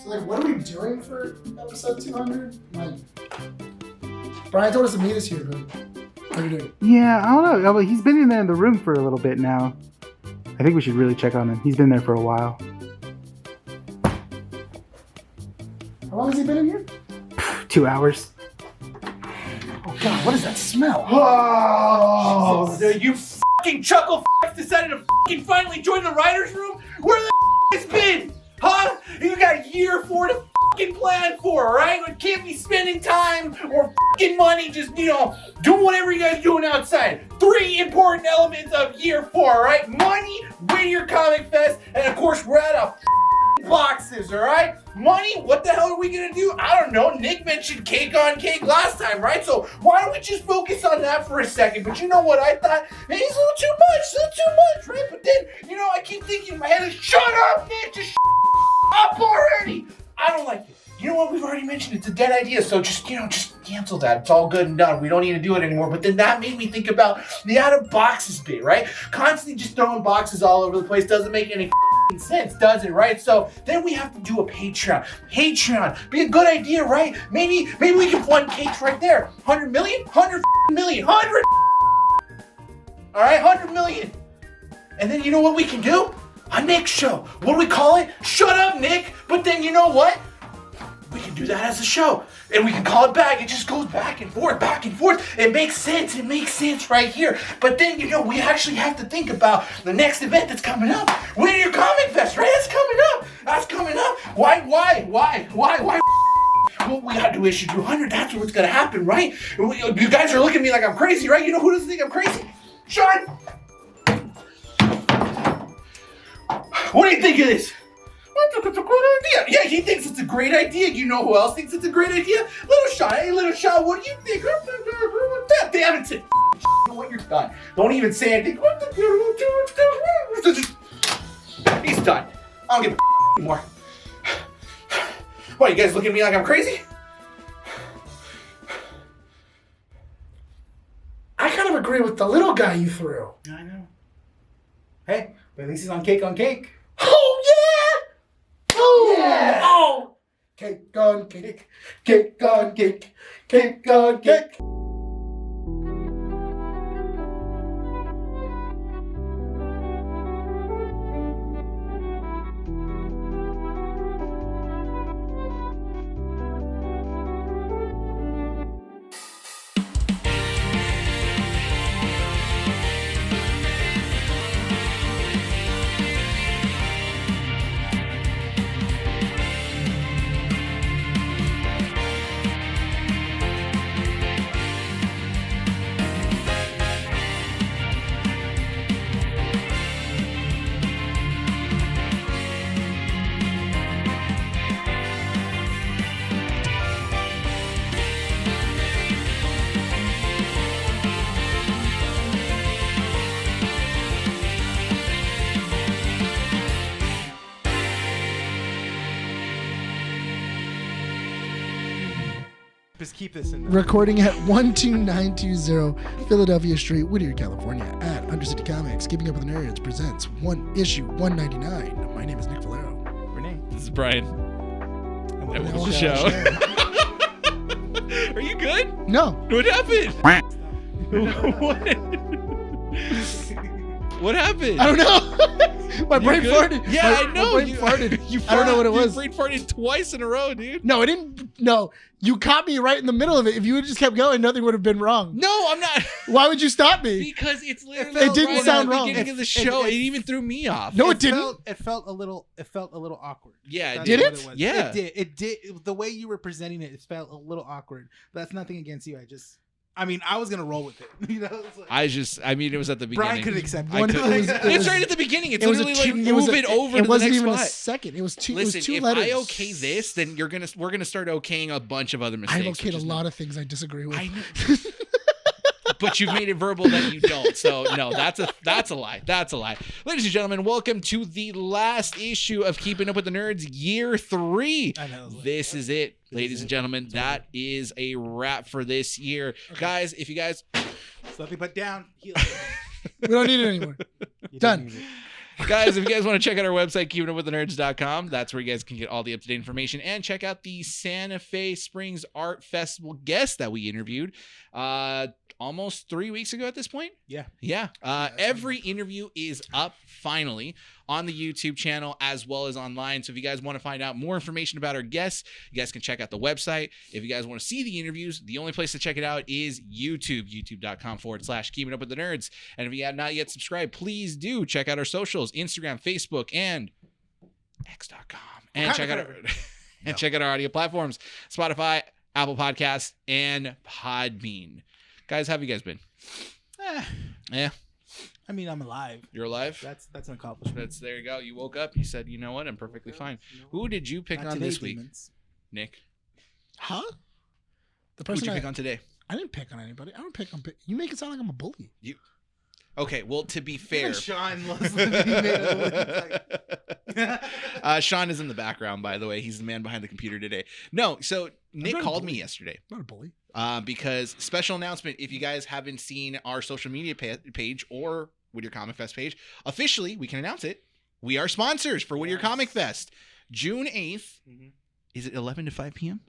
So, like, what are we doing for episode 200? Like, Bryan told us to meet us here, but what are you doing? Yeah, I don't know. He's been in there in the room for a little bit now. I think we should really check on him. He's been there for a while. How long has he been in here? 2 hours. Oh, God, what is that smell? Oh, you fucking chuckle decided to fucking finally join the writer's room? Where the has been? Huh? You got year 4 to fucking plan for, alright? You can't be spending time or fucking money just, doing whatever you guys doing outside. 3 important elements of year 4, alright? Money, Whittier Comic Fest, and of course we're out of boxes, alright? Money, what the hell are we gonna do? I don't know. Nick mentioned cake on cake last time, right? So why don't we just focus on that for a second? But you know what I thought? Maybe it's a little too much, right? But then, I keep thinking in my head, shut up, Nick, just up already. I don't like it. You know what? We've already mentioned it's a dead idea, so just cancel that. It's all good and done. We don't need to do it anymore. But then that made me think about the out of boxes bit, right? Constantly just throwing boxes all over the place doesn't make any sense, does it, right? So then we have to do a Patreon. Be a good idea, right? Maybe we can fund cakes right there. 100 million? 100 million. 100. All right, 100 million. And then you know what we can do? A Nick show. What do we call it? Shut up, Nick. But then you know what? We can do that as a show. And we can call it back. It just goes back and forth. It makes sense right here. But then, we actually have to think about the next event that's coming up. Whittier Comic Fest, right? That's coming up. Why? Well, we got to do issue 200. That's what's going to happen, right? You guys are looking at me like I'm crazy, right? You know who doesn't think I'm crazy? Sean! What do you think of this? I think it's a great idea. Yeah, he thinks it's a great idea. You know who else thinks it's a great idea? Little Sean. Hey, Little Sean, what do you think? They haven't said you know what, you're done. Don't even say anything. He's done. I don't give a anymore. What, you guys looking at me like I'm crazy? I kind of agree with the little guy you threw. I know. Hey, but at least he's on cake on cake. Oh, yeah! Oh! Yeah! Oh! Cake on cake, cake on cake, cake on cake. Just keep this in there. Recording at 12920 Philadelphia Street, Whittier, California, at Undercity Comics. Keeping Up with the Nerds presents one issue 199. My name is Nick Valero. Renee. This is Bryan. And That welcome was to the show. Are you good? No. What happened? What happened? I don't know. My brain good? farted. Yeah, My I know. brain farted. You I don't know what it was. You brain farted twice in a row, dude. No, it didn't. No, you caught me right in the middle of it. If you had just kept going, nothing would have been wrong. No, I'm not. Why would you stop me? Because it's literally It didn't right sound at the wrong. beginning of the show. It even threw me off. No, it didn't. It felt a little awkward. Yeah, it That's did. what it? was. Yeah. It did. The way you were presenting it felt a little awkward. But that's nothing against you. I was gonna roll with it. It's like, It was at the beginning. Brian could accept I it. could- It was- it's right at the beginning. It's It was a literally like two- it was a- move it over It to the wasn't next even a spot. second. It was two. Listen, it was two if letters. I okay this, then we're gonna start okaying a bunch of other mistakes. I've okayed which a is lot of things I disagree with. I know. But you've made it verbal that you don't. So no, that's a lie. That's a lie. Ladies and gentlemen, welcome to the last issue of Keeping Up with the Nerds, year 3. I know. This is it, ladies and gentlemen. That is a wrap for this year. Okay. Guys, if you guys It's nothing but down. We don't need it anymore. You Done. don't need it. Guys, if you guys want to check out our website, keepingupwiththenerds.com, that's where you guys can get all the up-to-date information and check out the Santa Fe Springs Art Festival guest that we interviewed almost 3 weeks ago at this point. Yeah. Every interview is up finally on the YouTube channel as well as online. So if you guys want to find out more information about our guests, you guys can check out the website. If you guys want to see the interviews, the only place to check it out is YouTube, youtube.com/Keeping Up with the Nerds. And if you have not yet subscribed, please do check out our socials, Instagram, Facebook, and x.com. And check out our audio platforms, Spotify, Apple Podcasts, and Podbean. Guys, how have you guys been? Yeah. I mean, I'm alive. You're alive? That's an accomplishment. There you go. You woke up. You said, you know what? I'm perfectly fine. Who did you pick Not on today, this week? demons. Nick. Huh? The Who person did you pick on today? I didn't pick on anybody. I don't pick on. You make it sound like I'm a bully. Okay, well, to be fair. Sean loves the Sean is in the background, by the way. He's the man behind the computer today. No, so Nick not a called me bully. yesterday. I'm not a bully. Because special announcement, if you guys haven't seen our social media page or Whittier Comic Fest page, officially, we can announce it. We are sponsors for Whittier Comic Fest. June 8th. Is it 11 to 5 p.m.?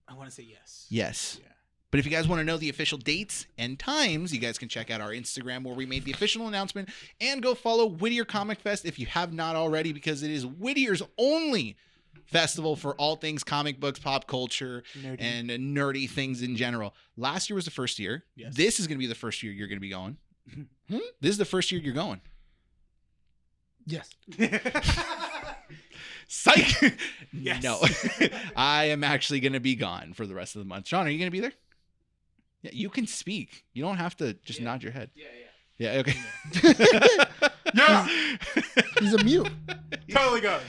I want to say yes. Yes. Yeah. But if you guys want to know the official dates and times, you guys can check out our Instagram where we made the official announcement, and go follow Whittier Comic Fest if you have not already, because it is Whittier's only festival for all things comic books, pop culture, Nerdy. and nerdy things in general. Last year was the first year. Yes. This is going to be the first year you're going to be going. Hmm? This is the first year you're going. Yes. Psych! Yes. No. I am actually going to be gone for the rest of the month. Sean, are you going to be there? Yeah, you can speak. You don't have to just nod your head. Yeah, okay. Yeah. He's a mute. Totally going.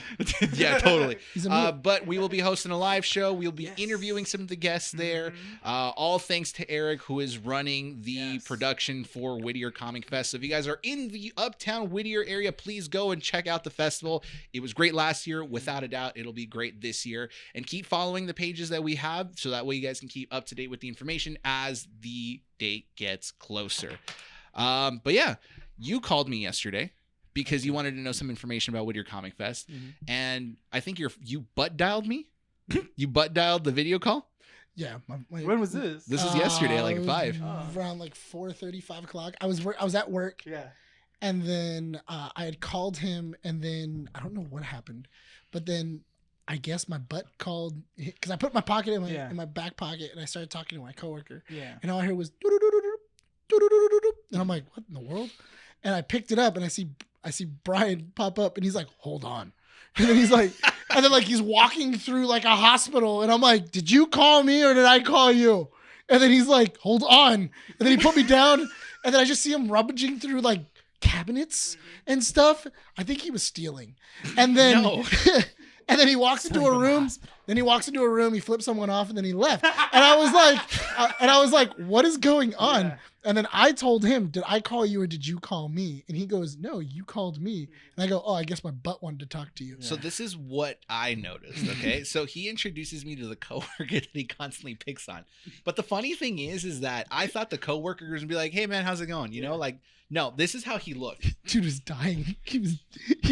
Yeah, totally. He's a mute. But we will be hosting a live show. We'll be Yes. interviewing some of the guests there. All thanks to Eric, who is running the Yes. production for Whittier Comic Fest. So if you guys are in the Uptown Whittier area, please go and check out the festival. It was great last year. Without a doubt, it'll be great this year. And keep following the pages that we have, so that way you guys can keep up to date with the information as the date gets closer. But yeah, you called me yesterday because you wanted to know some information about Whittier Comic Fest. And I think you butt dialed me. You butt dialed the video call. Yeah. When was this? This was yesterday, it like was 5. Around like 4:30, 5 o'clock. I was at work, Yeah. and then I had called him, and then I don't know what happened, but then I guess my butt called, because I put my pocket in my back pocket, and I started talking to my coworker, Yeah. and all I heard was doo-doo-doo-doo-doo-doo-doo-doo-doo. And I'm like, what in the world? And I picked it up, and I see Bryan pop up, and he's like, hold on. And then he's like, and then like he's walking through like a hospital, and I'm like, did you call me or did I call you? And then he's like, hold on. And then he put me down, and then I just see him rummaging through like cabinets and stuff. I think he was stealing. And then No. and then he walks into a room. Then he walks into a room, he flipped someone off, and then he left. And I was like, what is going on? Yeah. And then I told him, did I call you or did you call me? And he goes, no, you called me. And I go, oh, I guess my butt wanted to talk to you. So this is what I noticed, okay? So he introduces me to the coworker that he constantly picks on. But the funny thing is that I thought the coworker was gonna be like, hey man, how's it going? You know, like, no, this is how he looked. Dude was dying. He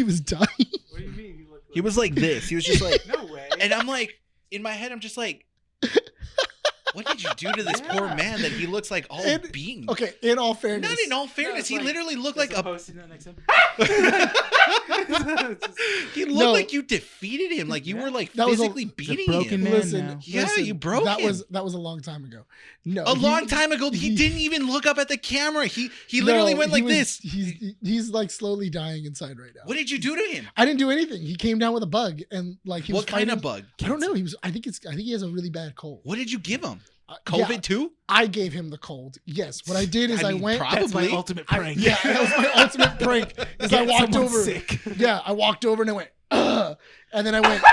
was dying. What do you mean? You look He was like this. He was just like, no way. and I'm like, in my head, I'm just like, what did you do to this poor man that he looks like all And- beaten? Okay, in all fairness. Not in all fairness, it's he like- literally looked There's like a. post-it note next to him. He looked No. like you defeated him, like you were like That was a- physically beating broken him. man. Listen, now. Yeah, listen, you broke that him. was a long time ago. No, A long time ago, he didn't even look up at the camera. He literally No, went like he was- this. He's like slowly dying inside right now. What did you do to him? I didn't do anything. He came down with a bug, and like he was What kind fighting- of bug? I don't know. I think he has a really bad cold. What did you give him? Yeah, COVID too? I gave him the cold. Yes. What I did is I mean, went. probably. That's my ultimate prank. Yeah, that was my ultimate prank. Is I Get walked someone over. sick. Yeah, I walked over and I went, ugh, and then I went,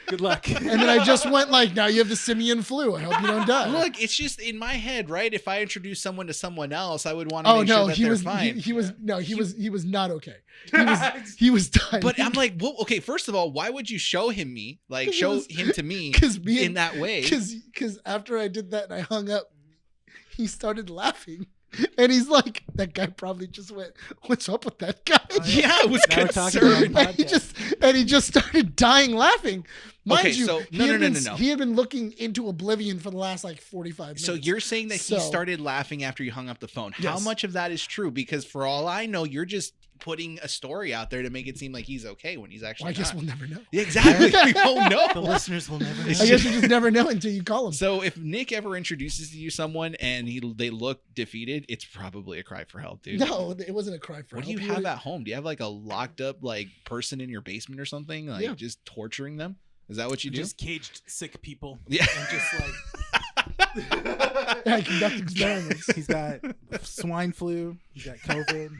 Good luck. and then I just went like, now you have the simian flu. I hope you don't die. Look, it's just in my head, right? If I introduce someone to someone else, I would want to Oh make no, sure that he they're was fine. he was not okay. He was dying. But I'm like, well, okay, first of all, why would you show him me? Like, 'Cause it show was- him to me 'cause me in and- that way. because after I did that and I hung up, he started laughing. And he's like, that guy probably just went, "What's up with that guy?" Yeah, it was Now we're talking concerned. about- And he just started dying laughing. Mind Okay, you, so- he no, had no, been- no. He had been looking into oblivion for the last like 45 minutes. So you're saying that he So- started laughing after you hung up the phone. How Yes. much of that is true? Because for all I know, you're just putting a story out there to make it seem like he's okay when he's actually Well, I guess not. we'll never know. Yeah, exactly. We won't The know. listeners will never know. I guess you just never know until you call him. So if Nick ever introduces to you someone and they look defeated, it's probably a cry for help, dude. No, it wasn't a cry for What do help. you He have would've- at home? Do you have like a locked up like person in your basement or something? Like Yeah. just torturing them? Is that what you do? Just caged sick people. Yeah. And just like Yeah, I conduct experiments. he's got swine flu. He's got COVID.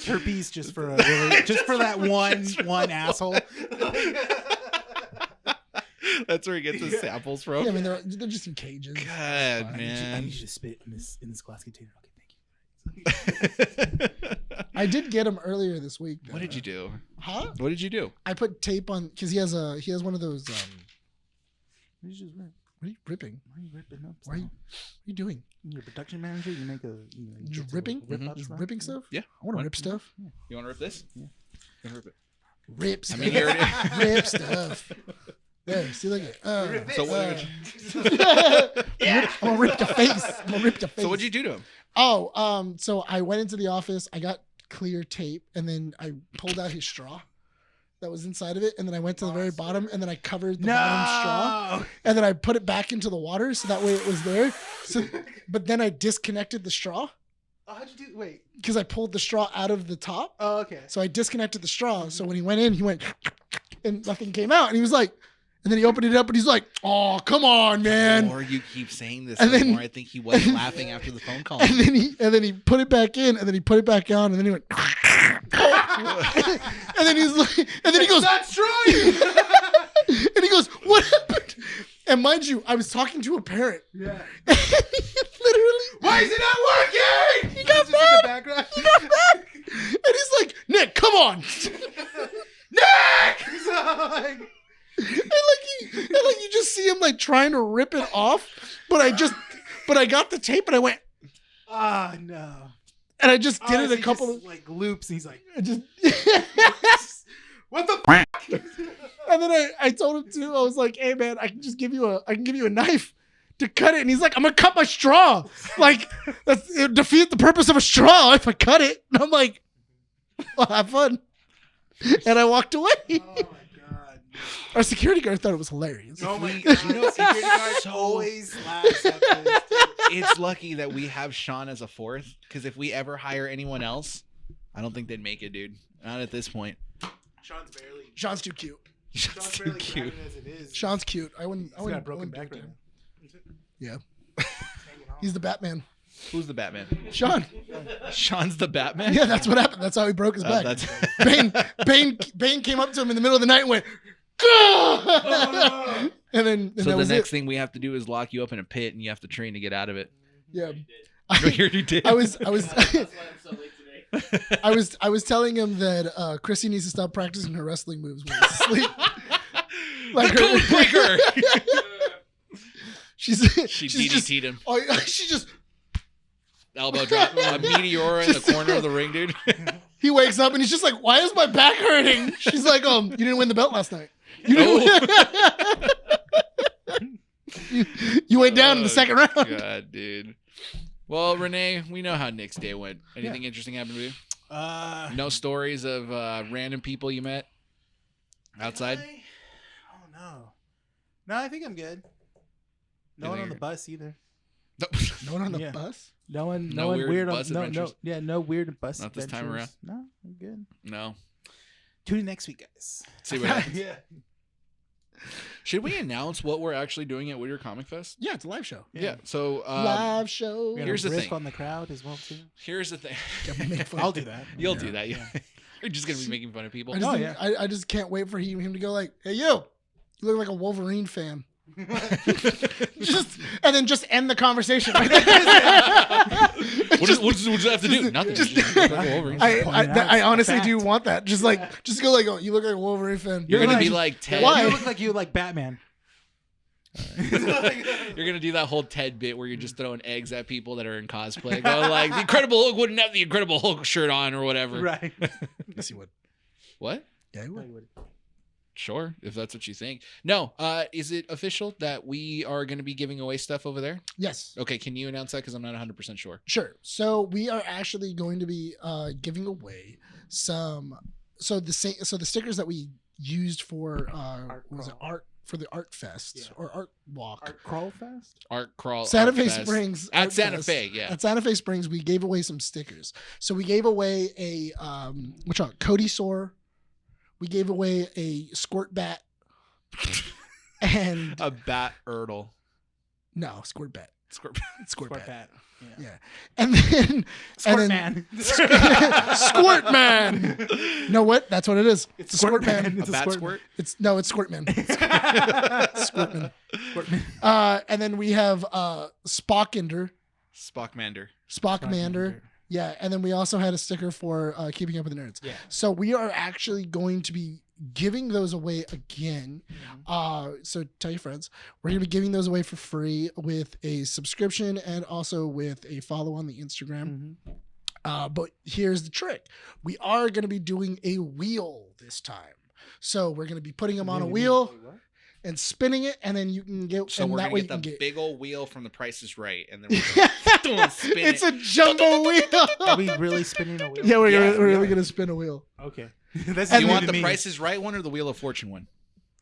Herpes just for that one asshole. That's where he gets his samples from. Yeah, I mean, they're just in cages. God, I need man. you to spit in this glass container. Okay, thank you. I did get him earlier this week. What did you do? Huh? What did you do? I put tape on because he has one of those. You just rip. What are you ripping? Why are you ripping up? What are you doing? You're a production manager. You make a. Just ripping? Just ripping stuff? Yeah. I want to What? rip stuff. You want to rip this? Yeah. You wanna rip it? Rip I stuff. mean, here it is. Rip stuff. There, see, look at it. So what? I'm gonna rip your face. I'm gonna rip your face. So what'd you do to him? Oh, so I went into the office. I got clear tape, and then I pulled out his straw that was inside of it, and then I went to the very bottom, and then I covered the bottom straw, and then I put it back into the water, so that way it was there. So, but then I disconnected the straw Oh, how'd you do? Wait. because I pulled the straw out of the top. Oh, okay. So I disconnected the straw. So when he went in, he went, and nothing came out, and he was like, and then he opened it up, and he's like, "Oh, come on, The man." more you keep saying this, And the then- more I think he was laughing after the phone call. And then he put it back in, and then he put it back on, and then he went, and then he's like, and then he goes, That's true. and he goes, "What happened?" And mind you, I was talking to a parent. Yeah. And he literally, Why is it not working? he got Just in the mad. background. He got mad. And he's like, "Nick, come on." Nick. So, like, And you just see him like trying to rip it off, but I got the tape and I went, ah, no. and I just did Oh, it so a he couple just, of, like loops, and he's like, I just, "What the?" F-? and then I told him too, I was like, "Hey man, I can give you a knife to cut it." And he's like, "I'm gonna cut my straw. Like, it would defeat the purpose of a straw if I cut it." And I'm like, "Well, have fun." And I walked away. Oh my god. Our security guard thought it was hilarious. Oh my We- god. you know, Security guards so- always laughs at this. It's lucky that we have Sean as a fourth, because if we ever hire anyone else, I don't think they'd make it, dude. Not at this point. Sean's barely. Sean's too cute. Sean's Sean's too barely cute. grabbing as it is. Sean's cute. I wouldn't. He's got a broken do it back to right him. now. Yeah. Hanging on. He's the Batman. Who's the Batman? Sean. Sean's the Batman? Yeah, that's what happened. That's how he broke his back. That's Bane came up to him in the middle of the night and went, "Gah!" and then so that the was next it. thing we have to do is lock you up in a pit, and you have to train to get out of it. Yeah. You already did. I was I was telling him that Chrissy needs to stop practicing her wrestling moves when he's asleep. The code breaker. She's She she's just, DDT'd him. oh, she just Elbow drop. A meteor in the corner of the ring, dude. he wakes up and he's just like, "Why is my back hurting?" She's like, "You didn't win the belt last night. You didn't you went down in the second round." God, dude. Well, Rene, we know how Nick's day went. Anything interesting happened to you? No stories of random people you met outside? Oh no. No, I think I'm good. No You one think on the you're- bus either. No one on the Yeah. bus. No one. No No one weird weird. bus No. adventures? Yeah. No weird bus. Not this time adventures. No, I'm good. No. Tune in next week, guys. See what happens. Yeah. Should we announce what we're actually doing at Whittier Comic Fest? Yeah, it's a live show. Yeah. So Live show. We're gonna Here's the riff thing. on the crowd as well too. here's the thing. I'll do that. You'll do that. Yeah. You're just gonna be making fun of people. I just, Oh, think- yeah. I just can't wait for him to go like, "Hey, you look like a Wolverine fan." And then just end the conversation. Right there. What does that have to do? Nothing. just- Just look like a Wolverine. I honestly Fact. do want that. Just go like, "Oh, you look like a Wolverine fan." You're gonna like- be like Ted. Why? You look like you like Batman. You're gonna do that whole Ted bit where you're just throwing eggs at people that are in cosplay, going like, "The Incredible Hulk wouldn't have the Incredible Hulk shirt on or whatever." Right. Yes, he would. What? Yeah, he would. Sure, if that's what you think. No, is it official that we are going to be giving away stuff over there? Yes. Okay, can you announce that? Because I'm not 100% sure. Sure. So we are actually going to be giving away some. So the stickers that we used for art for the art fest or art walk. Art Crawl Fest? Art Crawl. Santa Art Fe Fest. Springs. At Art Santa Fest. Fe, yeah. At Santa Fe Springs, we gave away some stickers. So we gave away a Cody Soar. We gave away a squirt bat. And A bat Erdle. no, squirt bat. Squirt. Squirt bat. Bat. Yeah. And then Squirt and then, Man. Squirt Man. No, what? That's what it is. It's a Squirt Man. A bat squirt? It's Squirt Man. Squirt Man. Squirt Man. And then we have Spockender. Spockmander. Spockmander. Yeah, and then we also had a sticker for Keeping Up with the Nerds. Yeah. So we are actually going to be giving those away again. So tell your friends. We're going to be giving those away for free with a subscription and also with a follow on the Instagram. But here's the trick. We are going to be doing a wheel this time. So we're going to be putting them on a wheel and spinning it, and then you can get. So and we're that going way to you get can the get. big old wheel from The Price is Right, and then we're going to spin It's it. a jumbo wheel. Are we really spinning a wheel? Yeah, we're Yeah, really going to spin a wheel. Okay. That's Do you new want to the me. Price is Right one or the Wheel of Fortune one?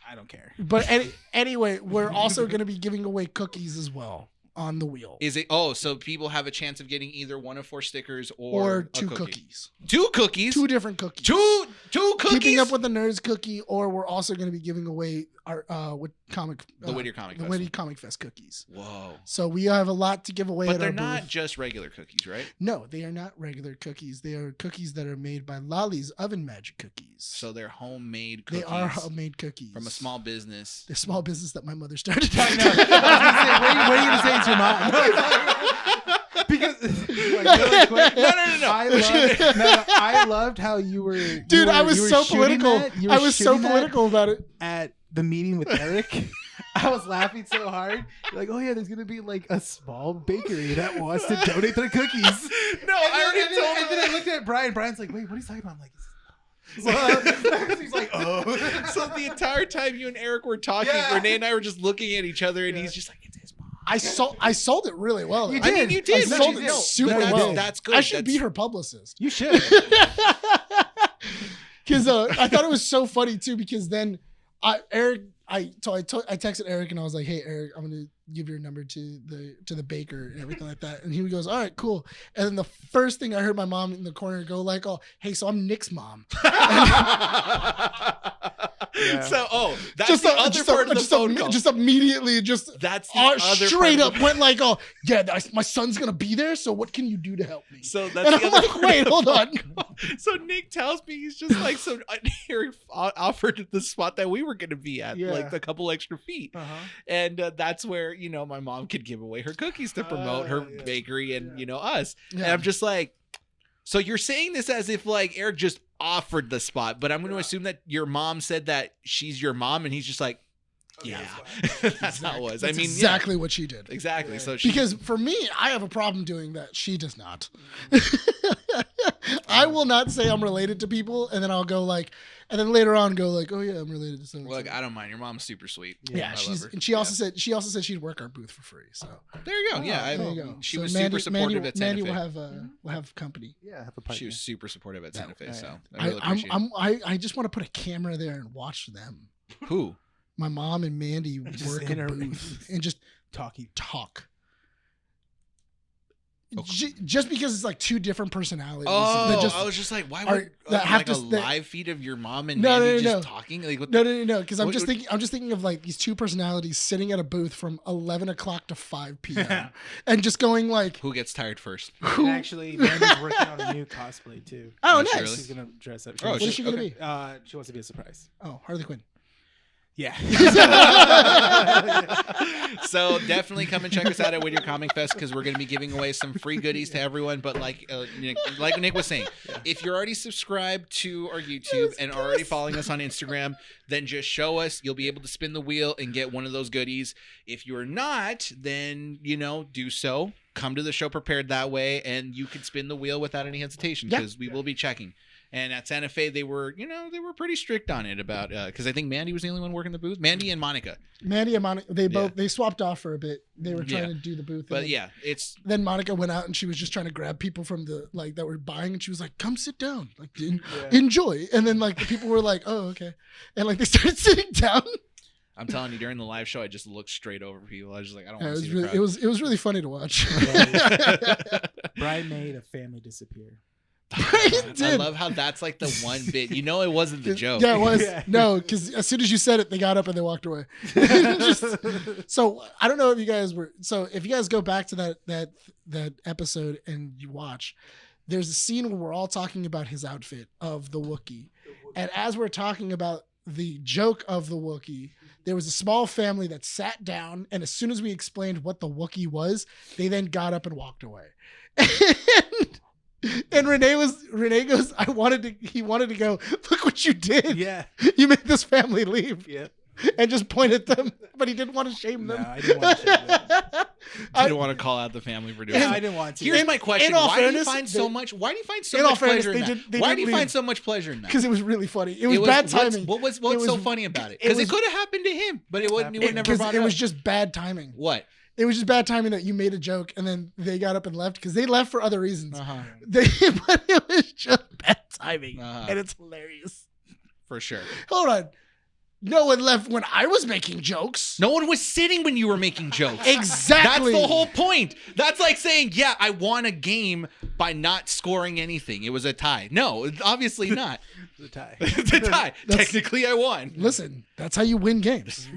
I don't care. But anyway, we're also going to be giving away cookies as well on the wheel. Is it? Oh, so people have a chance of getting either one of 4 stickers Or a two cookie. cookies. 2 cookies? Two different cookies. Two cookies? Keeping Up with the Nerds cookie, or we're also going to be giving away our with comic The Whittier Comic the Fest. Whittier Comic Fest cookies. Whoa. So we have a lot to give away But at they're our not booth. just regular cookies, right? No, they are not regular cookies. They are cookies that are made by Lolly's Oven Magic Cookies. So they're homemade cookies. they are homemade cookies from a small business. The small business that my mother started. I know. I was gonna say, what are you gonna say? It's your mom? Because like, really quick, No. I loved how you were. Dude, I was so shooting political. that. You were I was so shooting that political about it. at the meeting with Eric. I was laughing so hard. You're like, oh yeah, there's gonna be like a small bakery that wants to donate their cookies. No, I already told and then I looked at Brian. Brian's like, wait, what are you talking about? I'm like, he's like, oh. So the entire time you and Eric were talking, Yeah. Renee and I were just looking at each other, and he's just like, "It's his mom." I sold it really well. You though. I mean, you did. I No, sold you it did. super But well. That's good. I should be her publicist. You should. Because I thought it was so funny too. Because then I texted Eric and I was like, "Hey Eric, I'm gonna give your number to the baker and everything like that." And he goes, "All right, cool." And then the first thing I heard my mom in the corner go like, "Oh, hey, so I'm Nick's mom." So, that's the other part of the phone call. Just immediately, That's the other straight part up of the- went like, "Oh, yeah, my son's gonna be there. So what can you do to help me?" So that's And the I'm other like, part "Wait, of the hold phone on." call. So Nick tells me he's just like, so Eric offered the spot that we were going to be at, Yeah. like a couple extra feet. And that's where, my mom could give away her cookies to promote her Yeah. bakery and, us. And Yeah. I'm just like, so you're saying this as if like Eric just offered the spot, but I'm going to assume that your mom said that she's your mom and he's just like, yeah, that's how it was. That's I mean, exactly what she did. exactly. So she, Because for me, I have a problem doing that. She does not. I will not say I'm related to people, and then I'll go like, and then later on go like, "Oh yeah, I'm related to someone." look, I don't mind. Your mom's super sweet. Yeah, I she's love her. and she also said she'd work our booth for free. So There you go. Yeah, there you go. she So was Mandy, super supportive Mandy, at Santa Mandy Fe. will have company. Yeah, have a partner. She was super supportive at Santa Fe. Yeah, So I really appreciate I just want to put a camera there and watch them. it. Who? My mom and Mandy Just work in a her- booth and just Talking. talk. Okay. Just because it's like two different personalities. Oh, that just, I was just like, why are- would that have like to a stay- live feed of your mom and No, Mandy no, just no. talking? Like, what no, because I'm what just would- thinking of like these two personalities sitting at a booth from 11 o'clock to 5 p.m. and just going like, who gets tired first? who? And actually, Mandy's working on a new cosplay too. Oh, Oh, nice. really? She's gonna dress up. Oh, What is she gonna okay. be? She wants to be a surprise. Oh, Harley Quinn. Yeah. So definitely come and check us out at Whittier Comic Fest because we're going to be giving away some free goodies to everyone. But like Nick was saying, if you're already subscribed to our YouTube and already following us on Instagram, then just show us. You'll be able to spin the wheel and get one of those goodies. If you're not, then, do so. Come to the show prepared that way, and you can spin the wheel without any hesitation because we will be checking. And at Santa Fe, they were pretty strict on it about because I think Mandy was the only one working the booth. Mandy and Monica, they swapped off for a bit. They were trying to do the booth, but then Monica went out and she was just trying to grab people from the that were buying, and she was like, "Come sit down, enjoy." And then the people were like, "Oh, okay," and they started sitting down. I'm telling you, during the live show, I just looked straight over people. I was just like, I don't want to see the crowd. It was really funny to watch. Bryan made a family disappear. I love how that's like the one bit. It wasn't the joke. Yeah, it was. No, because as soon as you said it, they got up and they walked away. So I don't know if you guys were. So if you guys go back to that episode and you watch, there's a scene where we're all talking about his outfit of the Wookiee, and as we're talking about the joke of the Wookiee, there was a small family that sat down, and as soon as we explained what the Wookiee was, they then got up and walked away. And Rene goes, he wanted to go, "Look what you did. Yeah. You made this family leave." Yeah. And just point at them, but he didn't want to shame them. No, I didn't want to shame them. I didn't want to call out the family for doing No, it. I didn't want to. Here's my question: Why do you find so much pleasure in that? Why do you find so much pleasure in that? Because it was really funny. It was bad timing. What's so funny about it? Because it could have happened to him, but it would never brought it up. It was just bad timing. What? It was just bad timing that you made a joke and then they got up and left because they left for other reasons. But it was just bad timing, and it's hilarious. For sure. Hold on. No one left when I was making jokes. No one was sitting when you were making jokes. Exactly. That's the whole point. That's like saying, yeah, I won a game by not scoring anything. It was a tie. No, obviously not. The tie. The tie. Technically, I won. Listen, that's how you win games.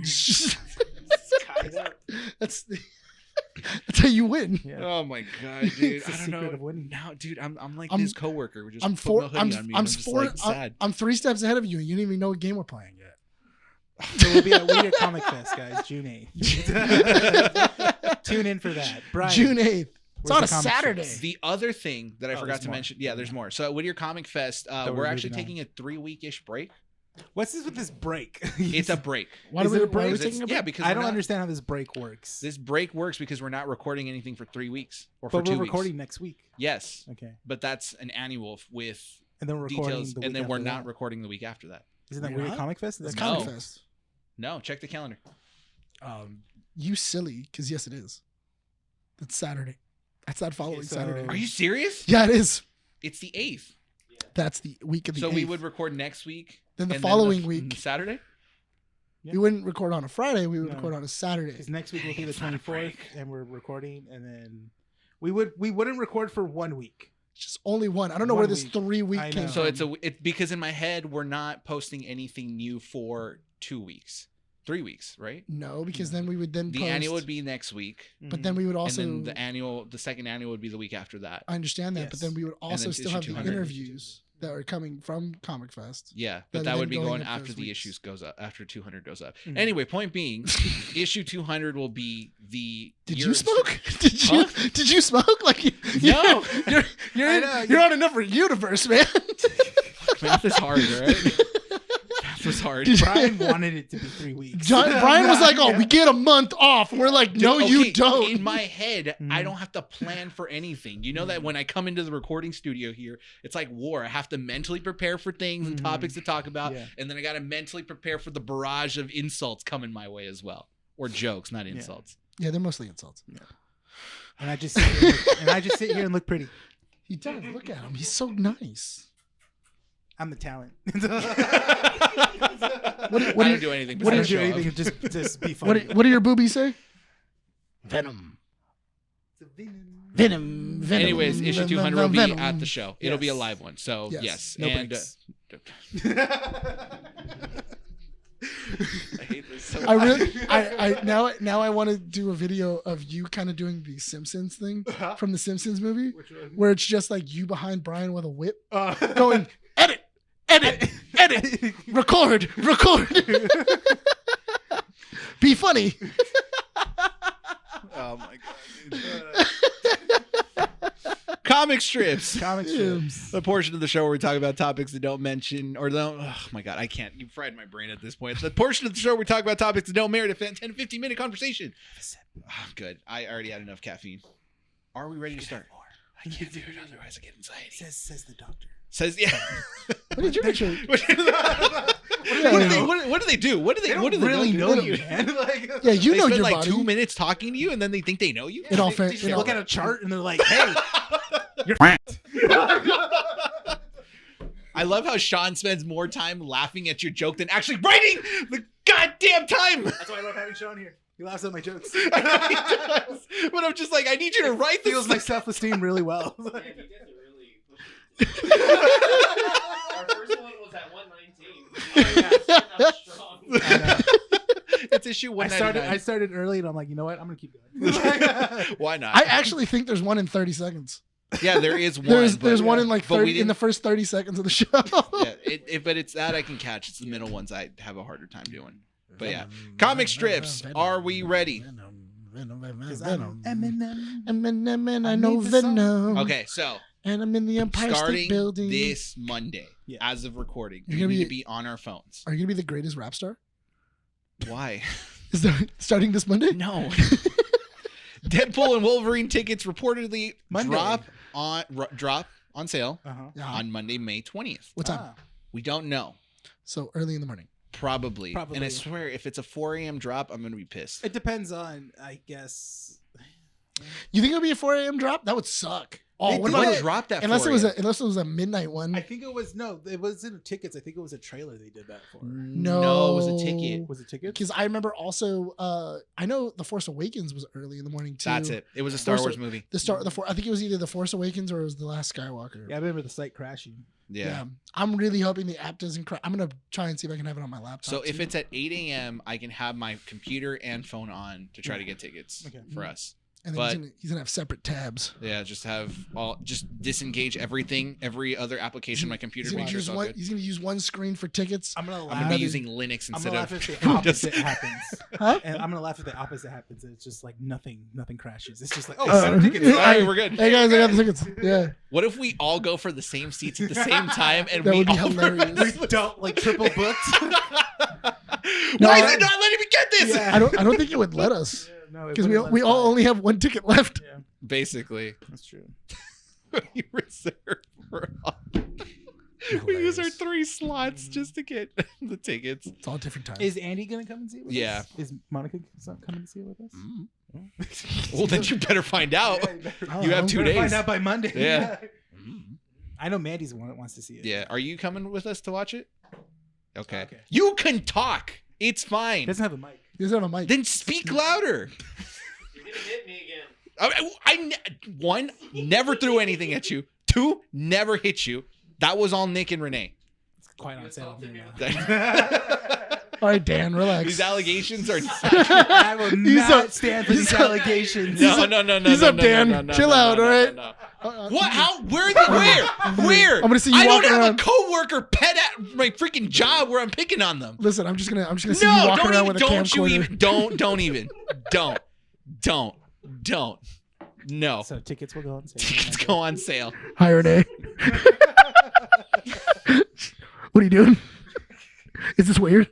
That's how you win. Yeah. Oh my god, dude! I don't know. Of winning. Now, dude, I'm like this coworker. We're just I'm sad. 3 steps ahead of you, and you didn't even know what game we're playing yet. So we'll be at Whittier Comic Fest, guys, June 8th. Tune in for that. Bryan, June 8th. It's on a the comic Saturday. strips? The other thing that I forgot there's to more. mention, there's more. So at Whittier Comic Fest, we're we're actually moving taking a 3-week-ish break. What's this with this break? It's a break. Why Is are it a we break? taking a break? Yeah, because I don't understand how this break works. This break works because we're not recording anything for 3 weeks or for But 2 we're weeks. recording next week. Yes, Okay. but that's an annual with And then we're recording details, the and week then we're after not that. recording the week after that. Isn't that We're Whittier not? Comic Fest? It's That's Comic No. Fest. No, check the calendar. You silly, because yes, it is. It's Saturday. That's that following so- Saturday. Are you serious? Yeah, it is. It's the 8th. That's the week of the So 8th. we would record next week. Then the and following the week, Saturday. Yeah. we wouldn't record on a Friday. We would No. record on a Saturday. Because next week will be the It's not a 24th, break. and we're recording, and then we wouldn't record for 1 week. It's just only one. I don't know 1 where this week. 3 week I came know. from. So it's because in my head we're not posting anything new for 2 weeks, 3 weeks, right? No, because then we would then The post, annual would be next week, but then we would also. and then the second annual would be the week after that. I understand that, but Yes. then we would also then still issue have the 200. interviews that are coming from Comic Fest. Yeah, Rather but that than would be going going up after those the weeks. issues goes up, after 200 goes up. Mhm. Anyway, point being, issue 200 will be the. Did year- you smoke? Did you smoke? Like No. you're on a different universe, man. Math is hard, right? Math was hard. Bryan wanted it to be 3 weeks. Bryan was like, "Oh, we get a month off." We're like, "No, Dude, you okay, don't." In my head, I Mhm. don't have to plan for anything. You know that when I come into the recording studio here, it's like war. I have to mentally prepare for things and Mhm. topics to talk about, Yeah. and then I got to mentally prepare for the barrage of insults coming my way as well, or jokes, not insults. Yeah, they're mostly insults. And I just sit here and look pretty. He does. Look at him. He's so nice. I'm the talent. What do I don't do anything. what do besides you show do up. anything, just be funny. What do your boobies say? Venom. Venom. Anyways, issue 200 will be Venom. at the show. It'll be a Yes. live one. So yes, No and breaks. I hate this so I much. really, I now I want to do a video of you kind of doing the Simpsons thing from the Simpsons movie, where it's just like you behind Bryan with a whip, going edit, record. Be funny. Oh my god. Comic strips. Comic strips. The portion of the show where we talk about topics that don't mention or don't. Oh my god, I can't. You fried my brain at this point. The portion of the show where we talk about topics that don't merit a 10 to 15 minute conversation. Oh, good. I already had enough caffeine. Are we ready to start? I can't do it, otherwise I get anxiety. Says the doctor. Says yeah. What did you actually? What do they do? What do they really know do? you, man. Like, Yeah, you They know spend your like body. 2 minutes talking to you, and then they think they know you. In all they fairness, just look at a chart and they're like, "Hey, you're." I love how Sean spends more time laughing at your joke than actually writing the goddamn time. That's why I love having Sean here. He laughs at my jokes. I know he does. But I'm just like, I need you to write this. Feels my self-esteem really well. Yeah, you guys are really pushing it. Our first one was at 119. Oh, yeah, strong. It's issue I 199. started early, and I'm like, you know what? I'm gonna keep going. Why not? I actually think there's one in 30 seconds. Yeah, there is one. There's one in like but we 30 in didn't- the first 30 seconds of the show. Yeah, but it's that I can catch. It's the middle ones I have a harder time doing. But yeah, comic strips. Are we ready? Eminem, I know made the song. Venom. Okay, so And I'm in the Empire State starting Building. this Monday, Yeah. as of recording, You're we gonna need be- to be on our phones. Are you gonna be the greatest rap star? Why? Is that starting this Monday? No. Deadpool and Wolverine tickets reportedly Monday. drop on sale Uh-huh. Yeah. on Monday, May 20th. What time? Ah. We don't know. So early in the morning. Probably. And I Probably. swear, if it's a 4 a.m. drop, I'm going to be pissed. It depends on, I guess. You think it'll be a 4 a.m. drop? That would suck. Oh, They what did about What it- dropped that unless for it was you? unless it was a midnight one? I think it was it wasn't tickets. I think it was a trailer they did that for. No, it was a ticket. Was it tickets? Because I remember also, I know The Force Awakens was early in the morning too. That's it. It was a Star Force- Wars movie. I think it was either The Force Awakens or it was The Last Skywalker. Yeah, I remember the site crashing. Yeah. I'm really hoping the app doesn't crash. I'm gonna try and see if I can have it on my laptop. So if too. it's at 8 a.m., I can have my computer and phone on to try to get tickets Okay. for us. and then he's gonna have separate tabs. Yeah, just disengage everything, every other application on my computer, He's make gonna, sure use it's all one, good. he's gonna use one screen for tickets. I'm gonna I'm laugh. gonna be another- using Linux I'm instead gonna laugh of if the opposite just- happens. Huh? And I'm gonna laugh if the opposite happens. And it's just like nothing crashes. It's just like, Oh, oh, send tickets. All right, we're good. Hey guys, I got the tickets. Yeah, What if we all go for the same seats at the same time and that we would be all hilarious. we don't like triple booked. No, Why is I- it not letting me get this? Yeah. I don't think it would let us No, because we all only have one ticket left. Yeah, Basically, that's true. we reserve for all. We use our 3 slots just to get the tickets. It's all different times. Is Andy gonna come and see it with Yeah. us? Is Monica coming to see it with us? Well, then you better find out. Oh, You have 2 We'll days. find out by Monday. Yeah. I know Mandy's the one that wants to see it. Yeah. Are you coming with us to watch it? Okay. Okay. You can talk. It's He fine. doesn't have a mic. He doesn't have a mic. Then speak louder. You're gonna hit me again. One, never threw anything at you. 2, never hit you. That was all Nick and Rene. It's quite on sale assaulted here me. now. All right, Dan, relax. These allegations are I will He's not up. stand for He's these up. allegations. no. He's up, Dan. Chill out, all right? What? How? Where? Where? I'm gonna see you I don't walking have around. a coworker pet at my freaking job where I'm picking on them. Listen, I'm just gonna see you No, walking around with a don't you camcorder. even. Don't. No. So tickets will go on sale. Tickets go on sale. Hi, Rene. What are you doing? Is this weird?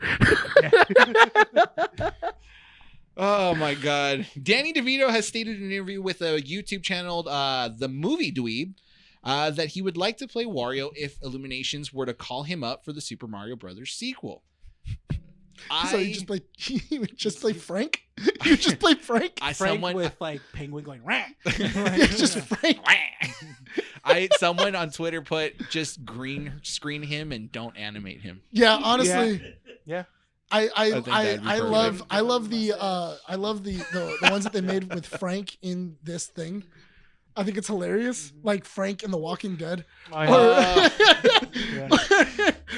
Oh my God. Danny DeVito has stated in an interview with a YouTube channel, The Movie Dweeb, that he would like to play Wario if Illuminations were to call him up for the Super Mario Brothers sequel. So you would just play Frank? You would just play Frank? I Frank someone with like penguin going rah. Yeah, just Frank. someone on Twitter put just green screen him and don't animate him. Yeah, honestly. Yeah. think that'd be I perfect. love the ones that they made with Frank in this thing. I think it's hilarious. Like Frank in The Walking Dead. Oh, Or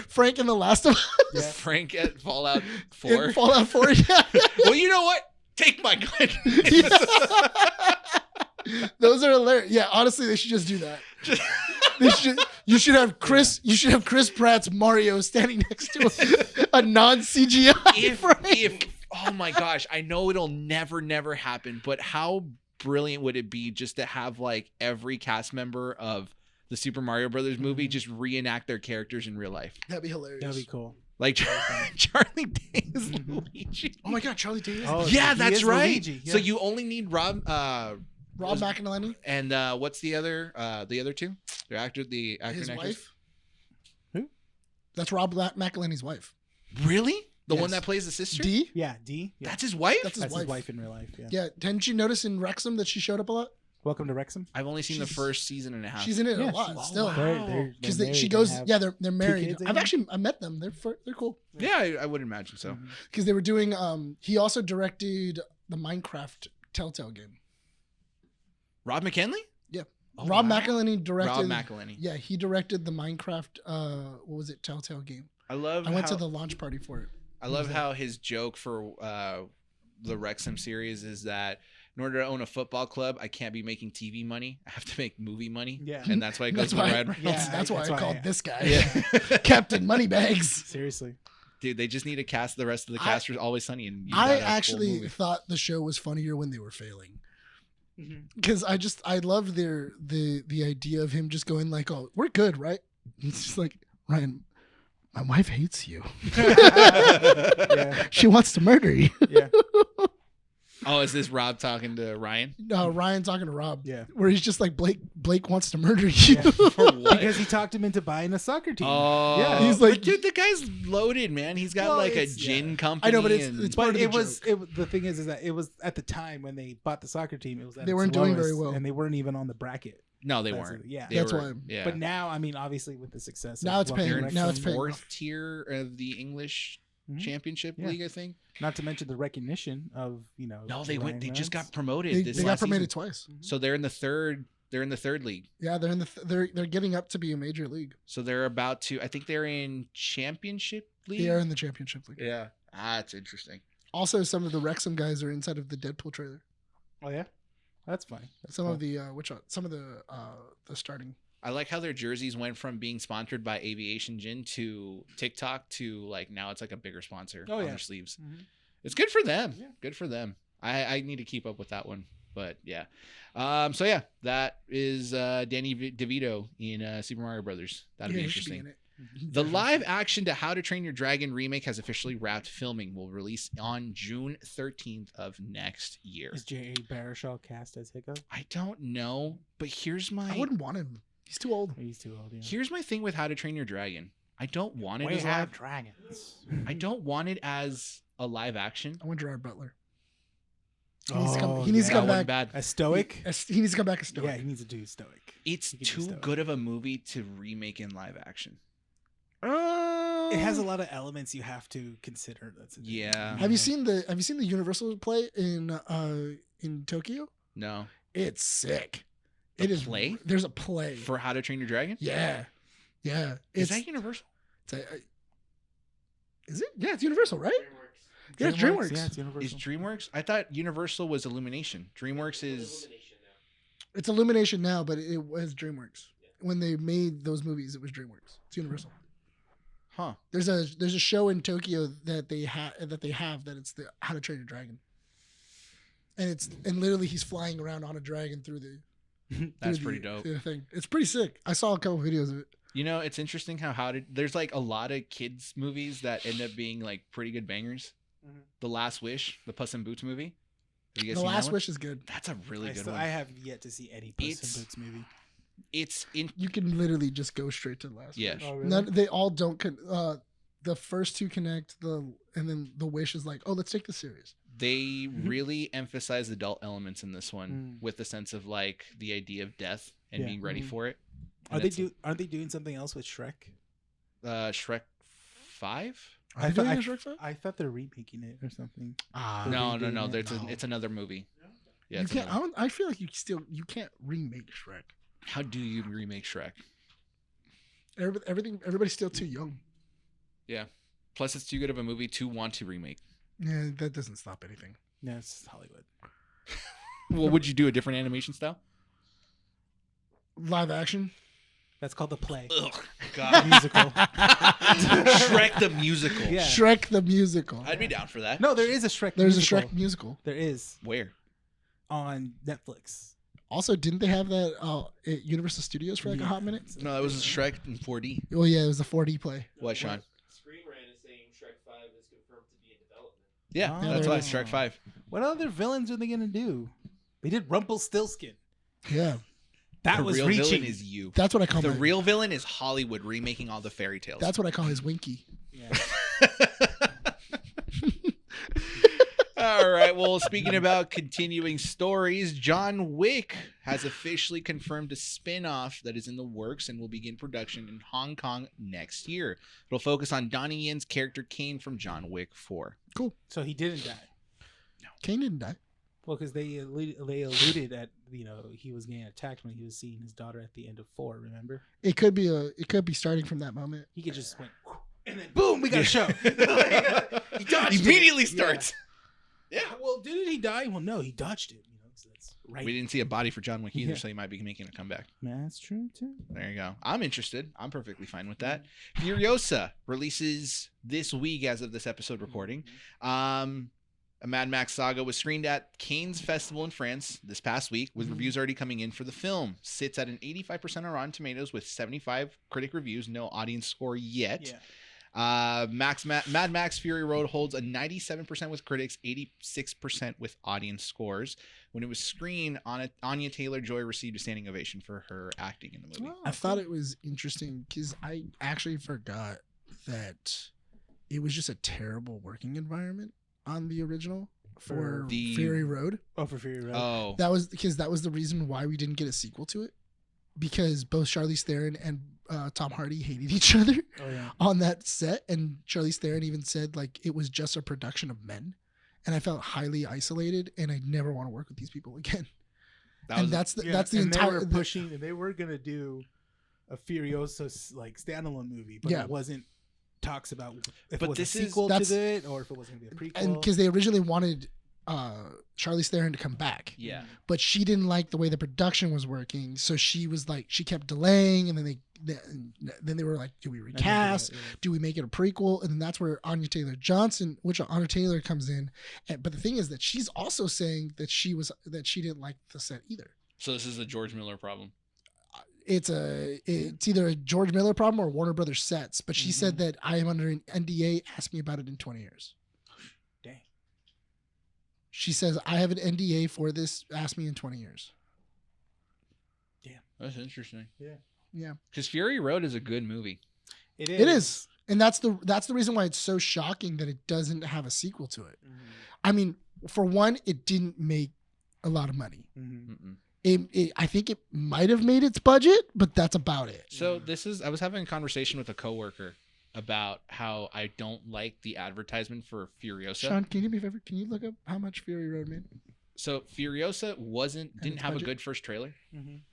Frank in The Last of Us. Frank at Fallout 4. In Fallout 4. Yeah. Well, you know what? Take my gun. Those are hilarious. Yeah, honestly, they should just do that. You should have Chris Pratt's Mario standing next to a non-CGI if Frank. Oh my gosh, I know it'll never happen, but how brilliant would it be just to have like every cast member of the Super Mario Brothers movie just reenact their characters in real life? That'd be hilarious. That'd be cool. Like Charlie Day is Luigi. Oh my god, Charlie Day is Oh, Yeah, he that's is right. Luigi, So yeah. you only need Rob McElhenney, and what's the other two? The actor his and actress. wife. Who? That's Rob McElhenney's wife. Really? The one Yes. that plays the sister? D. Yeah, D. Yeah. That's his wife? That's That's his his wife. wife in real life. Yeah. Yeah, didn't you notice in Wrexham that she showed up a lot? Welcome to Wrexham. I've only seen the She's- first season and a half. She's in it Yeah, a lot she's- still. wow. They're Because married she and goes, have they're married. kids, I I've think? actually I met them. They're cool. Yeah, I would imagine so. Because they were doing. He also directed the Minecraft Telltale game. Rob McKinley? Yeah. Oh, Rob wow. McElhenney directed. Rob McElhenney. Yeah, he directed the Minecraft. What was it? Telltale game. I love I went how, to the launch party for it. I love how his joke for the Wrexham series is that in order to own a football club, I can't be making TV money. I have to make movie money. Yeah. And that's why it goes That's to why. Ryan Reynolds. Yeah, That's why that's I why called I- this guy Yeah. Captain Moneybags. Seriously. Dude, they just need to cast the rest of the cast for Always Sunny. And you I got a full actually movie. thought the show was funnier when they were failing. Mm-hmm. Because I loved the idea of him just going like, "Oh, we're good, right?" It's just like, Ryan, my wife hates you. Yeah. She wants to murder you. Yeah. Oh, is this Rob talking to Ryan? No, Ryan talking to Rob. Yeah. Where he's just like, Blake wants to murder you. Yeah. For what? Because he talked him into buying a soccer team. Oh, Yeah. He's but like- dude, the guy's loaded, man. He's got Well, like a it's- gin yeah. company. I know, but and- it's part But of the it was joke. the thing is that it was at the time when they bought the soccer team. It was at They its weren't doing lowest, very well. and they weren't even on the bracket. no, they That's weren't. it, yeah. They That's were- why. Yeah, But now, I mean, obviously with the success, Now of it's Welcome paying- to they're in now Wrexham, it's paying fourth off. tier of the English Mhm. Championship Yeah. League, I think. Not to mention the recognition of No, they went. Ryan They just got Reynolds. promoted. They, this they got last promoted season. twice. So they're in the third. They're in the third league. Yeah, they're getting up to be a major league. So they're about to. I think they're in championship league. They are in the championship league. Yeah. That's interesting. Also, some of the Wrexham guys are inside of the Deadpool trailer. Oh yeah, that's funny. That's Some cool. of the some of the starting. I like how their jerseys went from being sponsored by Aviation Gin to TikTok to like now it's like a bigger sponsor Oh, on yeah. their sleeves. Mhm. It's good for them. Yeah. Good for them. I need to keep up with that one. But yeah. So yeah, that is Danny DeVito in Super Mario Brothers. That'd be Yeah, he should interesting. in it. The live action to How to Train Your Dragon remake has officially wrapped filming. Will release on June 13th of next year. Is J.A. Baruchel cast as Hiccup? I don't know, but here's my I wouldn't want him. He's too old. He's too old. Yeah. here's my thing with How to Train Your Dragon. I don't want it We as have live. dragons. I don't want it as a live action. I want Gerard Butler. He Oh, needs to come, he needs to That come wasn't back. bad. A stoic. He needs to come back a stoic. Yeah, he needs to do stoic. It's You can do too stuff. good of a movie to remake in live action. It has a lot of elements you have to consider. That's the thing, Yeah. Have you seen the Universal play in Tokyo? No. It's sick. The It is. play? There's a play. For How to Train Your Dragon? Yeah. Is that Universal? Is it? Yeah, it's Universal, right? Yeah, it's DreamWorks. Yeah, it's Universal. Is DreamWorks? I thought Universal was Illumination. DreamWorks is It's Illumination now, but it was DreamWorks. When they made those movies, it was DreamWorks. It's Universal. huh. There's a show in Tokyo that they have that it's the How to Train Your Dragon. And literally he's flying around on a dragon through the That's through pretty the- dope. through the thing. It's pretty sick. I saw a couple videos of it. You know, it's interesting there's like a lot of kids movies that end up being like pretty good bangers. Mhm. The Last Wish, the Puss in Boots movie. Have you guys The seen that Last one? Wish is good. That's a really good one. I have yet to see any Puss It's- in Boots movie. It's in You can literally just go straight to the Last Yeah. Wish. Oh, really? None, they all don't. The first two connect. And then the Wish is like, oh, let's take this serious. they really emphasize adult elements in this one Mm. with the sense of like the idea of death and Yeah. being ready Mm-hmm. Mhm. for it. Aren't And they doing something else with Shrek? Shrek 5? Are they I thought doing I, a Shrek film? I thought they're remaking it or something. No. doing it? There's No. it's another movie. Yeah, You it's can't. another- I feel like you can't remake Shrek. How do you remake Shrek? Everybody's still too young. Yeah. Plus, it's too good of a movie to want to remake. Yeah, that doesn't stop anything. No, it's just Hollywood. Well, would you do a different animation style? Live action. That's called the play. Ugh, The God. musical. Shrek the musical. Yeah. Shrek the musical. I'd be down for that. No, there is a Shrek. There's musical. a Shrek musical. There is Where? on Netflix. Also, didn't they have that at Universal Studios for like a hot minute? No, that was Shrek in 4D. Oh yeah, it was the 4D play. What, Sean? Screen Rant is saying Shrek 5 is confirmed to be in development. Yeah, Oh. that's why Yeah. it's Shrek 5. What other villains are they gonna do? They did Rumpelstiltskin. Yeah, That The was real reaching. villain is you. that's what I call The my, real villain is Hollywood remaking all the fairy tales. That's what I call his Winky. Yeah. All right. Well, speaking about continuing stories, John Wick has officially confirmed a spin-off that is in the works and will begin production in Hong Kong next year. It'll focus on Donnie Yen's character Kane from John Wick 4. So he didn't die. Kane didn't die. Well, because they alluded at he was getting attacked when he was seeing his daughter at the end of 4. Remember? It could be starting from that moment. He could just went and then boom, we got a show. He dodged Immediately it. starts. Yeah. Well, didn't he die? Well, no, he dodged it. So that's right. We didn't see a body for John Wick either, Yeah. so he might be making a comeback. That's true too. There you go. I'm interested. I'm perfectly fine with that. Furiosa releases this week as of this episode recording. A Mad Max saga was screened at Cannes Festival in France this past week, with reviews already coming in for the film. Sits at an 85% on Rotten Tomatoes with 75 critic reviews, no audience score yet. Yeah. Mad Max Fury Road holds a 97% with critics, 86% with audience scores. When it was screened, Anya Taylor-Joy received a standing ovation for her acting in the movie. I thought it was interesting because I actually forgot that it was just a terrible working environment on the original for The- Fury Road. Oh, for Fury Road. Oh, That was the reason why we didn't get a sequel to it, because both Charlize Theron and Tom Hardy hated each other Oh yeah. on that set, and Charlize Theron even said like it was just a production of men, and I felt highly isolated, and I never want to work with these people again. That's the and entire They were pushing, and they were gonna do a Furiosa like standalone movie, but Yeah. it wasn't talks about if But it was this a is- sequel that's- to it or if it was gonna be a prequel. and because they originally wanted Charlize Theron to come back, yeah. but she didn't like the way the production was working, so she was like she kept delaying, and then they were like, do we recast? Do we make it a prequel? And then that's where Anya Taylor comes in. But the thing is that she's also saying that she didn't like the set either. So this is a George Miller problem. It's either a George Miller problem or Warner Brothers sets. But she said that I am under an NDA. Ask me about it in 20 years. Dang. She says I have an NDA for this. Ask me in 20 years. That's interesting. Yeah, Because Fury Road is a good movie. It it is, and that's the reason why it's so shocking that it doesn't have a sequel to it. I mean, for one, it didn't make a lot of money. Mm-mm. I think it might have made its budget, but that's about it. So I was having a conversation with a coworker about how I don't like the advertisement for Furiosa. Sean, can you do me a favor? Can you look up how much Fury Road made? So Furiosa didn't its have a budget? good first trailer.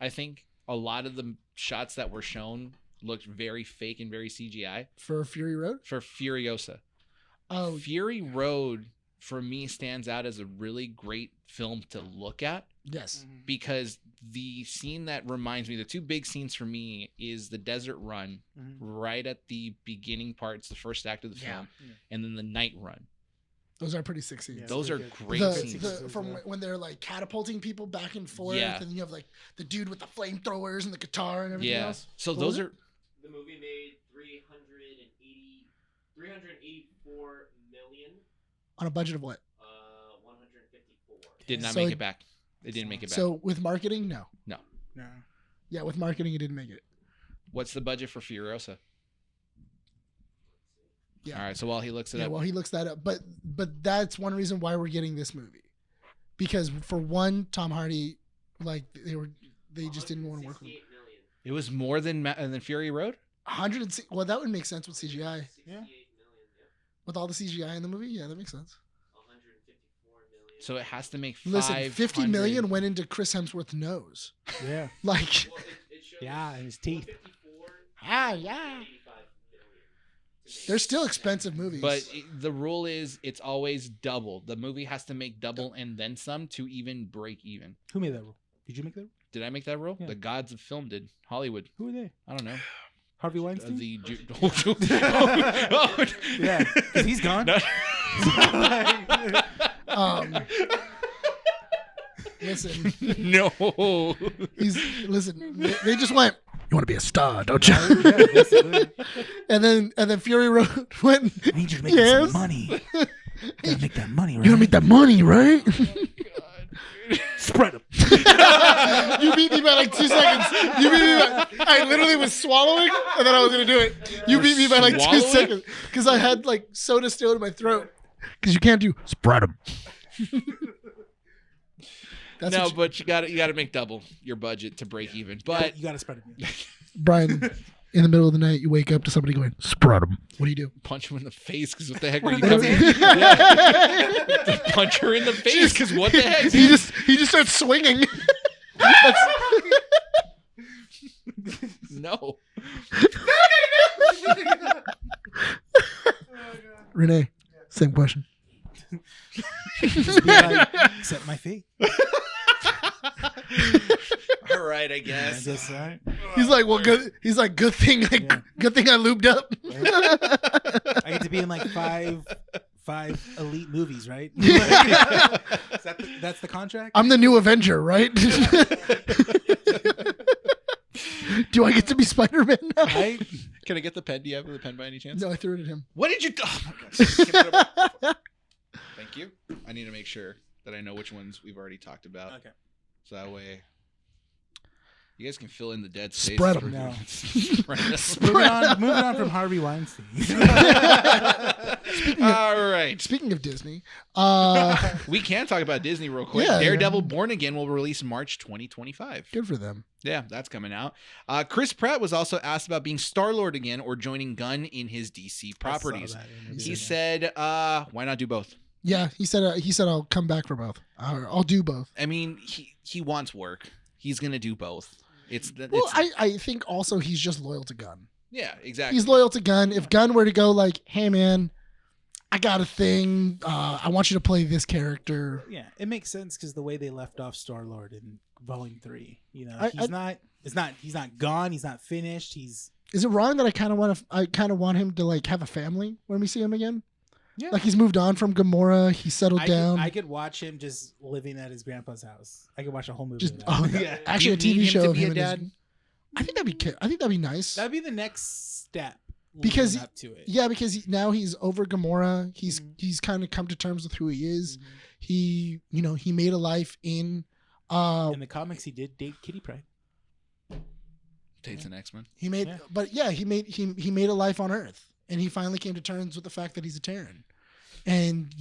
I think a lot of the shots that were shown looked very fake and very CGI For Fury Road? for Furiosa. Oh, Fury Road for me stands out as a really great film to look at yes. because the scene that reminds me, the two big scenes for me is the desert run right at the beginning parts, the first act of the film, and then the night run. Those are pretty sick scenes. Yeah. Those are pretty good. great The, scenes. from when they're like catapulting people back and forth, Yeah. and you have like the dude with the flamethrowers and the guitar and everything Yeah. else. So What those was are The movie made 384 million. On a budget of what? 154. did not So make it- it back. They didn't make it back. So with marketing, no. No. Yeah, with marketing, it didn't make it. What's the budget for Furiosa? Yeah. All right. So while he looks it Yeah, up, well, he looks that up, but that's one reason why we're getting this movie, because for one, Tom Hardy, like they just didn't want to work with him. 168 million. it was more than Fury Road. 106. Well, that would make sense with CGI. 68 million. Yeah. With all the CGI in the movie, yeah, that makes sense. 154 million. So it has to make Listen, 50 million 500. went into Chris Hemsworth's nose. Yeah. Like, Well, it shows Yeah, and his teeth. 154 yeah. 85 million to make. They're still expensive movies. But the rule is it's always double. The movie has to make double and then some to even break even. Who made that rule? Did you make that rule? Did I make that role? Yeah. The gods of film did. Hollywood. Who are they? I don't know. Harvey Weinstein. Yeah, because he's gone. Listen, No. listen. They just went. You want to be a star, don't you? Yeah, basically. And then Fury Road went. I need you to make Yes. some money. Gotta make that money, right? You gonna make that money, right? Spread them. You beat me by like 2 seconds. You beat me by, I literally was swallowing and then I was gonna do it. You beat me by like 2 Swallowing? seconds because I had like soda still in my throat. Because you can't do spread them. No, but you got to make double your budget to break even. But You gotta spread them. Brian, in the middle of the night, you wake up to somebody going spread them. What do you do? punch him in the face because what the heck were you coming? Yeah. Punch her in the face because what the heck? He just starts swinging. No. Rene, same question. Just be like, accept my fee. All right, I guess. All right. He's like, well, good. He's like, good thing I lubed up. I get to be in like five elite movies, right? That's the contract. I'm the new Avenger, right? Do I get to be Spider-Man now? Right? Can I get the pen? Do you have the pen by any chance? No, I threw it at him. What did you do? Oh my gosh. Thank you. I need to make sure that I know which ones we've already talked about. Okay. So that way you guys can fill in the dead space. Spread 'em. No. Right. Moving on from Harvey Weinstein. All right. Speaking of Disney, We can talk about Disney real quick. Yeah. Daredevil Born Again will release March 2025. good for them. Yeah, that's coming out. Chris Pratt was also asked about being Star-Lord again or joining Gunn in his DC properties. He said, why not do both? Yeah, he said I'll come back for both. I'll do both. I mean, he wants work. He's going to do both. I think also he's just loyal to Gunn. Yeah, exactly. He's loyal to Gunn. If Gunn were to go like, hey man, I got a thing. I want you to play this character. Yeah, it makes sense because the way they left off Star-Lord in Volume 3, you know, he's not gone. He's not finished. Is it wrong that I kind of want him to like have a family when we see him again? Yeah. Like he's moved on from Gamora. He settled down. I could watch him just living at his grandpa's house. I could watch a whole movie. Just of that. yeah. Actually, a Do you TV need him show to of be him a and his- dad? I think that'd be nice. That'd be the next step. Because leading up to it. Yeah, because now he's over Gamora. He's kind of come to terms with who he is. He made a life in In the comics, he did date Kitty Pryde. Dates an X-Men. he made Yeah. but yeah, he made a life on Earth, and he finally came to terms with the fact that he's a Terran. And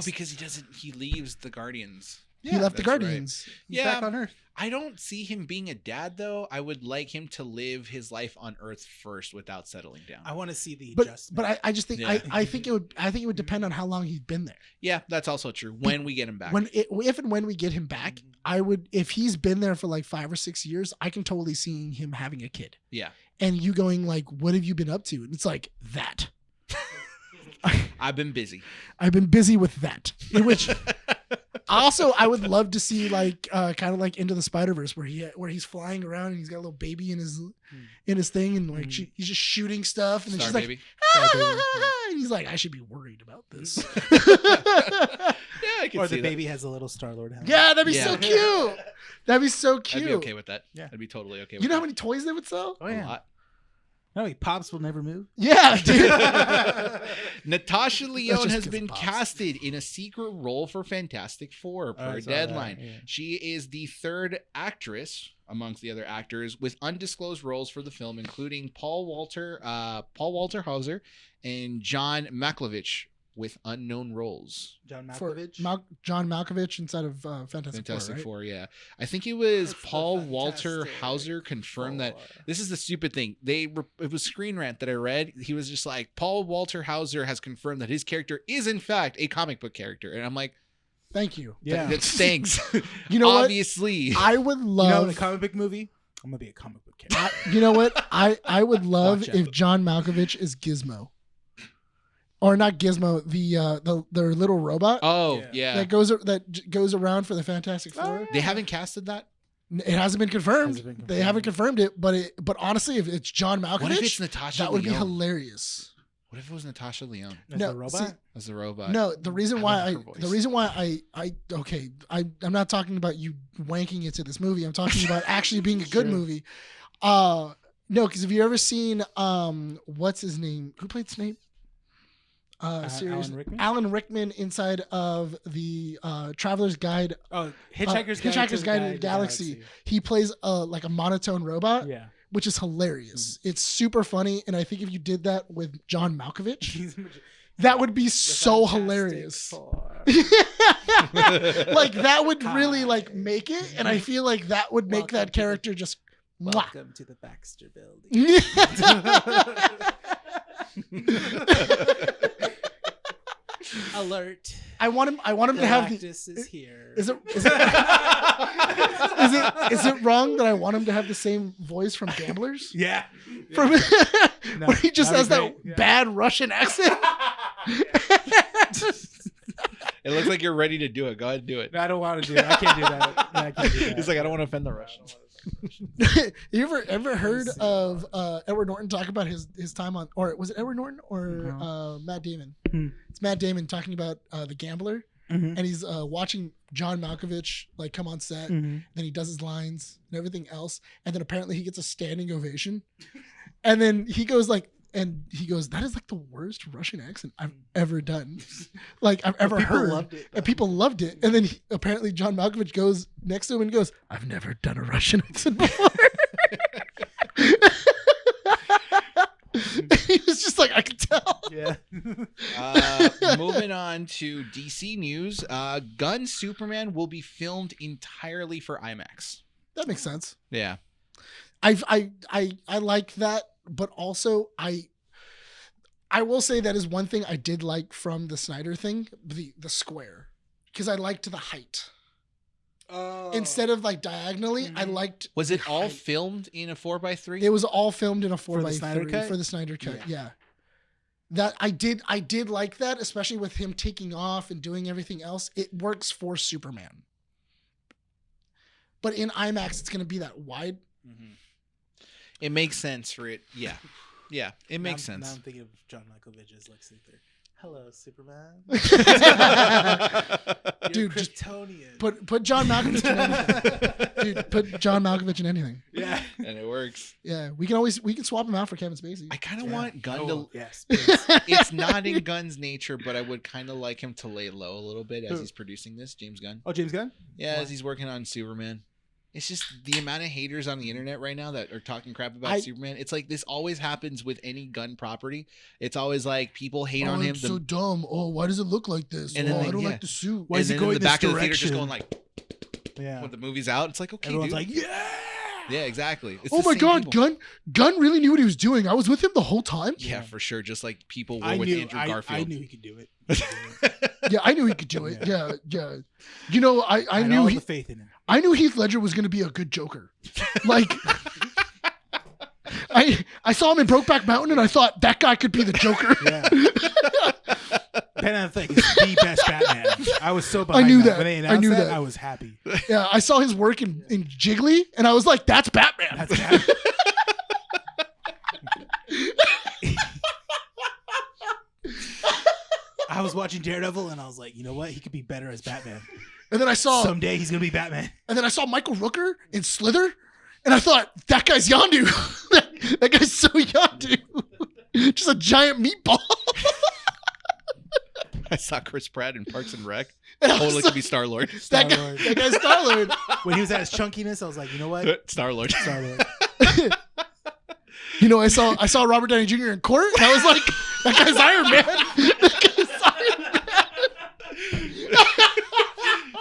Because he leaves the Guardians. he left the that's right. Guardians. He's Yeah. back on Earth. I don't see him being a dad though. I would like him to live his life on Earth first without settling down. I want to see the But adjustment. I just think Yeah. I think it would depend on how long he's been there. Yeah, that's also true. When we get him back. If and when we get him back, I would, if he's been there for like 5 or 6 years, I can totally see him having a kid. Yeah. And you going like, what have you been up to? And it's like that. I've been busy. I've been busy with that. In which also I would love to see like kind of like Into the Spider-Verse where he's flying around and he's got a little baby in his thing and like he's just shooting stuff and then Star she's baby. like and he's like, I should be worried about this. Yeah, I can or see the that. baby has a little Star-Lord helmet. Yeah, that'd be Yeah. so cute. That'd be so cute. I'd be okay with that. Yeah. I'd be totally okay with You know how that. many toys they would sell? Oh A yeah. lot. No, he pops will never move. Yeah, dude. Natasha Lyonne just has 'cause been it pops. casted in a secret role for Fantastic Four per I saw Deadline. that, yeah. She is the third actress amongst the other actors with undisclosed roles for the film, including Paul Walter Hauser and John Malkovich with unknown roles. John For Malkovich. John Malkovich inside of Fantastic Fantastic Four, right? Four, yeah. I think it was It's the Paul Walter Fantastic Hauser confirmed that. Four. This is the stupid thing. It was Screen Rant that I read. He was just like, Paul Walter Hauser has confirmed that his character is in fact a comic book character, and I'm like, Thank you. Yeah. that stinks. You know what? Obviously, I would You know, love. in a comic book movie, I'm gonna be a comic book character. You know what? I would love Watch if out. John Malkovich is Gizmo, or not Gizmo, their little robot Oh Yeah. yeah, that goes around for the Fantastic Four. they haven't casted that. It hasn't been confirmed. Hasn't been They confirmed. haven't confirmed it, but honestly, if it's John Malkovich, What if it's Natasha that would be Lyonne? hilarious. What if it was Natasha Lyonne As No, a robot. see, as the robot? No, the reason I why love I her voice. the reason why I'm not talking about you wanking into this movie. I'm talking about actually being a good Sure. movie. No, because have you ever seen what's his name? Who played Snape? Series Alan Rickman? Alan Rickman inside of the Traveler's Guide. Oh, Hitchhiker's Guide to the Galaxy. He plays like a monotone robot, Yeah. which is hilarious. It's super funny, and I think if you did that with John Malkovich, that would be so hilarious. Like that would really like make it, and I feel like that would make Welcome that to character just. Mwah. Welcome to the Baxter Building. Alert. I want him to have the. Galactus is here. Is it wrong that I want him to have the same voice from Gamblers? Yeah. From No, where he just has that'd that be great. Yeah. bad Russian accent. It looks like you're ready to do it. Go ahead and do it. No, I don't want to do that. I can't do that. I can't do that. He's like, I don't want to offend the Russians. You ever heard of Edward Norton talk about his time on, or was it Edward Norton or Matt Damon? Hmm. It's Matt Damon talking about The Gambler, Mhm. and he's watching John Malkovich like come on set. Mhm. Then he does his lines and everything else, and then apparently he gets a standing ovation, and then he goes, that is like the worst Russian accent I've ever done, like I've ever People heard. loved it, though. And people loved it. And then apparently John Malkovich goes next to him and goes, "I've never done a Russian accent before." He was just like, I could tell. Yeah. Moving on to DC news. Gunn Superman will be filmed entirely for IMAX. That makes sense. Yeah. I like that, but also I will say that is one thing I did like from the Snyder thing, the square, because I liked the height. Oh. Instead of like diagonally, I Mhm. liked. Was it the all height. filmed in a 4x3? It was all filmed in a For the 4x3 Snyder cut? for the Snyder cut. Yeah. That I did like that, especially with him taking off and doing everything else. It works for Superman. But in IMAX, it's going to be that wide. It makes sense for it. Yeah. Yeah. It makes Now sense. I'm thinking of John Malkovich as Lex Luthor. Hello, Superman. You're Dude, just Kryptonian. Put John Malkovich in anything. Dude, put John Malkovich in anything. yeah. And it works. Yeah, we can swap him out for Kevin Spacey. I kind of Yeah. want Gunn Oh, to. yes. It's not in Gunn's nature, but I would kind of like him to lay low a little bit as he's producing this. James Gunn. Oh, James Gunn? Yeah, Why? as he's working on Superman. It's just the amount of haters on the internet right now that are talking crap about Superman. It's like this always happens with any Gunn property. It's always like people hate on him. It's so dumb. Oh, why does it look like this? And then Oh, they- I don't yeah. like the suit. Why and is he then in going the this back of the theater just direction? going like Yeah. when the movie's out. It's like, okay, Everyone's dude. like, yeah. Yeah, exactly. It's Oh the my same God, people. Gunn really knew what he was doing. I was with him the whole time. Yeah, for sure. Just like people were I with knew, Andrew I Garfield. knew he could do it. Yeah, I knew he could do it. Yeah, yeah. You know, I had knew all he, the faith in him. I knew Heath Ledger was going to be a good Joker. Like, I saw him in Brokeback Mountain, and I thought that guy could be the Joker. Yeah. Ben Affleck is the best Batman. I was so behind knew that. that. When they I announced knew that, that. I was happy. Yeah, I saw his work in Jiggly, and I was like, that's Batman. That's Batman. I was watching Daredevil, and I was like, you know what? He could be better as Batman. And then I saw Someday he's gonna be Batman. Michael Rooker in Slither, and I thought that guy's Yondu. that guy's so Yondu. Just a giant meatball. I saw Chris Pratt in Parks and Rec. And I was Totally like, could be Star Lord. that Star-Lord. guy's Star-Lord. When he was at his chunkiness, I was like, you know what? Star Lord. Star-Lord. You know, I saw Robert Downey Jr. in court, and I was like, that guy's Iron Man. That guy's Iron Man.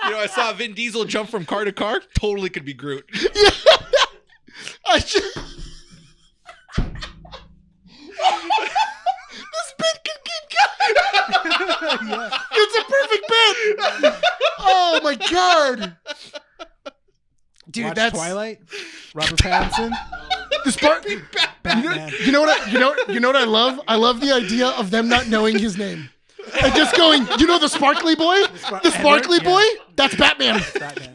You know, I saw Vin Diesel jump from car to car. Totally could be Groot. Yeah. I just... This bit can keep going. Yeah. It's a perfect bit. Oh my God. Dude, Watch that's Twilight. Robert Pattinson. this part. Batman. You know what I love? I love the idea of them not knowing his name. and just going, you know, the sparkly boy, the sparkly Edward? boy. Yeah. That's Batman. Batman.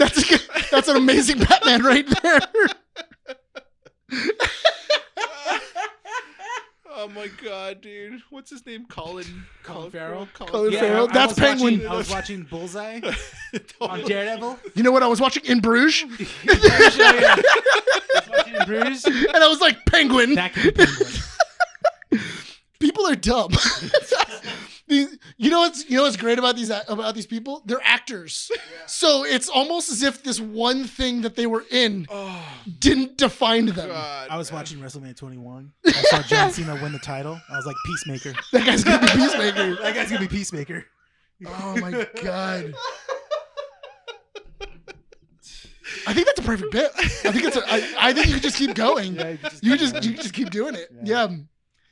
That's an amazing Batman right there. Oh my god, dude! What's his name? Colin Farrell. Colin Yeah, Farrell. I That's was Penguin. I was watching Bullseye on Daredevil. You know what I was watching in Bruges, Yeah. I was watching in Bruges. and I was like Penguin. That could be Penguin. People are dumb. You know what's great about these people? They're actors. So it's almost as if this one thing that they were in Oh didn't define them. god! I was watching WrestleMania 21. I saw John Cena win the title. I was like, Peacemaker. That guy's gonna be Peacemaker. That guy's gonna be Peacemaker. Oh my god. I think that's a perfect bit. I think you can just keep going. Yeah, You just keep doing it. Yeah.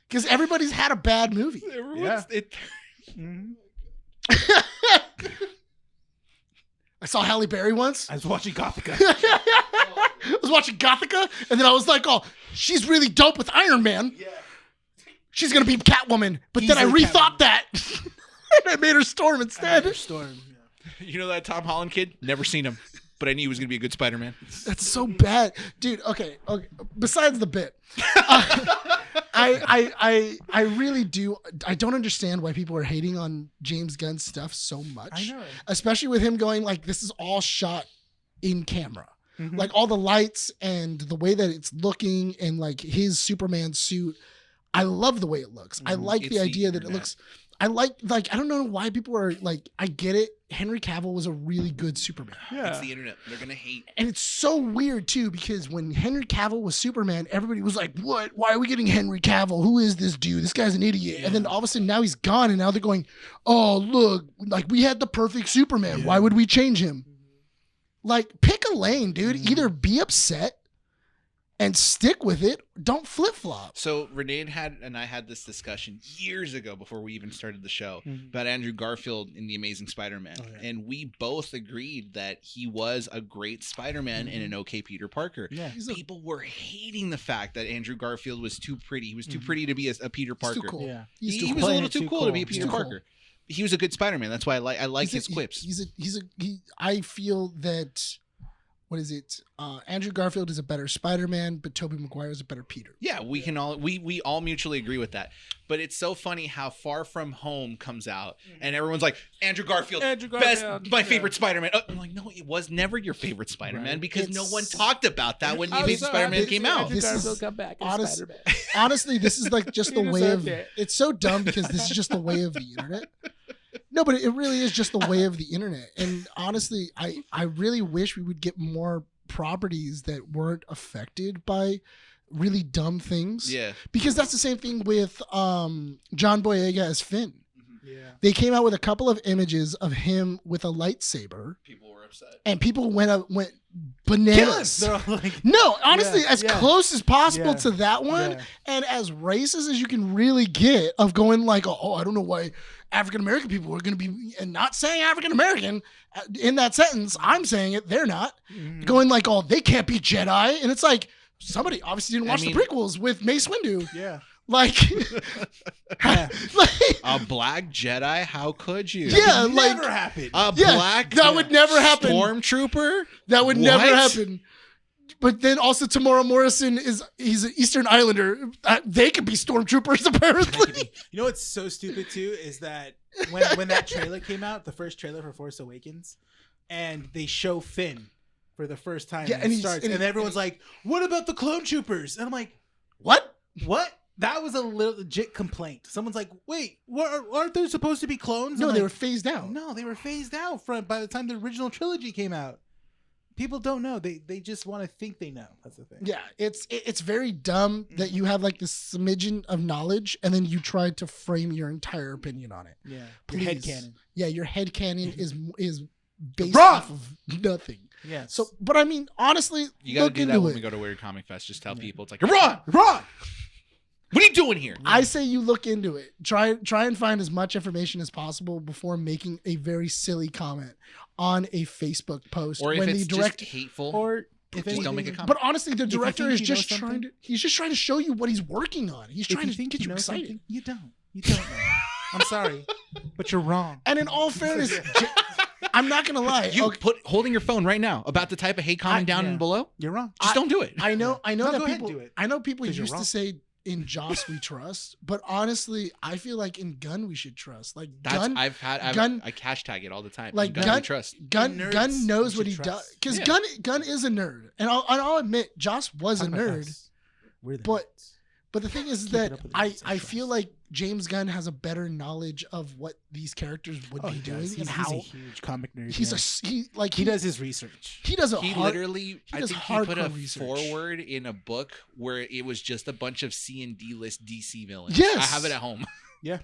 Because everybody's had a bad movie. Mhm. I saw Halle Berry once. I was watching Gothica. I was watching Gothica, and then I was like, oh, she's really dope with Iron Man. Yeah. She's going to be Catwoman. But then I Easily rethought Catwoman. that. And I made her Storm instead. Storm. You know that Tom Holland kid? Never seen him, but I knew he was gonna be a good Spider-Man. That's so bad. Dude, okay. Besides the bit. I really do. I don't understand why people are hating on James Gunn's stuff so much. I know. Especially with him going like, this is all shot in camera. Mhm. Like all the lights and the way that it's looking and like his Superman suit. I love the way it looks. I like It's the the idea that it internet. looks. I like I don't know why people are like, I get it. Henry Cavill was a really good Superman. It's the internet. They're gonna hate. And it's so weird too, because when Henry Cavill was Superman, everybody was like, what? Why are we getting Henry Cavill? Who is this dude? This guy's an idiot. And then all of a sudden now he's gone, and now they're going, oh, look, like we had the perfect Superman. Why would we change him? Like, pick a lane, dude. Either be upset and stick with it. Don't flip-flop. So Rene and I had this discussion years ago before we even started the show Mhm. about Andrew Garfield in The Amazing Spider-Man. Oh, yeah. And we both agreed that he was a great Spider-Man and an okay Peter Parker. Yeah. People were hating the fact that Andrew Garfield was too pretty. He was too pretty to be a Peter Parker. Too cool. Yeah. He's He too was cool. a little Playing it too too cool to be a cool. Peter Too cool. Parker. He was a good Spider-Man. That's why I like his quips. I feel that, what is it? Andrew Garfield is a better Spider-Man, but Tobey Maguire is a better Peter. Yeah, we can all we all mutually agree with that. But it's so funny how Far From Home comes out and everyone's like, Andrew Garfield, best, my favorite Spider-Man. I'm like, no, it was never your favorite Spider-Man Right. because no It's- one talked about that when The Amazing Spider-Man came out. This is honestly, this is like just the way of. It's so dumb because this is just the way of the internet. No, but it really is just the way of the internet. And honestly, I really wish we would get more properties that weren't affected by really dumb things. Yeah. Because that's the same thing with John Boyega as Finn. Yeah. They came out with a couple of images of him with a lightsaber, People were upset. and people went bananas. They're all like, No, honestly, Yeah, as yeah. close as possible Yeah, to that one, yeah. and as racist as you can really get, of going like, oh, I don't know why African American people are going to be, and not saying African American in that sentence. I'm saying it, they're not. Going like, oh, they can't be Jedi, and it's like somebody obviously didn't watch the prequels with Mace Windu. Yeah. Like, Yeah. like, A black Jedi? How could you? yeah, like, Never happened. A yeah, black that would never happen. Stormtrooper? That would never What? happen. But then also Tamora Morrison he's an Eastern Islander. They could be stormtroopers apparently. You know what's so stupid too is that when that trailer came out, the first trailer for Force Awakens, and they show Finn for the first time, Yeah, and and it he's- starts, and and he- everyone's like, "What about the clone troopers?" And I'm like, What? "What?" That was a legit complaint. Someone's like, "Wait, aren't there supposed to be clones?" No, I'm they like, were phased out. No, they were phased out by the time the original trilogy came out. People don't know. They just want to think they know. That's the thing. Yeah, it's very dumb that you have like this smidgen of knowledge and then you try to frame your entire opinion on it. Yeah. Please. Your headcanon. Yeah, your headcanon is based Wrong! off of nothing. Yeah. So, but I mean, honestly, You gotta look do into that when it. we go to Weird Comic Fest. Just tell people it's like, you're wrong! wrong. What are you doing here? I say you look into it. Try and find as much information as possible before making a very silly comment on a Facebook post. Or if when it's the direct, just hateful, Or if just don't make a anything- comment. but honestly, the If you director think is you know just trying something- to. He's just trying to show you what he's working on. He's If trying you to think get you you know excited. something, you don't. You don't know. I'm sorry. But you're wrong. And in all fairness, I'm not gonna lie. You okay, holding your phone right now about the type of hate comment down and below. You're wrong. Just don't do it. I know No, that go ahead people. and do it. I know people 'Cause you're used to wrong. say in Joss we trust, but honestly, I feel like in Gun we should trust. Like That's Gun, I Gun- hashtag it all the time. like Gun, Gun, we trust. Gun, Nerds Gun knows we what he should does trust. because Yeah. Gun is a nerd, and I'll admit Joss was a Talk about nerd. us. We're the but- nerds. But the thing is Keep that it up with the I nerds, feel like James Gunn has a better knowledge of what these characters would be he doing does. and He's how a huge comic nerd. he's yeah. he he does his research. he does a He hard, literally, I does think he put a hardcore research. forward in a book where it was just a bunch of C and D list DC villains. Yes. I have it at home. Yeah.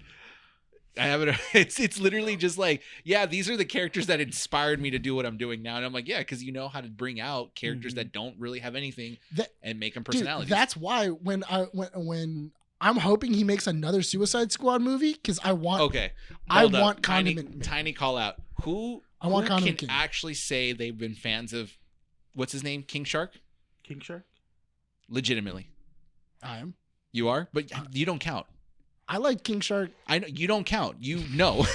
I have it. It's literally just like, yeah, these are the characters that inspired me to do what I'm doing now, and I'm like, yeah, because you know how to bring out characters that don't really have anything and make them Dude, personalities. that's why when I'm hoping he makes another Suicide Squad movie because I want okay. I hold up. want Condiment Man. Tiny call out. Who I want who Condiment can King. actually say they've been fans of what's his name, King Shark? King Shark. Legitimately, I am. you are, but you don't count. I like King Shark. I know you don't count. You know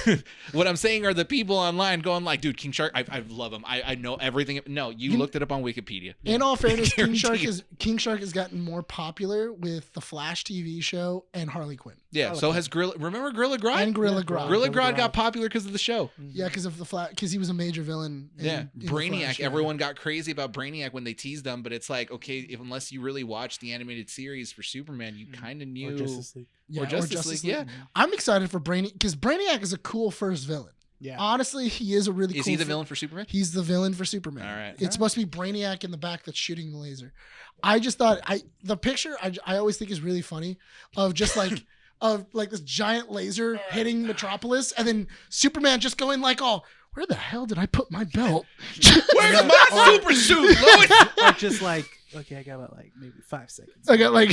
what I'm saying are the people online going like, dude, King Shark, I love him. I know everything. No, you looked it up on Wikipedia. In all fairness, King Guaranteed. Shark has gotten more popular with the Flash TV show and Harley Quinn Yeah. So has Gorilla. Remember Gorilla Grodd? and Gorilla Yeah, Grodd. Gorilla Gorilla Grodd got Grodd. popular because of the show. Yeah, because of the Flash, because he was a major villain. in the Brainiac. Flash, yeah. Everyone got crazy about Brainiac when they teased him, but it's like, okay, unless you really watched the animated series for Superman, you kind of knew. Or Justice League. Yeah, or Justice League, yeah. I'm excited for Brainiac because Brainiac is a cool first villain. Yeah. Honestly, he is a really Is cool he the fir- villain for Superman? He's the villain for Superman. All right. It's supposed to be Brainiac in the back that's shooting the laser. I just thought the picture I always think is really funny of just like of like this giant laser hitting Metropolis and then Superman just going like, "Oh, where the hell did I put my belt?" Where's my super suit, Lois? Or just like, okay, I got about like maybe 5 seconds. I got like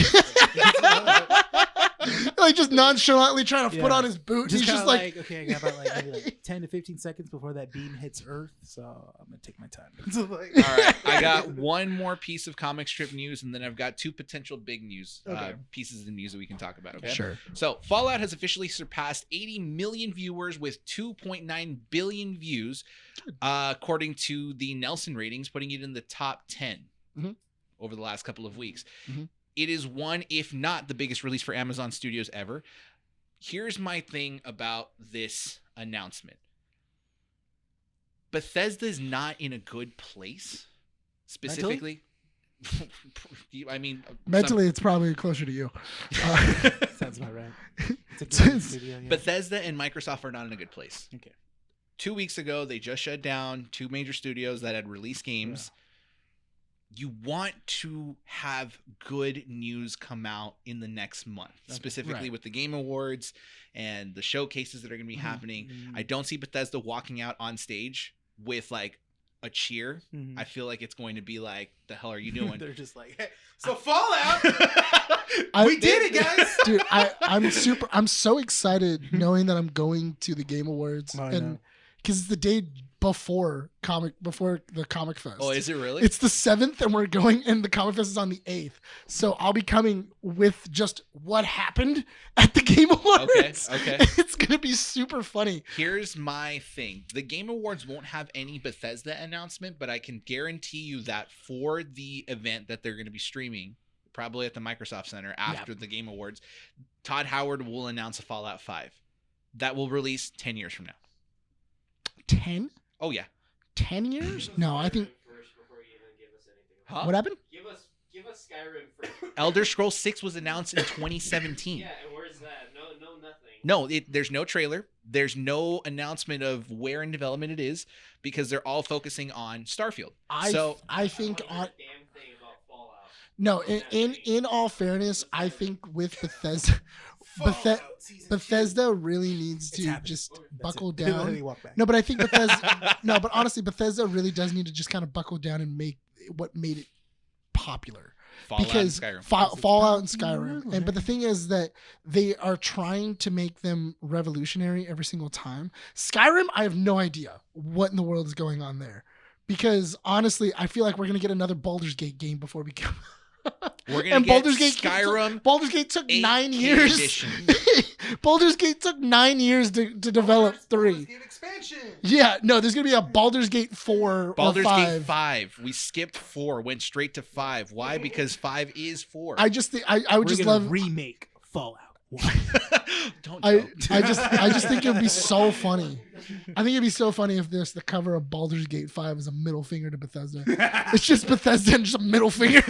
like just nonchalantly trying to put Yeah. on his boot. Just He's just kinda like, okay, I got about like maybe like 10 to 15 seconds before that beam hits Earth, so I'm gonna take my time. So like, All right, I got one more piece of comic strip news, and then I've got two potential big news pieces of news that we can talk about. Okay, Sure. So Fallout has officially surpassed 80 million viewers with 2.9 billion views, according to the Nelson ratings, putting it in the top 10 Mhm. over the last couple of weeks. Mhm. It is one, if not the biggest release for Amazon Studios ever. Here's my thing about this announcement. Bethesda is not in a good place, specifically. I mean, mentally, it's probably closer to you. sounds about right. It's a It's- good studio, yeah. Bethesda and Microsoft are not in a good place. Okay. 2 weeks ago, they just shut down two major studios that had released games. You want to have good news come out in the next month, specifically Right. with the Game Awards and the showcases that are going to be happening. I don't see Bethesda walking out on stage with like a cheer. Mhm. I feel like it's going to be like, the hell are you doing? They're just like, hey, so Fallout, I- we did it, guys. Dude, I'm so excited knowing that I'm going to the Game Awards Oh, I and know. because it's the day before the Comic Fest. Oh, is it really? It's the 7th and we're going and the Comic Fest is on the 8th. So I'll be coming with just what happened at the Game Awards. Okay. It's going to be super funny. Here's my thing. The Game Awards won't have any Bethesda announcement, but I can guarantee you that for the event that they're going to be streaming, probably at the Microsoft Center after the Game Awards, Todd Howard will announce a Fallout 5 that will release 10 years from now. 10? Oh, yeah. 10 years? No, I think First, before you even give us anything. Huh? what happened? Give us Skyrim first. Elder Scrolls 6 was announced in 2017. Yeah, and where's that? No, nothing. No, there's no trailer. There's no announcement of where in development it is because they're all focusing on Starfield. I think I on don't hear a damn thing about Fallout. no, in all fairness, I think with Bethesda Fallout season Bethesda really needs It's to happening. just That's buckle it. Literally down. walk back. No, but I think Bethesda no, but honestly Bethesda really does need to just kind of buckle down and make what made it popular. Fallout Because and Skyrim. Fallout and Skyrim. But the thing is that they are trying to make them revolutionary every single time. Skyrim, I have no idea what in the world is going on there. Because honestly, I feel like we're going to get another Baldur's Gate game before we come. We're gonna And get Baldur's Gate Skyrim Baldur's Gate took 9 8K years. edition. Baldur's Gate took 9 years. Baldur's Gate took 9 years to develop 3. Game expansion. Yeah, no, there's gonna be a Baldur's Gate 4 Baldur's or 5. Gate 5. We skipped 4, went straight to 5. Why? Because 5 is 4. I just think I would We're just gonna love. remake Fallout. Don't I joke. I just think it would be so funny. I think it'd be so funny if the cover of Baldur's Gate 5 is a middle finger to Bethesda. It's just Bethesda and just a middle finger.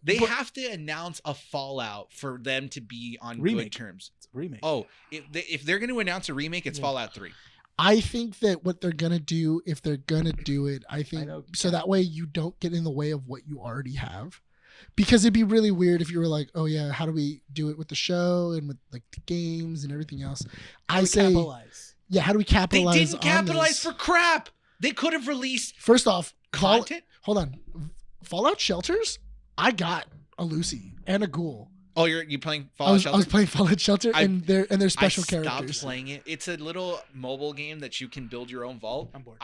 They have to announce a Fallout for them to be on Remake. good terms. It's a remake. Oh, if they're going to announce a remake, it's Fallout 3. I think that what they're gonna do, if they're gonna do it, I think so that way you don't get in the way of what you already have. Because it'd be really weird if you were like, oh yeah, how do we do it with the show and with like the games and everything else? I say, capitalize. yeah, how do we They capitalize? didn't on capitalize this? for crap. They could have released First off, content. hold on, Fallout Shelters. I got a Lucy and a Ghoul. Oh, you playing I Fallout was Shelter? playing Fallout Shelter and their special I stopped characters. playing it. It's a little mobile game that you can build your own vault. I'm bored.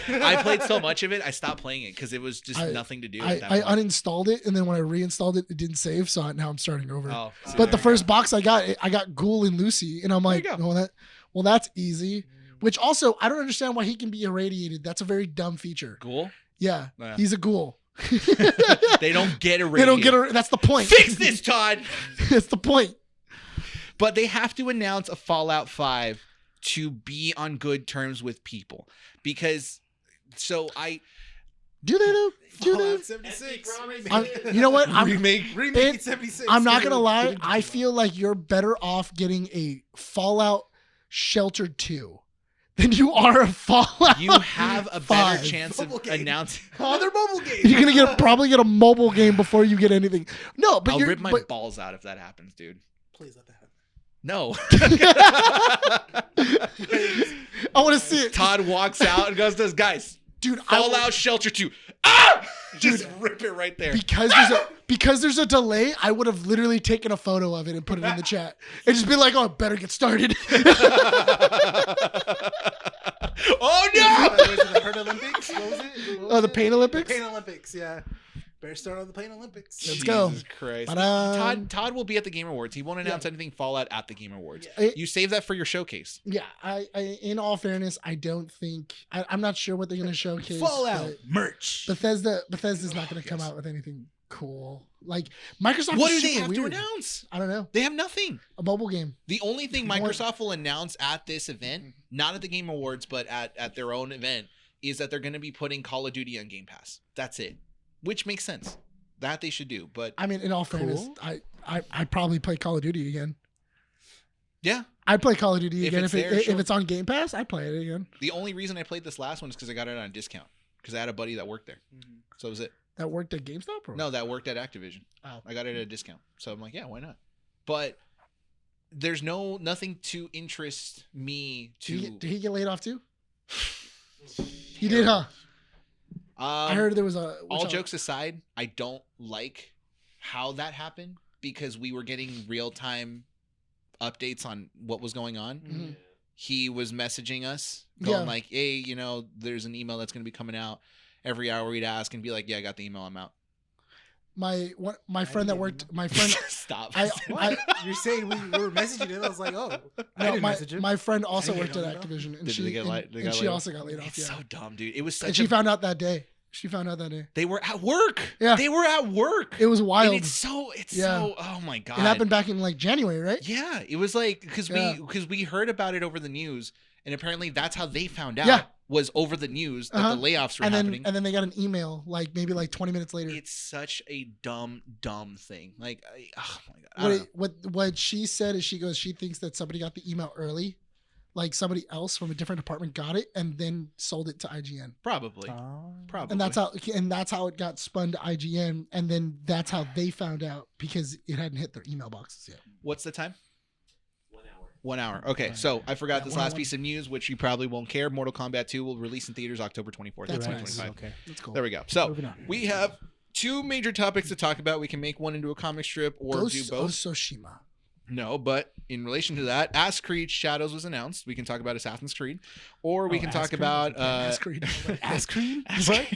I played so much of it, I stopped playing it because it was just nothing to do. At that I point. uninstalled it, and then when I reinstalled it, it didn't save. So now I'm starting over. Oh, But the first box I got Ghoul and Lucy, and I'm like, you go. well, that's easy. Which also, I don't understand why he can be irradiated. That's a very dumb feature. Ghoul. Yeah, Yeah. he's a ghoul. They don't get a. They don't get a. That's the point. Fix this, Todd. That's the point. But they have to announce a Fallout 5 to be on good terms with people because. So I. Do they though? Do Fallout they? 76. You know what? Remake. Remake in 76. I'm not gonna lie. I feel like you're better off getting a Fallout Shelter 2 than you are a Fallout. You have a better 5. chance of Mobile game. announcing. Another mobile game. You're gonna probably get a mobile game before you get anything. No, but I'll you're. rip my but- balls out if that happens, dude. Please let that happen. No. I want to see it, Todd walks out and goes, "This guys, dude. Fallout Shelter 2." Ah! Just rip it right there. Because there's a delay. I would have literally taken a photo of it and put it in the chat and just be like, "Oh, it better get started." Oh no! Was it the Hurt Olympics? What was it? What was The it? Pain Olympics? Pain Olympics, yeah. Better start on the Pain Olympics. Let's go. Jesus Christ. Ta-da. Todd will be at the Game Awards. He won't announce anything Fallout at the Game Awards. Yeah. You save that for your showcase. Yeah, I in all fairness, I don't think I'm not sure what they're gonna showcase. Fallout but merch. Bethesda's not gonna come out with anything cool. Like Microsoft. What is do they super have weird. to announce? I don't know. They have nothing. A mobile game. The only thing More- Microsoft will announce at this event, not at the Game Awards, but at their own event, is that they're going to be putting Call of Duty on Game Pass. That's it. Which makes sense. That they should do. But I mean, in all fairness, I'd probably play Call of Duty again. yeah, I'd play Call of Duty If again it's if there, if sure. it's on Game Pass. I'd play it again. the only reason I played this last one is because I got it on a discount. Because I had a buddy that worked there. So that was it. That worked at GameStop. Or? No, that worked at Activision. Oh. I got it at a discount. So I'm like, yeah, why not? But there's nothing to interest me to. Did he get laid off too? He did, huh? I heard there was a. All jokes aside, I don't like how that happened because we were getting real time updates on what was going on. Mhm. He was messaging us, going Yeah. like, "Hey, there's an email that's going to be coming out." Every hour we'd ask and be like, "Yeah, I got the email. I'm out." My friend that worked. My friend. Stop. I You're saying we were messaging him. I was like, oh, I no, didn't message him. my friend also I worked didn't at know. Activision, and Did she they get and, laid- they and got she laid also got laid off. It's Yeah, so dumb, dude. It was and such she a. found out that day. They were at work. Yeah. They were at work. It was And wild. it's so. Oh my god. It happened back in like January, right? Yeah, it was like because Yeah. we heard about it over the news, and apparently that's how they found out. Yeah. Was over the news that Uh-huh. the layoffs were And happening. then they got an email like maybe like 20 minutes later. It's such a dumb thing. Like, oh my god. I don't know. What she said is she thinks that somebody got the email early, like somebody else from a different department got it and then sold it to IGN. Probably. Oh. Probably. And that's how it got spun to IGN, and then that's how they found out because it hadn't hit their email boxes yet. What's the time? 1 hour. Okay, so I forgot this last piece of news, which you probably won't care. Mortal Kombat 2 will release in theaters October 24th, That's 2025. Okay. That's cool. There we go. So Moving on. we have two major topics to talk about. We can make one into a comic strip or do Ghost of both. Tsushima. No, but in relation to that, Assassin's Creed Shadows was announced. We can talk about Assassin's Creed, or we can talk about Ass Creed. Ass cream? What?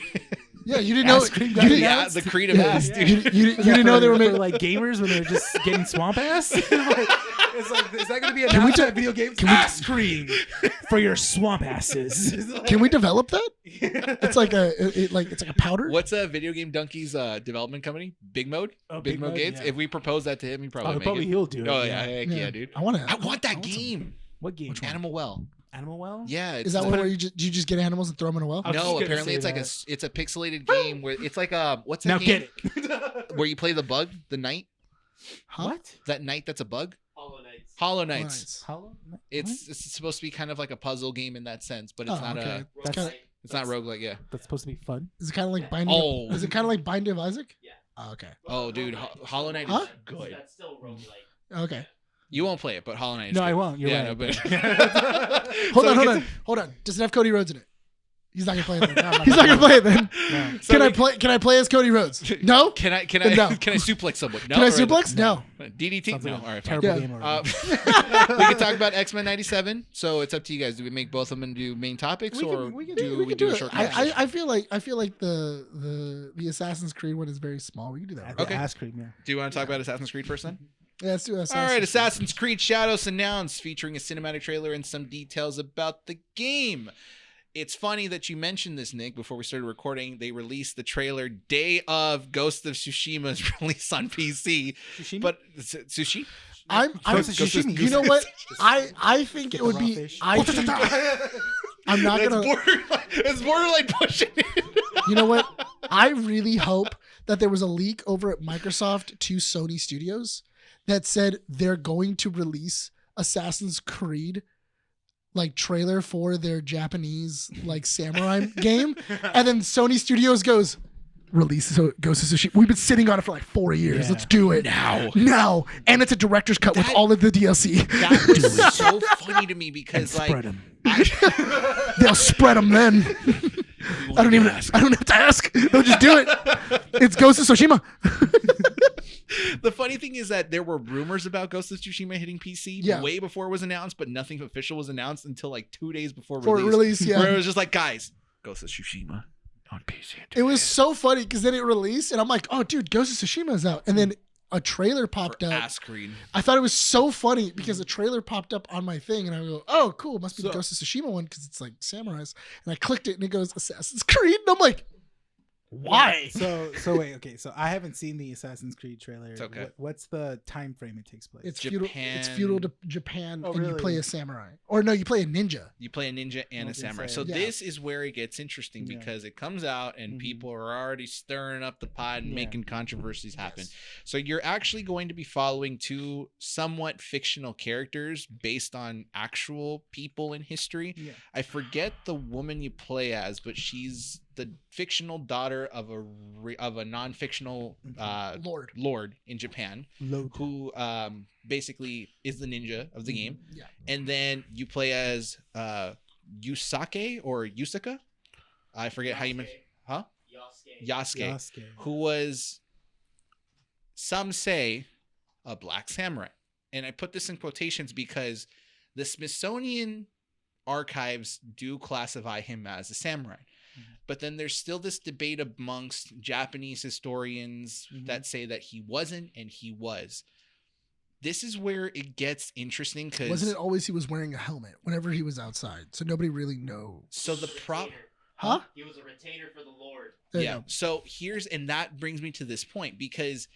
Yeah, you didn't know. Ass cream You got didn't, Yeah, the creed of ass, Yeah. dude. you didn't know they were for making. like gamers when they're just getting swamp ass. It's like, is that going to be a Can we announced video games? Ass cream for your swamp asses. Can we develop that? It's like it's like a powder. What's a video game donkey's development company? Big Mode. Oh, Big Big Mode Mode, Gates. yeah. If we propose that to him, he probably make Probably it. he'll do it. Oh yeah, heck yeah, dude. I want to. I want that some- game. What game? Which one? Animal Well. Animal Well? Yeah. Is that one where you just get animals and throw them in a well? I was just No, gonna apparently say it's like that. it's a pixelated game where it's like what's that Now game get it. where you play the bug, the knight, Huh? What? that knight that's a bug. Hollow Knights. Hollow Nice. Knights. Hollow? It's supposed to be kind of like a puzzle game in that sense, but it's Oh, not okay. Roguelike. That's- it's not roguelike. Yeah. That's supposed to be fun. Is it kind of like Binding? Oh. Is it kind of like Binding of Isaac? Yeah. Oh, okay. Oh, dude, Roguelike. Hollow Knight Huh? is good. That's still roguelike. Okay. You won't play it, but Hollow Knight is No, good. I won't. You're Yeah, right. no, but Hold So on, we hold get on, hold on. Does it have Cody Rhodes in it? He's not gonna play it then. I'm not He's not gonna gonna play it then. No. So Can I we- play? Can I play as Cody Rhodes? No. Can I No. can I suplex someone? No. Can I or- suplex? No. DDT? Sounds No. like a All right. Fine. terrible Yeah. game already. We can talk about X-Men '97. So it's up to you guys. Do we make both of them and do main topics, We can- or we can do We we can do do a it. short? I conversation? I feel like the Assassin's Creed one is very small. We can do that. The Okay. Ass cream, yeah. Do you want to talk about Assassin's Creed first then? Yeah, let's do Assassin's All right, Creed. Assassin's Creed Shadows announced, featuring a cinematic trailer and some details about the game. It's funny that you mentioned this, Nick, before we started recording. They released the trailer day of Ghost of Tsushima's release on PC. Sushi? But sushi? I'm Ghost of Tsushima. you know what? I think Get it would the raw be. fish. I think I'm not That's gonna. it's borderline pushing it. You know what? I really hope that there was a leak over at Microsoft to Sony Studios that said they're going to release Assassin's Creed like trailer for their Japanese like samurai game, and then Sony Studios goes release Ghost of Tsushima. We've been sitting on it for like 4 years. Yeah. Let's do it now, and it's a director's cut with That- all of the DLC. That was so funny to me because like Spread 'em. They'll spread them then. I don't have to ask. They'll just do it. It's Ghost of Tsushima. the funny thing is that there were rumors about Ghost of Tsushima hitting PC Yeah. way before it was announced, but nothing official was announced until like 2 days before For release. release, yeah. Where it was just like, guys, Ghost of Tsushima on PC. It was so funny because then it released, and I'm like, oh, dude, Ghost of Tsushima is out. And then a trailer popped up. Ass Creed. I thought it was so funny because a trailer popped up on my thing, and I go, oh, cool, must be the So- Ghost of Tsushima one because it's like samurais. And I clicked it, and it goes Assassin's Creed, and I'm like, why? So wait, okay. So I haven't seen the Assassin's Creed trailer. It's okay. What's the time frame it takes place? It's feudal. It's Japan. feudal to Japan, Oh, and you really? play a samurai, or no, you play a ninja. You play a ninja and I a was gonna samurai. say. So Yeah. this is where it gets interesting Yeah. because it comes out and Mhm. people are already stirring up the pot and Yeah. making controversies happen. So you're actually going to be following two somewhat fictional characters based on actual people in history. Yeah. I forget the woman you play as, but she's the fictional daughter of a non-fictional lord in Japan Load. who basically is the ninja of the game. Yeah. And then you play as Yusake or Yusaka. I forget how you meant. Huh? Yasuke. Yasuke. Who was, some say, a black samurai. And I put this in quotations because the Smithsonian archives do classify him as a samurai. But then there's still this debate amongst Japanese historians that say that he wasn't and he was. This is where it gets interesting because Wasn't it always he was wearing a helmet whenever he was outside, so nobody really knows. so the prop. Huh? He was a retainer for the Lord. There you Yeah. go. So and that brings me to this point because,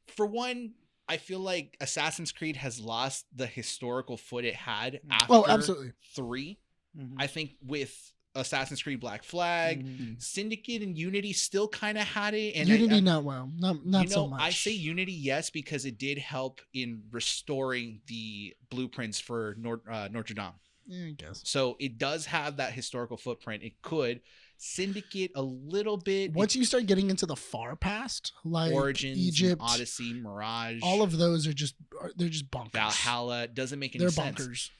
for one, I feel like Assassin's Creed has lost the historical foot it had after Oh, absolutely. 3. Mhm. I think with Assassin's Creed Black Flag, Mhm. Syndicate and Unity still kind of had it. And Unity, I, not well, not you know, so much. I say Unity, yes, because it did help in restoring the blueprints for Notre Dame. Yeah, I guess. So it does have that historical footprint. It could Syndicate a little bit. Once you start getting into the far past, like Origins, Egypt, Odyssey, Mirage, all of those are they're just bonkers. Valhalla doesn't make any They're sense. bonkers.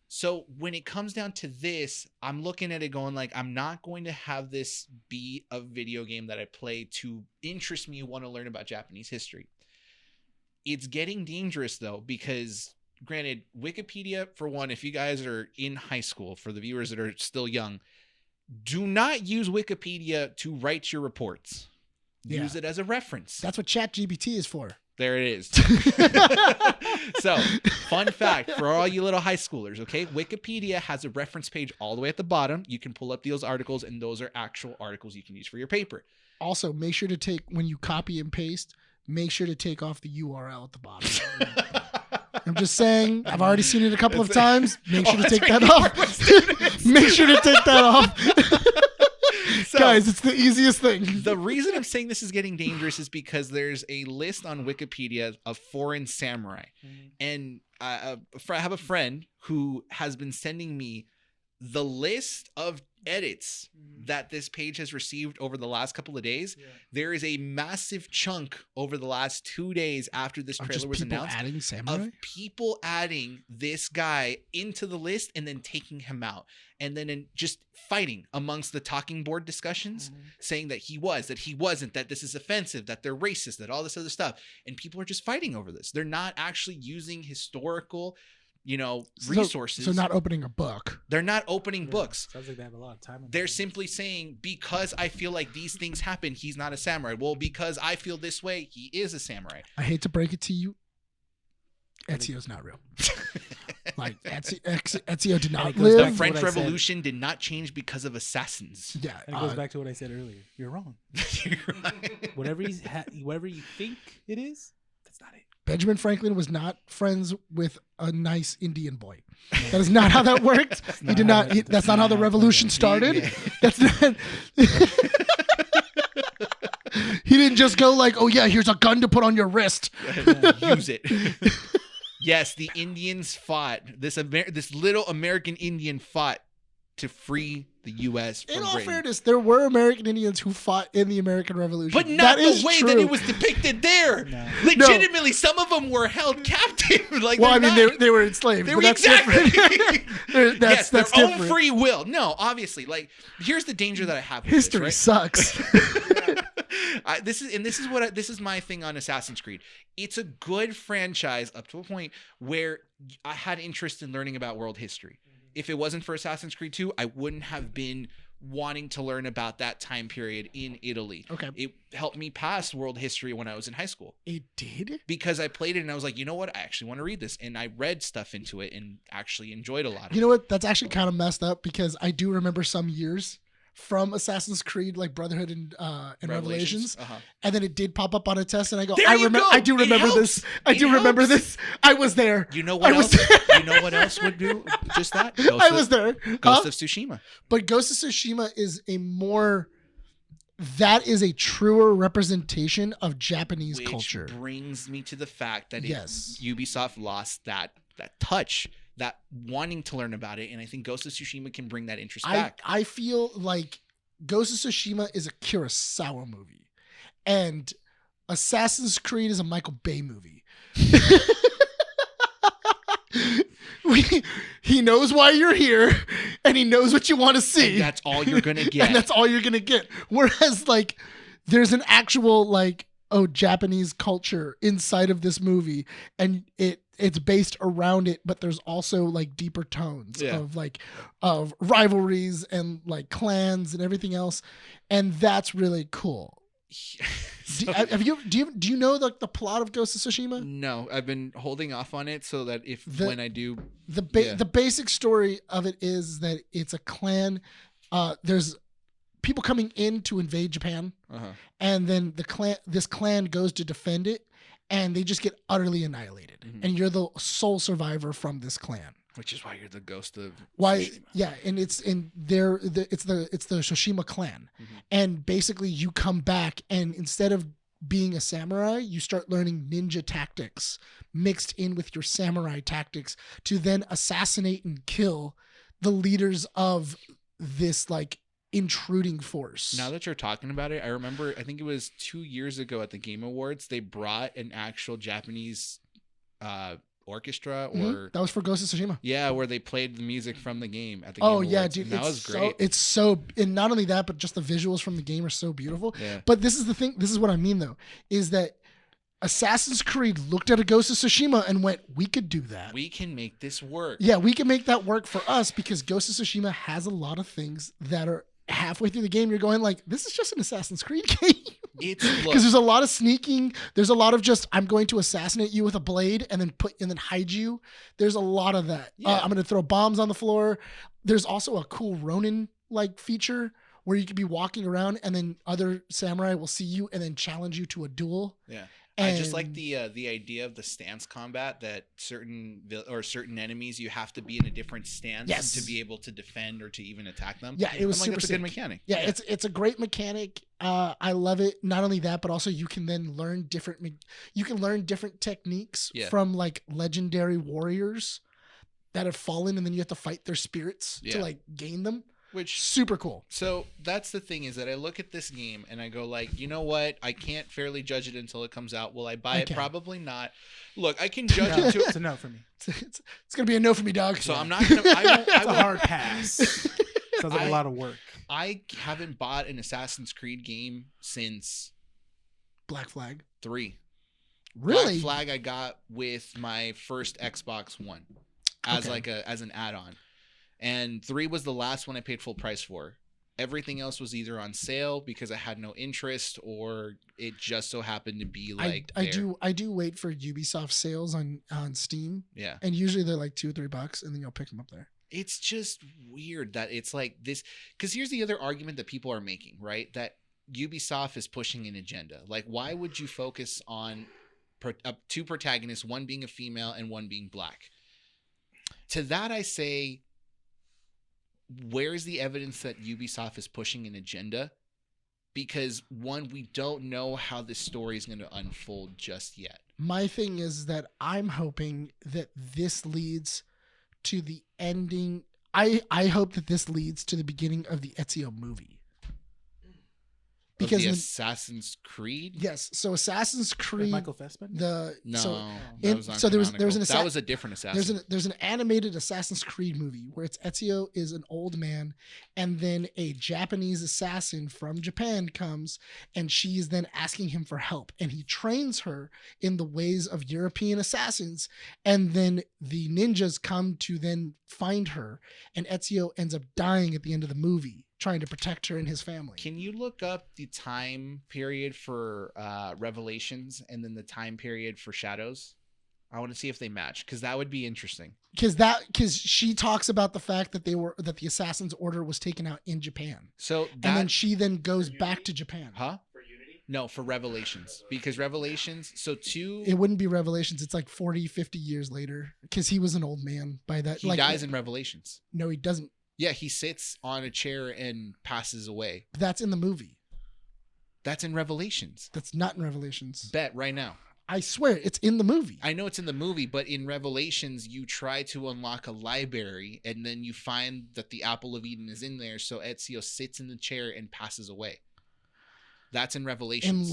So when it comes down to this, I'm looking at it going like, I'm not going to have this be a video game that I play to interest me, want to learn about Japanese history. It's getting dangerous though, because granted, Wikipedia, for one, if you guys are in high school, for the viewers that are still young, do not use Wikipedia to write your reports. Yeah. Use it as a reference. That's what ChatGPT is for. There it is. So, fun fact for all you little high schoolers, okay? Wikipedia has a reference page all the way at the bottom. You can pull up those articles, and those are actual articles you can use for your paper. Also, make sure to take, when you copy and paste, make sure to take off the URL at the bottom. I'm just saying, I've already seen it a couple of times. Make sure to take that off. Make sure to take that off. So, guys, it's the easiest thing. The reason I'm saying this is getting dangerous is because there's a list on Wikipedia of foreign samurai. And I have a friend who has been sending me the list of edits that this page has received over the last couple of days. There is a massive chunk over the last 2 days after this trailer was announced adding samurai? of people adding this guy into the list and then taking him out, and then just fighting amongst the talking board discussions, saying that he was, that he wasn't, that this is offensive, that they're racist, that all this other stuff. And people are just fighting over this. They're not actually using historical, resources. So not opening a book. They're not opening books. Sounds like they have a lot of time. They're simply saying, because I feel like these things happen, he's not a samurai. Well, because I feel this way, he is a samurai. I hate to break it to you, Ezio's not real. Like Ezio did not it goes The back live. to French what I said. Revolution did not change because of assassins. Yeah, And it goes back to what I said earlier. You're wrong. Whatever whatever you think it is, that's not it. Benjamin Franklin was not friends with a nice Indian boy. That is not how that worked. He did not. That's not how the revolution started. Yeah. That's not. He didn't just go like, "Oh yeah, here's a gun to put on your wrist." Use it. Yes, the Indians fought. This little American Indian fought to free the U.S. from In all Britain. fairness, there were American Indians who fought in the American Revolution. But not That is the way true. that it was depicted there. No. Legitimately, some of them were held captive. Like, Well, I they're mean, not- they were enslaved. They but were that's exactly. different. Yes, their that's own different. free will. No, obviously. Like, here's the danger that I have with History this, sucks. right? This is my thing on Assassin's Creed. It's a good franchise up to a point where I had interest in learning about world history. If it wasn't for Assassin's Creed 2, I wouldn't have been wanting to learn about that time period in Italy. Okay. It helped me pass world history when I was in high school It did? because I played it and I was like, you know what? I actually want to read this. And I read stuff into it and actually enjoyed a lot of it. You know what? That's actually kind of messed up because I do remember some years from Assassin's Creed, like Brotherhood and Revelations, Uh-huh. and then it did pop up on a test, and I go, There I you remember, go. I do It remember helps. this. I It do remember helps. this. I was there. You know what I was else? You know what else would do just that? I was there. Ghost Huh? of Tsushima. But Ghost of Tsushima is that is a truer representation of Japanese Which culture. brings me to the fact that Yes. Ubisoft lost that touch, that wanting to learn about it, and I think Ghost of Tsushima can bring that interest back. I feel like Ghost of Tsushima is a Kurosawa movie, and Assassin's Creed is a Michael Bay movie. He knows why you're here, and he knows what you want to see. And that's all you're gonna get. And that's all you're gonna get. Whereas, like, there's an actual Japanese culture inside of this movie, and it's based around it, but there's also like deeper tones Yeah. of rivalries and like clans and everything else, and that's really cool. So- Do you know the plot of Ghost of Tsushima? no, I've been holding off on it so that when I do, The basic story of it is that it's a clan. There's people coming in to invade Japan, and then this clan goes to defend it, and they just get utterly annihilated. Mhm. And you're the sole survivor from this clan. which is why you're the ghost of Why? Tsushima. Yeah, and it's the Tsushima clan, Mhm. and basically you come back, and instead of being a samurai, you start learning ninja tactics mixed in with your samurai tactics to then assassinate and kill the leaders of this like intruding force. Now that you're talking about it, I remember, I think it was 2 years ago at the Game Awards, they brought an actual Japanese orchestra or That was for Ghost of Tsushima. where they played the music from the game at the Oh Game yeah, Awards, dude, and that was great. and not only that, but just the visuals from the game are so beautiful. Yeah. But this is the thing. This is what I mean though, is that Assassin's Creed looked at a Ghost of Tsushima and went, "We could do that. We can make this work. Yeah, we can make that work for us because Ghost of Tsushima has a lot of things that are halfway through the game, you're going like, this is just an Assassin's Creed game. It's Because there's a lot of sneaking. There's a lot of just, I'm going to assassinate you with a blade and then hide you. There's a lot of that. Yeah. I'm going to throw bombs on the floor. There's also a cool Ronin like feature where you could be walking around and then other samurai will see you and then challenge you to a duel. Yeah. And I just like the idea of the stance combat, that certain enemies you have to be in a different stance Yes. to be able to defend or to even attack them. Yeah, it was I'm like, super that's a sick. good mechanic. Yeah, it's a great mechanic. I love it. Not only that, but also you can then learn different techniques Yeah. from like legendary warriors that have fallen, and then you have to fight their spirits to Yeah. like gain them. Which Super cool. So that's the thing, is that I look at this game and I go like, you know what? I can't fairly judge it until it comes out. Will I buy I it? can. Probably not. Look, I can judge No, it to. it's a no for me. It's gonna be a no for me, dog. So I'm not gonna. I won't. It's a hard pass. Sounds like I- a lot of work. I haven't bought an Assassin's Creed game since Black Flag. 3. Really? Black Flag I got with my first Xbox One as Okay. as an add-on, and 3 was the last one I paid full price for. Everything else was either on sale because I had no interest, or it just so happened to be like I there. do wait for Ubisoft sales on Steam, Yeah, and usually they're like $2 or $3, and then you'll pick them up there. it's just weird that it's like this. Because here's the other argument that people are making, right? That Ubisoft is pushing an agenda. Like, why would you focus on two protagonists, one being a female and one being black? To that I say, where's the evidence that Ubisoft is pushing an agenda? Because one, we don't know how this story is going to unfold just yet. My thing is that I'm hoping that this leads to the ending. I hope that this leads to the beginning of the Ezio movie. Because Because the in- Assassin's Creed? yes, so Assassin's With Creed, Michael Fassbender? the No, so that in- was so there was non-canonical. an that was a different assassin. there's an animated Assassin's Creed movie where it's Ezio is an old man, and then a Japanese assassin from Japan comes, and she is then asking him for help, and he trains her in the ways of European assassins, and then the ninjas come to then find her, and Ezio ends up dying at the end of the movie trying to protect her and his family. Can you look up the time period for Revelations and then the time period for Shadows? I want to see if they match, because that would be interesting. Because she talks about the fact that the assassin's order was taken out in Japan, So and then that, she then goes back to Japan. huh? No, for Revelations, because Revelations. So It wouldn't be Revelations. It's like 40, 50 years later, because he was an old man by that. he like, dies in Revelations. No, he doesn't. Yeah, he sits on a chair and passes away. That's in the movie. That's in Revelations. That's not in Revelations. Bet right now. I swear, it's in the movie. I know it's in the movie, but in Revelations, you try to unlock a library, and then you find that the Apple of Eden is in there. So Ezio sits in the chair and passes away. That's in Revelations.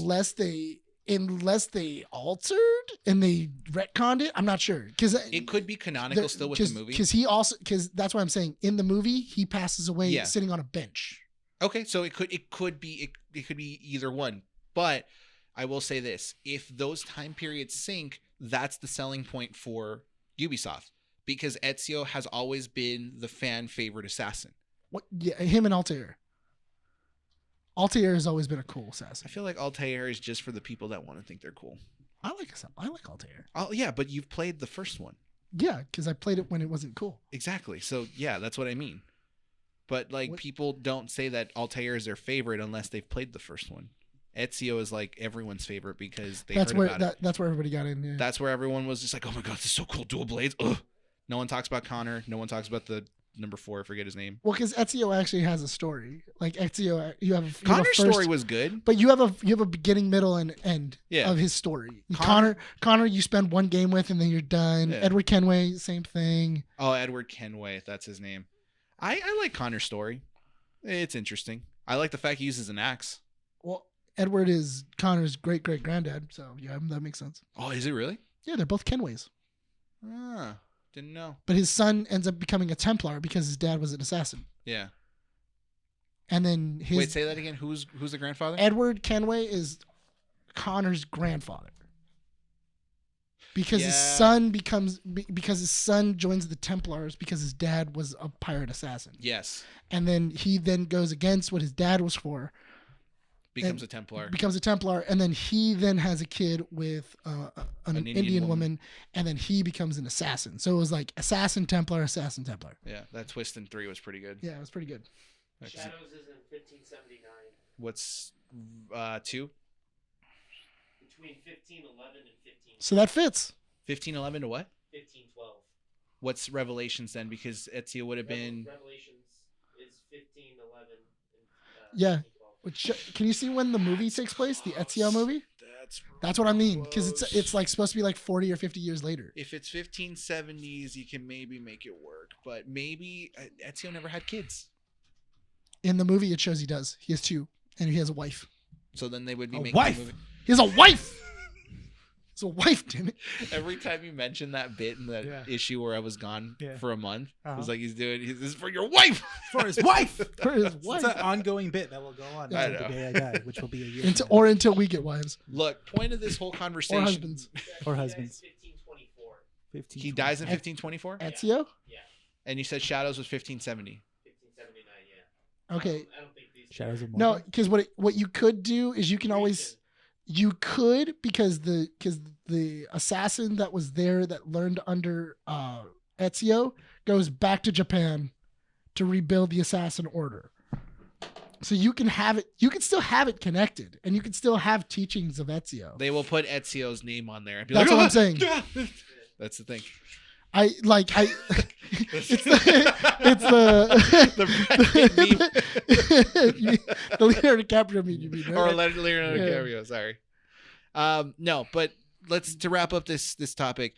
Unless they altered and they retconned it, I'm not sure. Because It could be canonical still with the movie. Because that's why I'm saying in the movie he passes away Yeah. sitting on a bench. Okay, so it could be either one. But I will say this: if those time periods sync, that's the selling point for Ubisoft, because Ezio has always been the fan favorite assassin. What? Yeah, him and Altair. Altair has always been a cool assassin. I feel like Altair is just for the people that want to think they're cool. I like Altair. Oh yeah, but you've played the first one. Yeah, because I played it when it wasn't cool. Exactly. So yeah, that's what I mean. But like, What- people don't say that Altair is their favorite unless they've played the first one. Ezio is like everyone's favorite because they That's heard where about it. that's where everybody got in. Yeah. That's where everyone was just like, "Oh my god, this is so cool! Dual blades!" Ugh. No one talks about Connor. No one talks about the number 4. I forget his name. Well, because Ezio actually has a story. Like Ezio, you have a Connor's first, story was good. but you have a beginning, middle, and end Yeah. of his story. Connor- Connor, you spend one game with, and then you're done. Yeah. Edward Kenway, same thing. Oh, Edward Kenway, that's his name. I like Connor's story. It's interesting. I like the fact he uses an axe. Well, Edward is Connor's great granddad, so yeah, that makes sense. Oh, is it really? Yeah, they're both Kenways. Ah, didn't know. But his son ends up becoming a Templar because his dad was an assassin. Yeah. And then his Wait, say that again. Who's the grandfather? Edward Kenway is Connor's grandfather. because his son because his son joins the Templars because his dad was a pirate assassin. Yes. And then he goes against what his dad was for. Becomes a Templar. Becomes a Templar, and then he has a kid with an Indian woman, and then he becomes an assassin. So it was like assassin Templar, assassin Templar. Yeah, that twist in 3 was pretty good. Yeah, it was pretty good. Shadows is in 1579. What's 2? Between 1511 and 15. So that fits. 1511 to what? 1512. What's Revelations then? Because Ezio would have been. Revelations is 1511. Yeah. Can you see when the movie takes place? The Ezio movie? That's what I mean. Because it's like supposed to be like 40 or 50 years later. If it's 1570s, you can maybe make it work. But maybe Ezio never had kids. In the movie, it shows he does. He has 2, and he has a wife. So then they would be A making wife? a movie. He has a wife. It's a wife, damn it. Every time you mention that bit in the issue where I was gone for a month, it was like this is for your wife. For his wife. For his wife. It's an ongoing bit that will go on I until the day I die, which will be a year. Until we get wives. Look, point of this whole conversation. Or husbands. Or husbands. 1524. 15. He dies in 1524? Ezio? Yeah. And you said Shadows was 1570. 1579, yeah. Okay. I don't think these Shadows of Mordor. No, because what you could do is you can always because the assassin that was there that learned under Ezio goes back to Japan to rebuild the assassin order. So you can have it. You can still have it connected, and you can still have teachings of Ezio. They will put Ezio's name on there. And be That's like, what I'm saying. That's the thing. It's the Leonardo DiCaprio meme you mean, right? Or Leonardo DiCaprio. Sorry. No, but to wrap up this topic.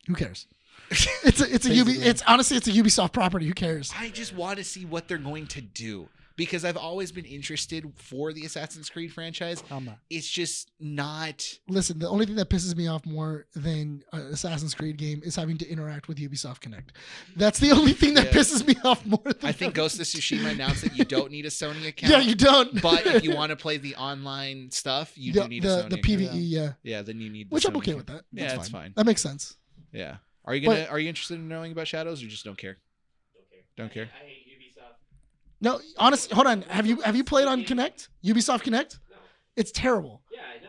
Who cares? It's honestly it's a Ubisoft property. Who cares? I just want to see what they're going to do because I've always been interested for the Assassin's Creed franchise. It's just not. Listen, the only thing that pisses me off more than an Assassin's Creed game is having to interact with Ubisoft Connect. That's the only thing that pisses me off more. I think Ghost of Tsushima announced that you don't need a Sony account. Yeah, you don't. But if you want to play the online stuff, you do need a Sony the account. PvE. Yeah, then you need. Which I'm Sony okay account. with that. Yeah, that's fine. That makes sense. Yeah. Are you interested in knowing about Shadows or just don't care? Don't care. I hate Ubisoft. No, honestly, hold on. Have you played on Connect? Ubisoft Connect? No. It's terrible. Yeah, I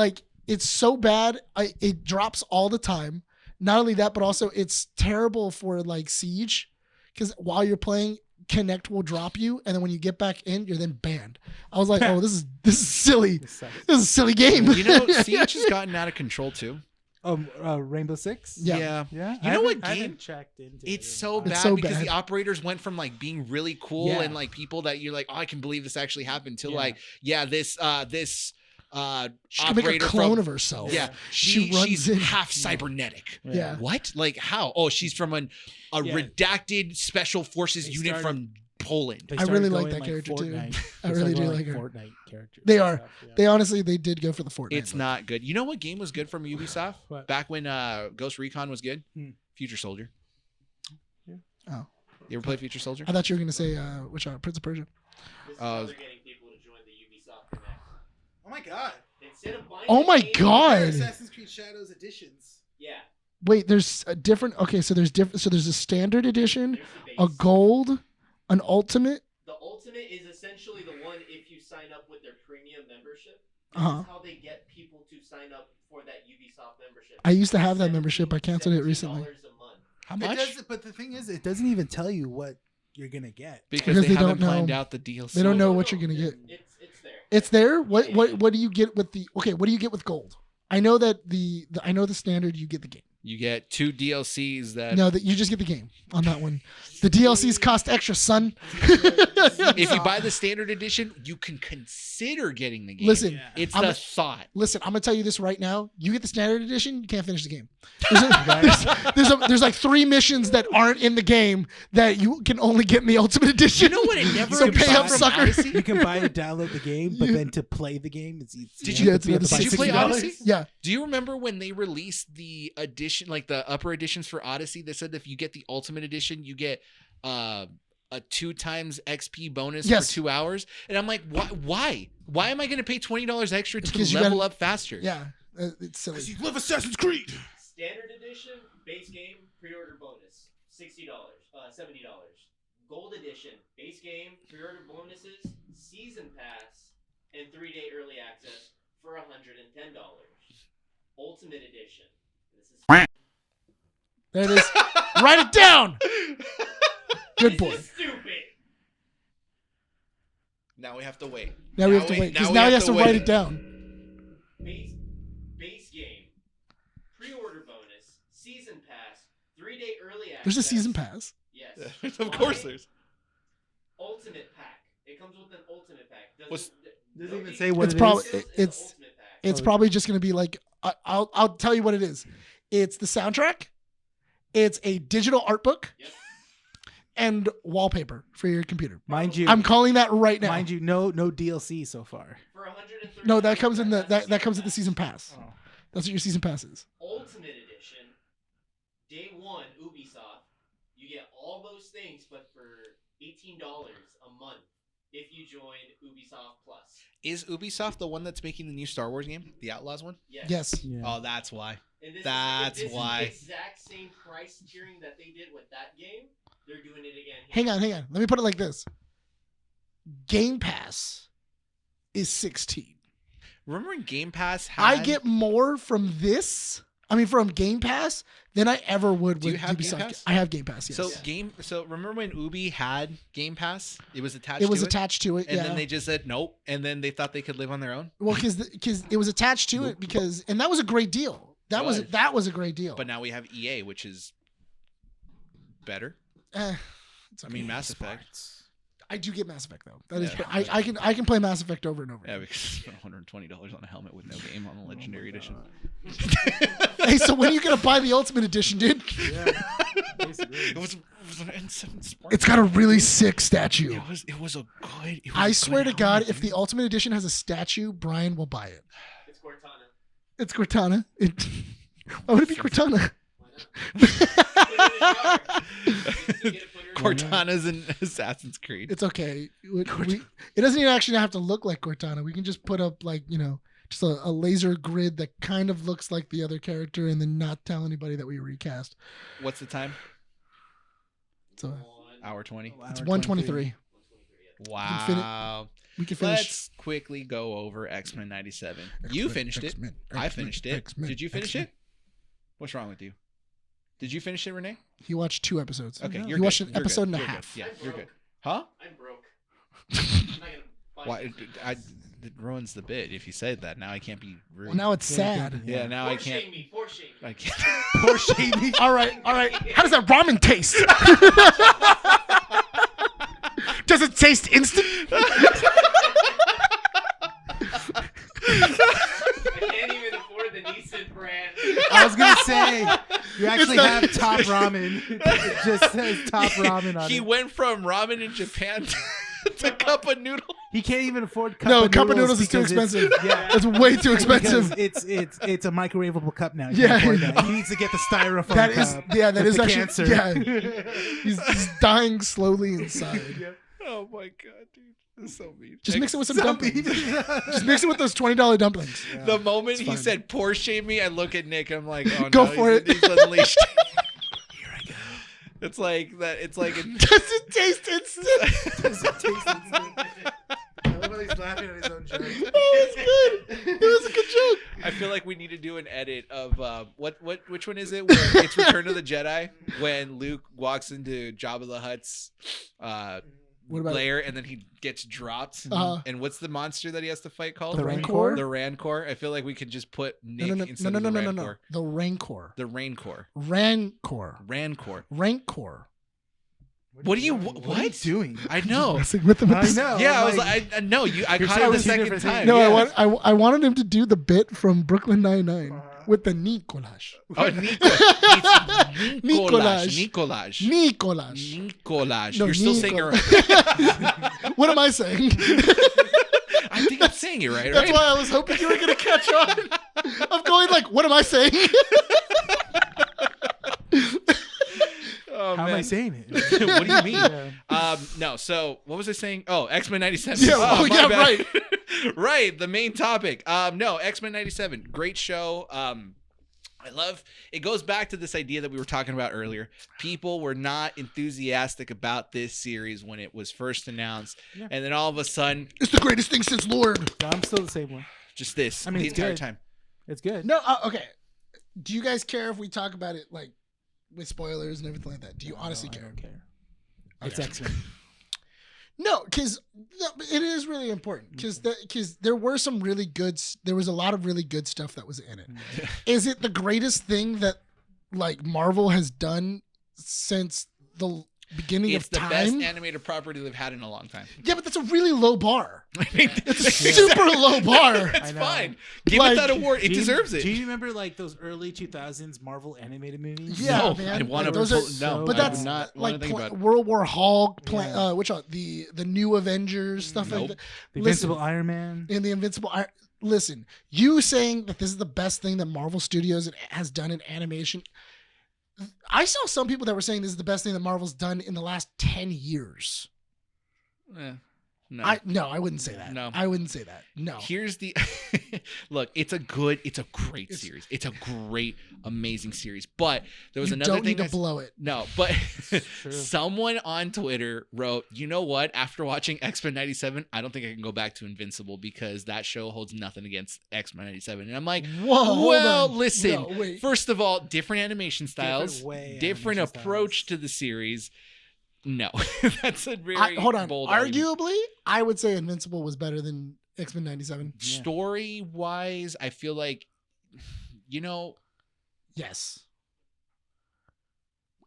know. It's so bad. It drops all the time. Not only that, but also it's terrible for like Siege, because while you're playing, Connect will drop you, and then when you get back in, you're then banned. I was like, oh, this is silly. This is a silly game. You know, Siege has gotten out of control too. Rainbow Six? Yeah. Yeah. You know what I game? haven't checked into It's it. so bad so because bad. the operators went from like being really cool Yeah. and like people that you're like, oh, I can believe this actually happened to this She can make a operator clone of herself. Yeah, She runs she's in. half cybernetic. Yeah. What? Like how? Oh, she's from a redacted special forces They unit started- from Poland. They I really started like going that character, too. Fortnite. I They really started do going like her. Fortnite characters. They and are. stuff, yeah. They honestly did go for the Fortnite. It's not good. You know what game was good from Ubisoft? What? Back when Ghost Recon was good? Future Soldier. Yeah. Oh. You ever play Future Soldier? I thought you were gonna say which Prince of Persia. This is how they're getting people to join the Ubisoft Connect. Oh my god. Instead of buying Oh the my game- God. Assassin's Creed Shadows editions. Yeah. Wait, there's a different. Okay, so there's different. So there's a standard edition, There's the a base. gold, an ultimate. The ultimate is essentially the one if you sign up with their premium membership. This Uh-huh. is how they get people to sign up for that Ubisoft membership. I used to have that membership. I canceled it recently. $17 a month. How It much? does, but the thing is, it doesn't even tell you what you're gonna get. Because Because they they haven't don't planned know. out the DLC. They don't know what you're gonna get. It's there. It's there. What do you get with the? Okay, what do you get with gold? I know that I know the standard. You get the game. You get 2 DLCs that No, that you just get the game on that one. The DLCs cost extra, son. if you buy the standard edition, you can consider getting the game. Listen, Yeah. It's I'm the a- thought. Listen, I'm gonna tell you this right now. You get the standard edition, you can't finish the game. There's like 3 missions that aren't in the game that you can only get in the ultimate edition. You know what? It never So pay up, from sucker. Odyssey? You can buy and download the game, but then to play the game, it's Did you- have to Yeah, pay it's up to another Did you play $60. Odyssey? Yeah. Do you remember when they released the edition, like the upper editions for Odyssey? They said if you get the Ultimate Edition, you get a 2 times XP bonus Yes. for 2 hours. And I'm like, why? Why am I going to pay $20 extra Because to you level gotta- up faster? Yeah. It's silly. You love Assassin's Creed. Standard edition, base game, pre-order bonus, $60, $70. Gold edition, base game, pre-order bonuses, season pass, and 3-day early access for $110. Ultimate edition. This is There it is. Write it down. Good boy. This is stupid. Now we have to wait. Now we have to wait because now he has to write it down. Base game, pre-order bonus, season pass, 3-day early access. There's a season pass. Yes. Of course there's. Ultimate pack. It comes with an ultimate pack. Doesn't even say what It's it probably is. it's ultimate pack. it's probably just gonna be like I'll tell you what it is. It's the soundtrack. It's a digital art book. Yep. And wallpaper for your computer. Mind you, I'm calling that right now. mind you, no DLC so far. For $130. No, that comes in that comes with the season pass. pass. Oh. That's what your season pass is. Ultimate edition, day one, Ubisoft. You get all those things, but for $18 a month if you join Ubisoft Plus. Is Ubisoft the one that's making the new Star Wars game, the Outlaws one? Yes. Yeah. Oh, that's why. And this That's is, why. This is the exact same price tiering that they did with that game. They're doing it again. Hang on. Let me put it like this. Game Pass is 16. Remember when Game Pass had... I get more from this. I mean, from Game Pass than I ever would Do you with have Game Ubisoft. Pass? I have Game Pass. Yes. So remember when Ubi had Game Pass? It was attached. it was to attached to it. and yeah. then they just said nope, and then they thought they could live on their own. Well, because it was attached to it and that was a great deal. That was a great deal. But now we have EA, which is better. It's I okay. mean, Mass Effect. I do get Mass Effect though. That is, Yeah. I can play Mass Effect over and over. Yeah, again. because $120 on a helmet with no game on the Legendary Edition. Hey, so when are you gonna buy the Ultimate Edition, dude? It was an N7 Spark. It's got a really sick statue. It was a good. It was I a swear to good God, helmet, if the dude. Ultimate Edition has a statue, Bryan will buy it. It's Cortana. It's Cortana. Why would it be Cortana? Why not? Put it in a jar. You get it, put her in a jar. Cortana's in Assassin's Creed. It's okay. It doesn't even actually have to look like Cortana. We can just put up just a laser grid that kind of looks like the other character, and then not tell anybody that we recast. What's the time? So Hour 20. it's 123. Wow. We can finish. Let's quickly go over X-Men 97. You finished it. I finished it. Did you finish it? What's wrong with you? Did you finish it, Rene? He watched 2 episodes. Okay, He you're watched good. an You're episode good. and a You're good. half. Yeah, I'm you're broke. good. Huh? I'm broke. I'm not gonna buy Why? it. It ruins the bit if you said that. Now I can't be rude. Well, now it's sad. yeah, now I can't. Shame me. Poor shame me. I can't. Poor Shady. All right. How does that ramen taste? Does it taste instant? I can't even afford the Nissan brand. I was gonna say you actually not- have top ramen. It just says top ramen on He it. went from ramen in Japan to cup of noodle. He can't even afford cup No, of cup of noodles noodles is too because expensive. Yeah, It's way too expensive. because it's a microwavable cup now. He Yeah. can't afford that. He needs to get the styrofoam That is, cup. yeah, that with is the actually, cancer. yeah. He's dying slowly inside. Oh my god, dude. That's so mean. Just mix it with some So dumplings. mean. Just mix it with those $20 dumplings. The moment It's he fine. said "poor shame me," I look at Nick. I'm like, "Oh Go no, for it. He's unleashed." Here I go. It's like that. It's like. Does it taste instant? Does it taste instant? I love how he's laughing at his own joke. Oh, it's good. It was a good joke. I feel like we need to do an edit of which one is it? Where it's Return of the Jedi when Luke walks into Jabba the Hutt's What about lair and then he gets dropped. Uh-huh. And what's the monster that he has to fight called? The Rancor? The Rancor. I feel like we could just put Nick No. instead of the Rancor. No. The Rancor. The Rancor. Rancor. Rancor. Rancor. What are you? What What? are you doing? I know. Messing with him. I know. Yeah, I was like- like, I know you. I You're caught saying it the two second different time. things. No, yeah. I wanted him to do the bit from Brooklyn Nine-Nine with the Nicolaj. Oh, Nicolaj. Nicolaj. Nicolaj. No, You're still saying it right. What am I saying? I think I'm saying it right. That's Right? why I was hoping you were going to catch on. I'm going like, what am I saying? Oh, How am I man. saying it? What do you mean? Yeah. No. So what was I saying? Oh, X-Men 97. Yeah, oh, my yeah, bad. right. Right. The main topic. No, X-Men 97. Great show. I love it. Goes back to this idea that we were talking about earlier. People were not enthusiastic about this series when it was first announced, Yeah. and then all of a sudden, It's the greatest thing since Lord. I'm still the same one. just this I mean, the it's entire good. time. It's good. No, okay. Do you guys care if we talk about it like with spoilers and everything like that? Do you honestly I care? don't care. It's Okay. X-Men. No, because it is really important. Because there were some really good. There was a lot of really good stuff that was in it. Is it the greatest thing that like Marvel has done since the beginning It's of the time? best animated property they've had in a long time. Yeah, but that's a really low bar. I mean, It's a super low bar. It's I know. fine. Give Like, it that award. It Do you- deserves it. Do you remember like those early 2000s Marvel animated movies? Yeah, no, man. I want Like, to. those are- No, But I that's do not want like to think about it. World War Hulk, Yeah. which are the new Avengers stuff Nope. like that. The Listen, Invincible Iron Man. in the Invincible Iron. Listen, you saying that this is the best thing that Marvel Studios has done in animation. I saw some people that were saying this is the best thing that Marvel's done in the last 10 years. No. I wouldn't say that. No. I wouldn't say that. No. Here's the look. It's a great It's- series. It's a great, amazing series. But there was You another don't thing. need to blow it. No, but True. someone on Twitter wrote, "You know what? After watching X-Men 97, I don't think I can go back to Invincible because that show holds nothing against X-Men 97." And I'm like, Whoa. hold well, on. listen. No, wait. First of all, different animation styles, way different animation approach styles. to the series. No, that's a very Hold on. bold argument. Arguably, I would say Invincible was better than X-Men 97. Yeah. Story wise, I feel like, Yes.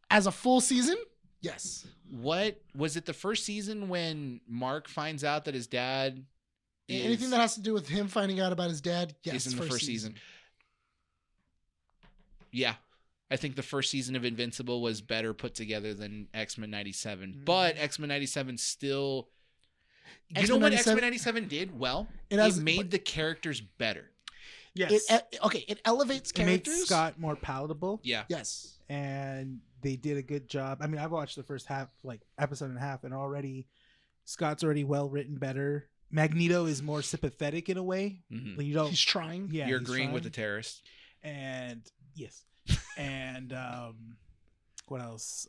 As a full season, yes. what was it? The first season when Mark finds out that his dad Anything that has to do with him finding out about his dad, yes. is in the first season. Yeah. I think the first season of Invincible was better put together than X-Men 97. But X-Men 97 still... You know what X-Men 97 did? Well, it made the characters better. Yes. It elevates It made characters. Scott more palatable, Yeah. Yes. and they did a good job. I mean, I've watched the first half, like episode and a half, and already Scott's already well written better. Magneto is more sympathetic in a way. Mhm. Like, you don't. He's trying. Yeah, You're he's agreeing with the trying. terrorists. And yes, and what else?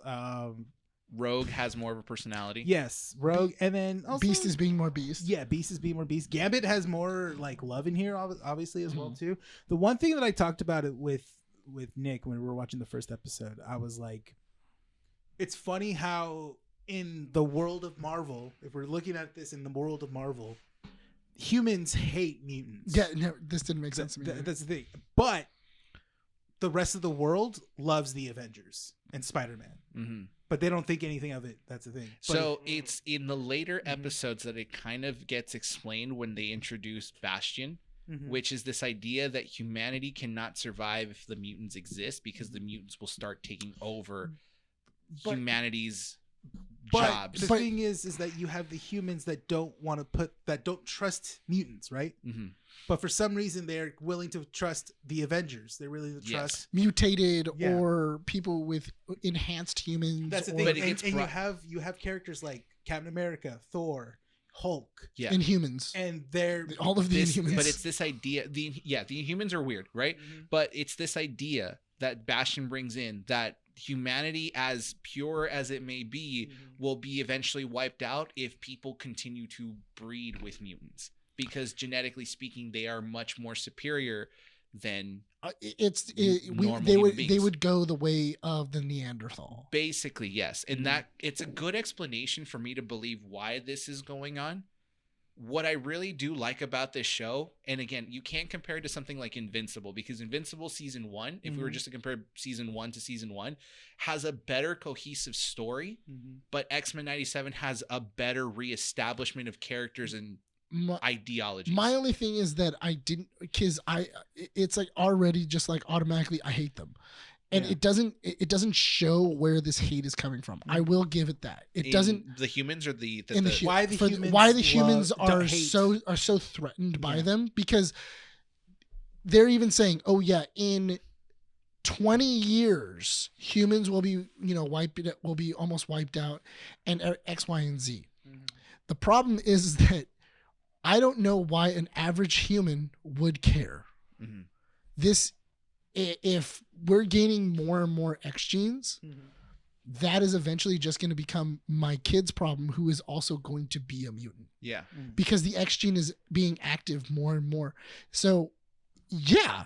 Rogue has more of a personality. Yes, Rogue, and then also, Beast is being more Beast. Yeah, Beast is being more Beast. Gambit has more like love in here, obviously as well Mm-hmm. too. The one thing that I talked about it with Nick when we were watching the first episode, I was like, it's funny how in the world of Marvel, if we're looking at this in the world of Marvel, humans hate mutants. Yeah, no, this didn't make sense to me. either. That's the thing. But the rest of the world loves the Avengers and Spider-Man. Mm-hmm. But they don't think anything of it. That's the thing. But So it's in the later episodes that it kind of gets explained when they introduce Bastion, Mhm. which is this idea that humanity cannot survive if the mutants exist because the mutants will start taking over But- humanity's But jobs. the thing is that you have the humans that don't don't trust mutants, right? Mm-hmm. But for some reason, they're willing to trust the Avengers. They're willing to Yes. trust. Mutated Yeah. or people with enhanced humans. That's the or thing. But it And, gets and brought- you have characters like Captain America, Thor, Hulk, Yeah. Inhumans. and they're All of the This, Inhumans. but it's this idea. The Inhumans are weird, right? But it's this idea that Bastion brings in that humanity, as pure as it may be, will be eventually wiped out if people continue to breed with mutants. Because genetically speaking, they are much more superior than normal they human would beings. go the way of the Neanderthal. basically, yes. And that it's a good explanation for me to believe why this is going on. What I really do like about this show, and again, you can't compare it to something like Invincible, because Invincible season 1, if we were just to compare season 1 to season 1, has a better cohesive story, but X-Men 97 has a better reestablishment of characters and ideologies. My only thing is that I didn't, because it's like already just like automatically I hate them, and Yeah. it doesn't show where this hate is coming from. I will give it that it In doesn't. the humans or the In the Why the humans why the humans don't are hate. so threatened by Yeah. them, because they're even saying, oh yeah, in 20 years, humans will be, almost wiped out, and X, Y, and Z. The problem is that I don't know why an average human would care. If we're gaining more and more X genes, that is eventually just going to become my kid's problem, who is also going to be a mutant. Yeah. Because the X gene is being active more and more. So, yeah.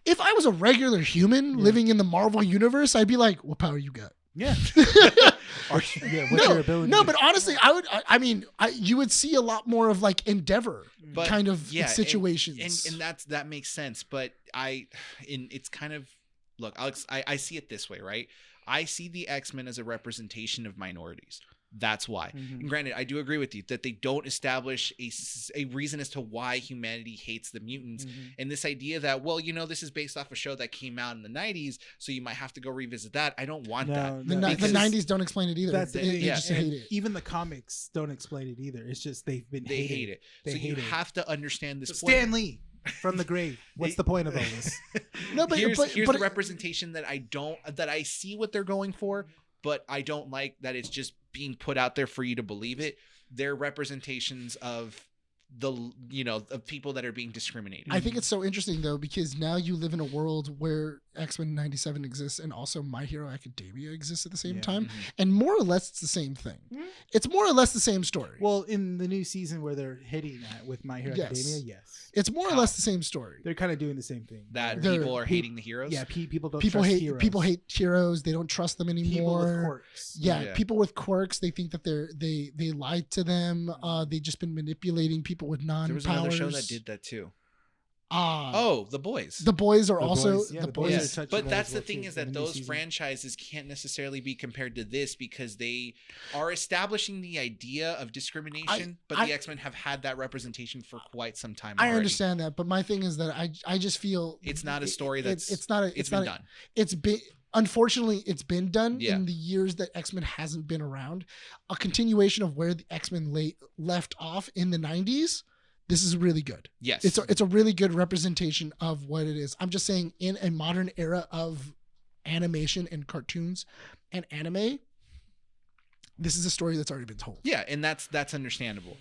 If I was a regular human living in the Marvel universe, I'd be like, what power you got? Yeah. What's your ability? No, but honestly, you would see a lot more of like Endeavor kind of situations. And that makes sense. But it's kind of, look, Alex, I see it this way, right? I see the X-Men as a representation of minorities. That's why. And granted, I do agree with you that they don't establish a reason as to why humanity hates the mutants. And this idea that, well, this is based off a show that came out in the 90s, so you might have to go revisit that. I don't want that. The 90s don't explain it either. They just hate it. Even the comics don't explain it either. It's just they hate it. So you have to understand this. So Stan Lee from the grave. What's the point of all this? No, but here's the representation that I see what they're going for, but I don't like that it's just being put out there for you to believe it. They're representations of of people that are being discriminated. I think it's so interesting though, because now you live in a world where X-Men 97 exists and also My Hero Academia exists at the same time. And more or less it's the same thing. It's more or less the same story. Well, in the new season where they're hitting that with My Hero Academia, yes. It's more or less the same story. They're kind of doing the same thing. That people are hating the heroes? Yeah, people don't trust heroes. People hate heroes. They don't trust them anymore. People with quirks. Yeah, people with quirks. They think that they lied to them. They've just been manipulating people with non-powers. There was another show that did that too. The Boys. The Boys are also the Boys. But that's the thing, is that those franchises can't necessarily be compared to this because they are establishing the idea of discrimination, but the X-Men have had that representation for quite some time already. I understand that, but my thing is that I just feel it's not a story that's it's been done. It's been, unfortunately, it's been done in the years that X-Men hasn't been around. A continuation of where the X-Men left off in the 90s. This is really good. Yes. It's a really good representation of what it is. I'm just saying, in a modern era of animation and cartoons and anime, this is a story that's already been told. Yeah, and that's understandable.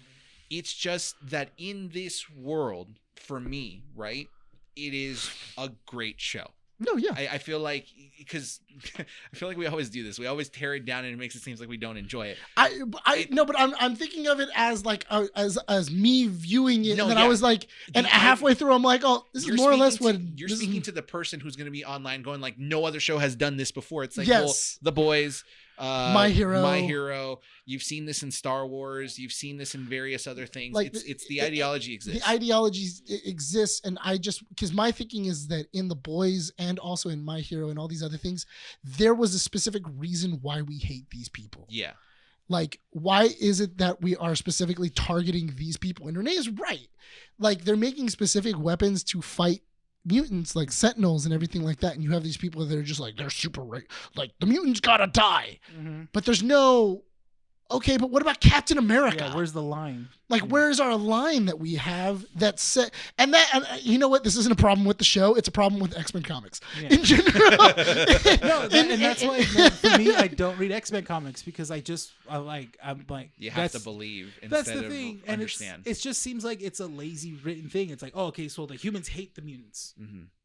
It's just that in this world, for me, right, it is a great show. No, yeah. I feel like, because I feel like we always do this. We always tear it down and it makes it seem like we don't enjoy it. But I'm thinking of it as like as me viewing it, and then I was like, and halfway through I'm like, oh, this is more or less what you're speaking to the person who's going to be online going like, no other show has done this before. It's like, yes. well, The Boys, My Hero. You've seen this in Star Wars. You've seen this in various other things. Like it's the ideology exists. The ideology exists, and because my thinking is that in The Boys and also in My Hero and all these other things, there was a specific reason why we hate these people. Yeah. Like, why is it that we are specifically targeting these people? And Rene is right. Like, they're making specific weapons to fight mutants, like sentinels and everything like that, and you have these people that are just like, they're super like the mutants gotta die. But there's no, okay, but what about Captain America? Yeah, where's the line? Like, where's our line that we have that's set? And you know what? This isn't a problem with the show. It's a problem with X-Men comics in general. And that's why, man, for me, I don't read X-Men comics because I'm like, you have to believe instead that's the thing. of understand. And it just seems like it's a lazy written thing. It's like, oh, okay, so the humans hate the mutants.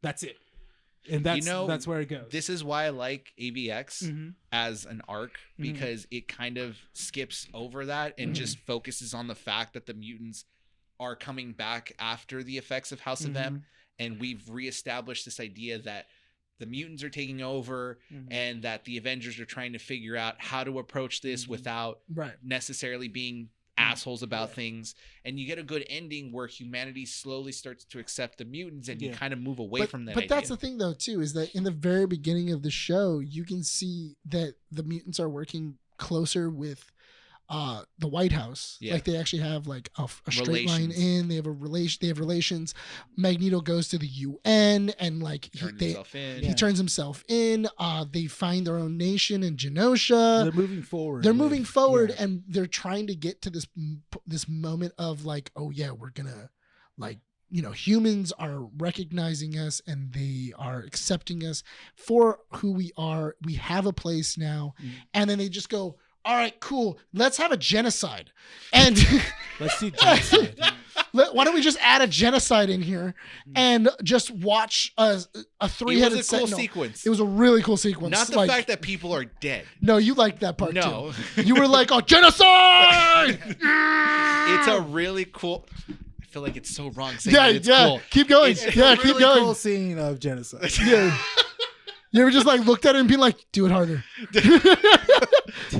That's it. And that's where it goes. This is why I like AVX as an arc, because it kind of skips over that and just focuses on the fact that the mutants are coming back after the effects of House of M, and we've reestablished this idea that the mutants are taking over and that the Avengers are trying to figure out how to approach this without necessarily being assholes about things, and you get a good ending where humanity slowly starts to accept the mutants, and you kind of move away from that but idea. That's the thing though too, is that in the very beginning of the show you can see that the mutants are working closer with the White House. Like, they actually have like a straight line in. They have relations. Magneto goes to the UN and like he turns himself in. They find their own nation in Genosha. They're moving forward. And they're trying to get to this moment of like, oh yeah, we're gonna like humans are recognizing us and they are accepting us for who we are. We have a place now. And then they just go, all right, cool. Let's have a genocide. And Let's see genocide. why don't we just add a genocide in here and just watch a three-headed It was a cool sentinel. sequence. It was a really cool sequence. Not the fact that people are dead. No, you liked that part No. too. You were like, oh, genocide! It's a really cool. I feel like it's so wrong saying that it's cool. Keep going. It's yeah, A keep really going. cool scene of genocide. Yeah. You ever just like looked at it and be like, do it harder.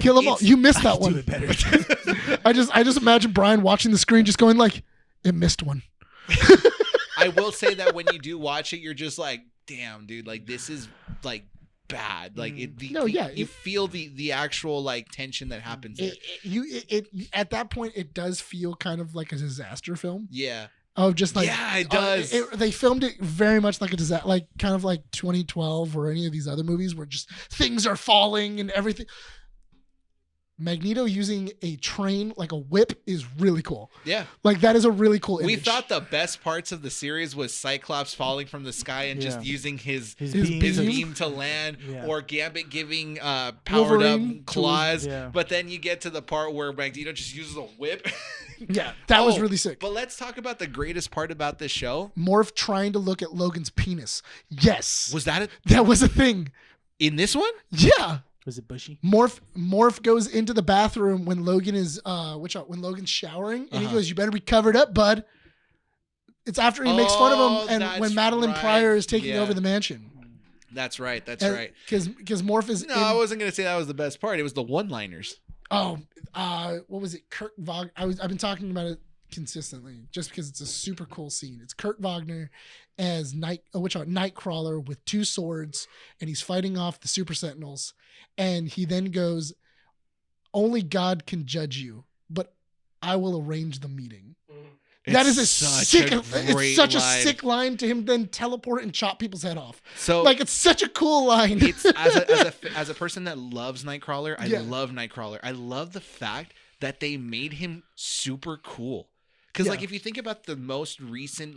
Kill them all. You missed that Do one. it better. I just imagine Bryan watching the screen just going like, it missed one. I will say that when you do watch it, you're just like, damn, dude, like this is like bad. Like you feel the actual like tension that happens. It at that point it does feel kind of like a disaster film. Yeah. Of just like Yeah, it does. They filmed it very much like a disaster, like kind of like 2012 or any of these other movies where just things are falling and everything. Magneto using a train like a whip is really cool. Yeah. Like that is a really cool image. We thought the best parts of the series was Cyclops falling from the sky and just Yeah. using his beam beam to land, Yeah. or Gambit giving powered Wolverine up claws. Yeah. But then you get to the part where Magneto just uses a whip. Yeah, that was Oh, really sick. But let's talk about the greatest part about this show. Morph trying to look at Logan's penis. Yes. Was that That was a thing. in this one? Yeah. Was it bushy? Morph goes into the bathroom when Logan is when Logan's showering and he goes, "You better be covered up, bud." It's after he makes fun of him and that's when Madeline right. Pryor is taking Yeah. over the mansion. That's right. That's And- right. Because Morph is No, I wasn't gonna say that was the best part. It was the one-liners. what was it? Kurt Wagner. I've been talking about it consistently just because it's a super cool scene. It's Kurt Wagner as Nightcrawler with two swords, and he's fighting off the Super Sentinels. And he then goes, "Only God can judge you, but I will arrange the meeting." That is It's it's such a line. sick line to him then teleport and chop people's head off. So Like it's such a cool line. it's as a person that loves Nightcrawler, I Yeah. love Nightcrawler. I love the fact that they made him super cool. Because like Yeah. if you think about the most recent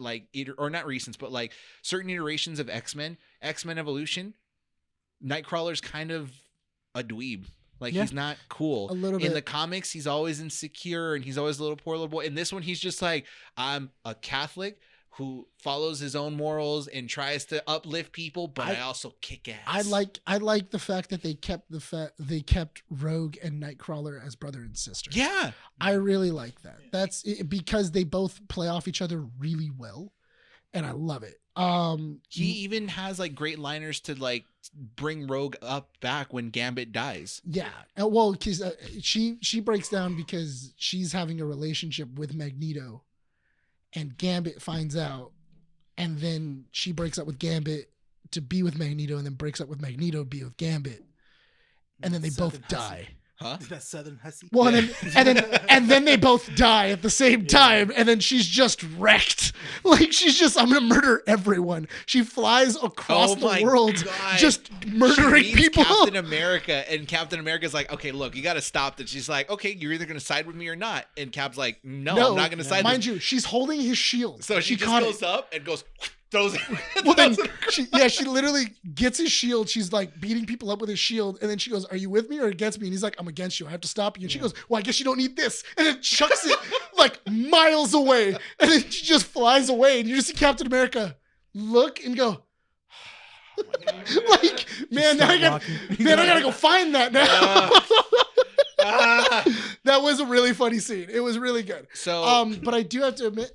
or not recent, but like certain iterations of X-Men Evolution, Nightcrawler's kind of a dweeb. Like Yeah. he's not cool. A little In bit. the comics, he's always insecure and he's always a little poor little boy. In this one, he's just like, I'm a Catholic who follows his own morals and tries to uplift people, but I also kick ass. I like the fact that they kept Rogue and Nightcrawler as brother and sister. Yeah. I really like that. That's it, because they both play off each other really well, and I love it. He even has like great liners to like bring Rogue up back when Gambit dies. yeah, well, because she breaks down because she's having a relationship with Magneto, and Gambit finds out, and then she breaks up with Gambit to be with Magneto, and then breaks up with Magneto to be with Gambit, and then they both Southern hussy. Huh? die. That Southern hussy. Well, and then they both die at the same time, and then she's just wrecked. Like I'm gonna murder everyone. She flies across the world, God. just murdering She meets people. Captain America, and Captain America's like, okay, look, you got to stop that. She's like, okay, you're either gonna side with me or not. And Cap's like, no, I'm not gonna side. Mind with you, she's holding his shield. So she just caught goes it. up and goes. Throws it. Well, then she literally gets his shield. She's like beating people up with his shield, and then she goes, "Are you with me or against me?" And he's like, "I'm against you. I have to stop you." And she goes, "Well, I guess you don't need this," and then chucks it like miles away, and then she just flies away, and you just see Captain America look and go, oh my God. Like, man, now I gotta go find that now. That was a really funny scene. It was really good. So, But I do have to admit,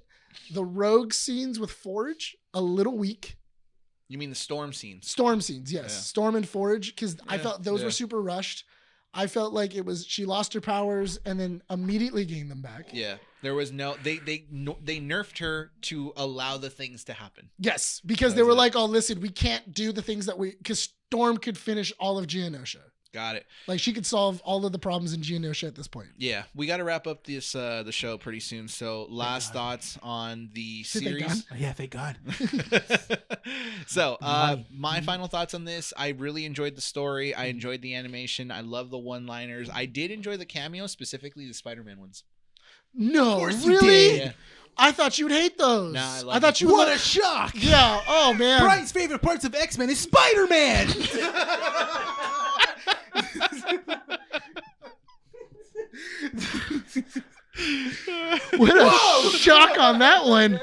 the Rogue scenes with Forge a little weak. you mean the storm scenes? Storm scenes, yes. Yeah. Storm and Forge, because I Yeah, felt those yeah. were super rushed. I felt like it was she lost her powers and then immediately gained them back. Yeah, there was no. They nerfed her to allow the things to happen. Yes, because they were like, "Oh, listen, we can't do the things that because Storm could finish all of Geonosia. Got it. Like she could solve all of the problems in Geonosia at this point." Yeah, we got to wrap up this the show pretty soon. So, last thoughts on the series. Oh, yeah, thank God. So, my final thoughts on this. I really enjoyed the story. I enjoyed the animation. I love the one-liners. I did enjoy the cameos, specifically the Spider-Man ones. No, course you really? did. Yeah. I thought you'd hate those. Nah, I like thought it. you would. What a shock! Yeah. Oh man. Brian's favorite parts of X-Men is Spider-Man. What a shock on that one.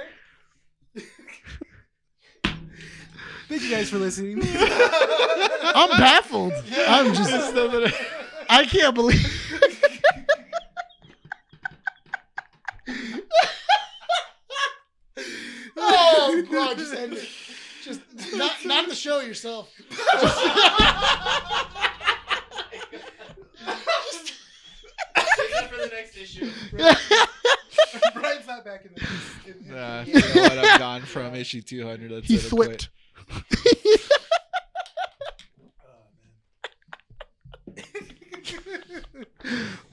Thank you guys for listening. I'm baffled. I'm just. I can't believe. Oh God! Just end it. Just not the show yourself. For the next issue. Brian's not back in the. Nah, you know what? I'm gone from issue 200. That's He it, I quit. thwipped.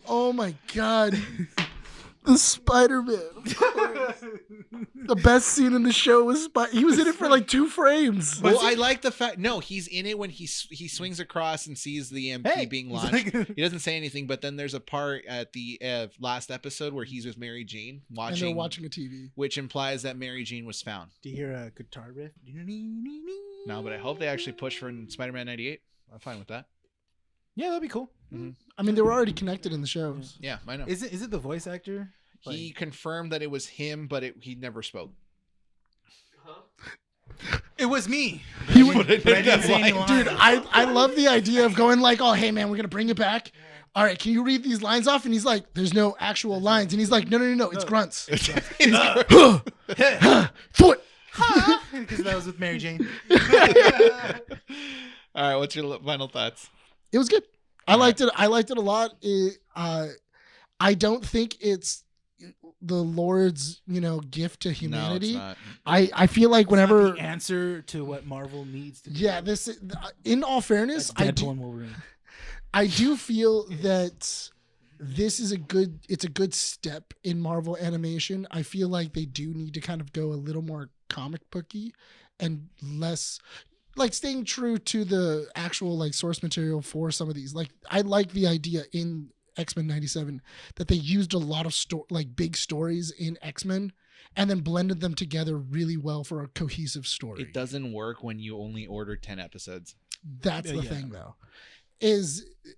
Oh my God. The Spider-Man. The best scene in the show was he was in it for like 2 frames. Well, I like the fact. No, he's in it when he swings across and sees the EMP being launched. He doesn't say anything, but then there's a part at the last episode where he's with Mary Jane And they're watching a TV. which implies that Mary Jane was found. Do you hear a guitar riff? No, but I hope they actually push for Spider-Man 98. I'm fine with that. Yeah, that'd be cool. I mean, they were already connected in the shows. Yeah, I know. Is it the voice actor? He confirmed that it was him, but he never spoke. Huh? It was me. He would, But I didn't say any lines. dude, I love the idea of going like, oh, hey man, we're gonna bring it back. All right, can you read these lines off? And he's like, there's no actual lines. And he's like, no, it's grunts. Foot. Because that was with Mary Jane. All right, what's your final thoughts? It was good. I liked it. I liked it a lot. I don't think it's the Lord's, gift to humanity. No, it's not. I feel like whenever, the answer to what Marvel needs to do. yeah, this. In all fairness, That's Deadpool and Wolverine. I do feel that this is it's a good step in Marvel animation. I feel like they do need to kind of go a little more comic booky and less like staying true to the actual like source material for some of these. Like I like the idea in X-Men 97 that they used a lot of big stories in X-Men and then blended them together really well for a cohesive story. It doesn't work when you only order 10 episodes. That's the thing though.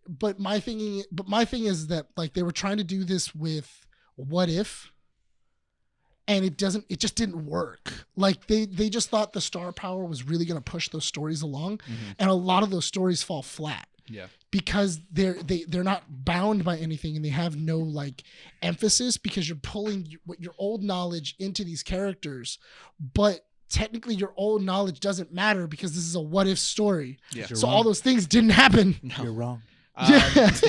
But my thing is that like they were trying to do this with What If, and it just didn't work. Like they just thought the star power was really going to push those stories along, and a lot of those stories fall flat. Yeah. Because they're not bound by anything and they have no like emphasis because you're pulling your old knowledge into these characters, but technically your old knowledge doesn't matter because this is a what if story. Yeah. So all those things didn't happen. You're wrong.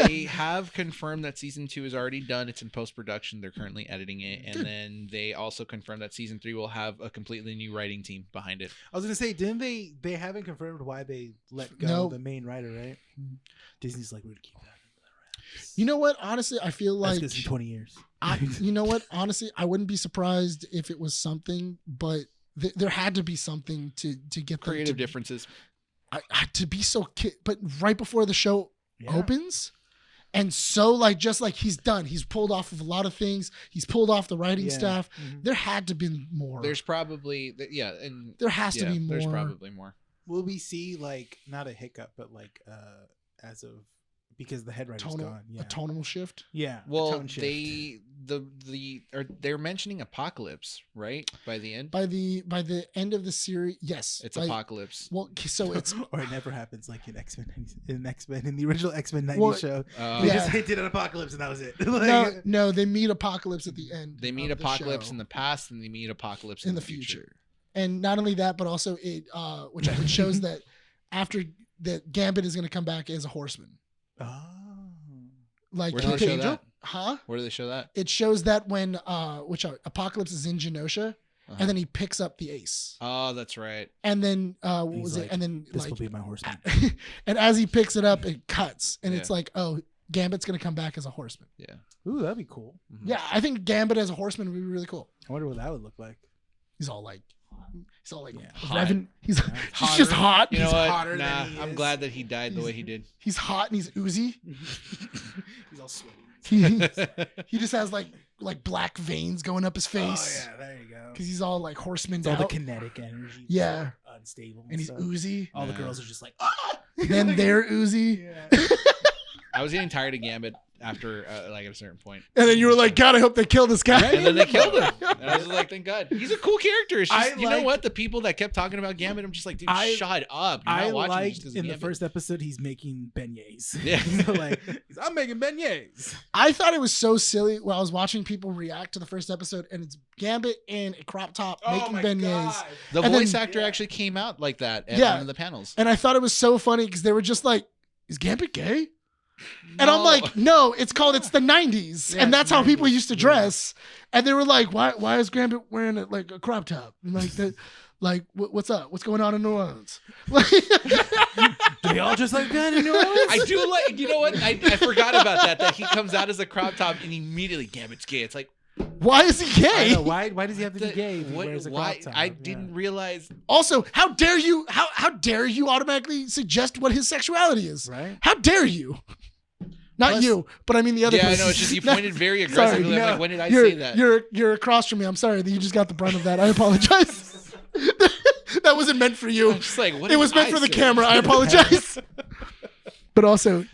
They have confirmed that season 2 is already done. It's in post-production. They're currently editing it. And then they also confirmed that season 3 will have a completely new writing team behind it. I was going to say, didn't they haven't confirmed why they let go No. of the main writer, right? Disney's like, we're going to keep that. You know what? Honestly, I feel like That's in 20 years. you know what? Honestly, I wouldn't be surprised if it was something, but there had to be something to get them Creative differences. to be so but right before the show Yeah. opens, and so like just like he's done, he's pulled off of a lot of things, he's pulled off the writing Yeah. staff. Mhm. There had to be more. There's probably, and There has to be more. There's probably more. Will we see like not a hiccup, but like as of because the head writer's gone? Yeah. a tonal shift. Yeah. a Well, tone shift. they're mentioning Apocalypse, right? By the end, By the end of the series, yes, it's by- Apocalypse. Well, so it's or it never happens like in X-Men in the original X-Men 90 Well, show. Uh, They Yeah. just hinted at Apocalypse and that was it. no, they meet Apocalypse at the end. They meet of the Apocalypse show. in the past, and they meet Apocalypse in the future. And not only that, but also it shows that after that Gambit is going to come back as a horseman. Oh. Like Where do they show that? Huh? Where do they show that? It shows that when Apocalypse is in Genosha, and then he picks up the ace, Oh, that's right. and then what He's was like, it? And then This like, will be my horseman. and as he picks it up, it cuts, and it's Yeah. like, oh, Gambit's going to come back as a horseman. Yeah. Ooh, that'd be cool. Mhm. Yeah, I think Gambit as a horseman would be really cool. I wonder what that would look like. He's all like Hot. revving. He's Hotter. just hot. You know He's what? hotter than Nah, he I'm is. glad that he died the way he did. He's hot and he's oozy. He's all sweaty. He just has like black veins going up his face. Oh yeah, there you go. Because he's all like horseman It's all the out. kinetic energy. Yeah. Unstable. And he's stuff. oozy. All the Yeah. girls are just like, ah! Then they're oozy. Yeah. I was getting tired of Gambit after like at a certain point. And then you were like, God, I hope they kill this guy. And then they killed him. And I was just like, thank God. He's a cool character. It's just, I you know liked- what? The people that kept talking about Gambit, I'm just like, dude, shut up. You're I not watching this liked because in the Gambit. first episode he's making beignets. Yeah. So, like, I'm making beignets. I thought it was so silly when I was watching people react to the first episode, and it's Gambit in a crop top making beignets. The And voice then- actor actually came out like that at Yeah. one of the panels. And I thought it was so funny because they were just like, is Gambit gay? And I'm No. like, no, it's called, it's the 90s. Yeah, and that's how people 90s, used to yeah. dress. And they were like, why is Gambit wearing like a crop top? And like, what's up? What's going on in New Orleans? Like, They all just like that in New Orleans? I do like, you know what? I forgot about that he comes out as a crop top and immediately Gambit's gay. It's like, why is he I gay? know, why does he have to be the- gay if he what- wears a why? crop top? I Yeah. didn't realize. Also, how dare you automatically suggest what his sexuality is? Right? How dare you? Not Plus- you, but I mean the other Yeah, I person. know. It's just you No, pointed very sorry, aggressively. I'm no. like, when did I you're, say that? You're across from me. I'm sorry that you just got the brunt of that. I apologize. That wasn't meant for you. I'm just like, what It did was meant I for the say? camera. I apologize. But also,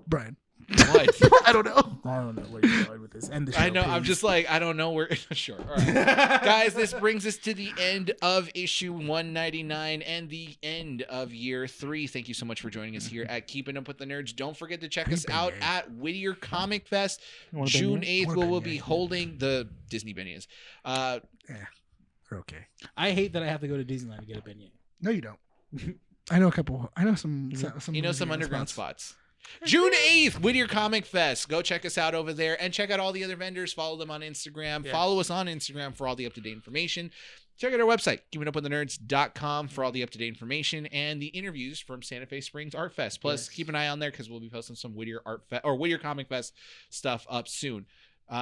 Brian. What? I don't know. I don't know where you're going with this. End the show, I know. I'm please. just like, I don't know where. Sure. All right. Guys, this brings us to the end of issue 199 and the end of year 3. Thank you so much for joining us here at Keeping Up with the Nerds. Don't forget to check us out at Whittier Comic Fest. You want a June beignet? 8th, we'll be holding the Disney beignets. They're okay. I hate that I have to go to Disneyland to get a beignet. No, you don't. I know a couple. I know some. You know, some underground spots. June 8th, Whittier Comic Fest. Go check us out over there and check out all the other vendors. Follow them on Instagram. Yeah. Follow us on Instagram for all the up-to-date information. Check out our website, keepingupwiththenerds.com, for all the up-to-date information and the interviews from Santa Fe Springs Art Fest. Plus, keep an eye on there because we'll be posting some Whittier Whittier Comic Fest stuff up soon.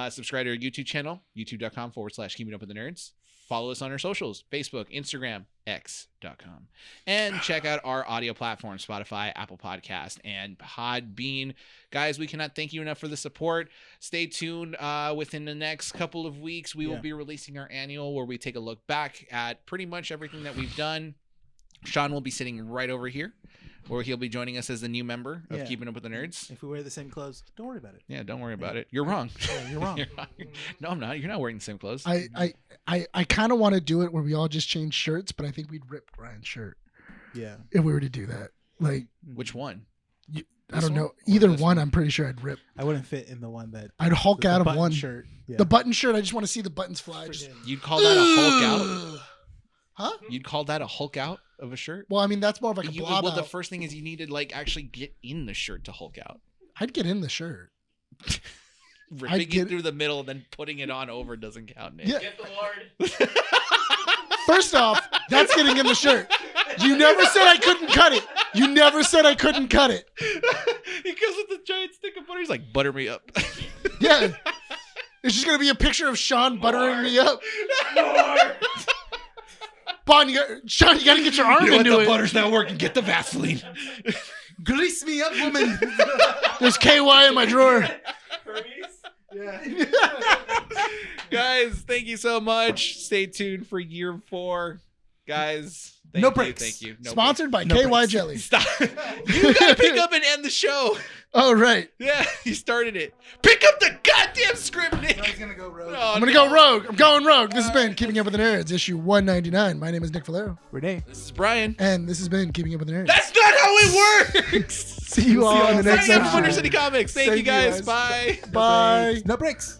Subscribe to our YouTube channel, youtube.com/keepingupwiththenerds. Follow us on our socials, Facebook, Instagram, x.com. And check out our audio platforms, Spotify, Apple Podcast, and Podbean. Guys, we cannot thank you enough for the support. Stay tuned. Within the next couple of weeks, we will be releasing our annual where we take a look back at pretty much everything that we've done. Sean will be sitting right over here, where he'll be joining us as the new member of Yeah. Keeping Up with the Nerds. If we wear the same clothes, don't worry about it. Yeah, don't worry about it. You're wrong. Yeah, you're wrong. No, I'm not. You're not wearing the same clothes. I kind of want to do it where we all just change shirts, but I think we'd rip Brian's shirt Yeah. if we were to do that. Like, Which one? I don't one know. or Either this one, one? I'm pretty sure I'd rip. I wouldn't fit in the one that I'd Hulk the out of button one. shirt. Yeah. The button shirt, I just want to see the buttons fly. Just, You'd call that a Hulk out? huh? You'd call that a Hulk out of a shirt? Well, I mean, that's more of like a blob well, the out. first thing is you need to like actually get in the shirt to Hulk out. I'd get in the shirt. Ripping get- it through the middle and then putting it on over doesn't count, Nick. Yeah. Get the Lord. First off, that's getting in the shirt. You never said I couldn't cut it. You never said I couldn't cut it. He goes with the giant stick of butter. He's like, butter me up. Yeah. It's just going to be a picture of Sean buttering me up. Bon, Sean, you got to get your arm into it. butter's not working. Get the Vaseline. Grease me up, woman. There's KY in my drawer. Hermes? Guys, thank you so much. Stay tuned for year 4. Guys, No breaks. Thank you. No Sponsored by No KY breaks. Jelly. breaks. Stop. You gotta pick up and end the show. Oh, right. Yeah, you started it. Pick up the goddamn script, Nick. He's gonna go rogue. Oh, I'm going to go rogue. I'm going rogue. This has been Keeping Up with the Nerds, issue 199. My name is Nick Valero. Rene. This is Brian. And this has been Keeping Up with the Nerds. That's not how it works. See you all in the next Signing up for episode. Winter City Comics. Thank you guys. Bye. Bye. No breaks.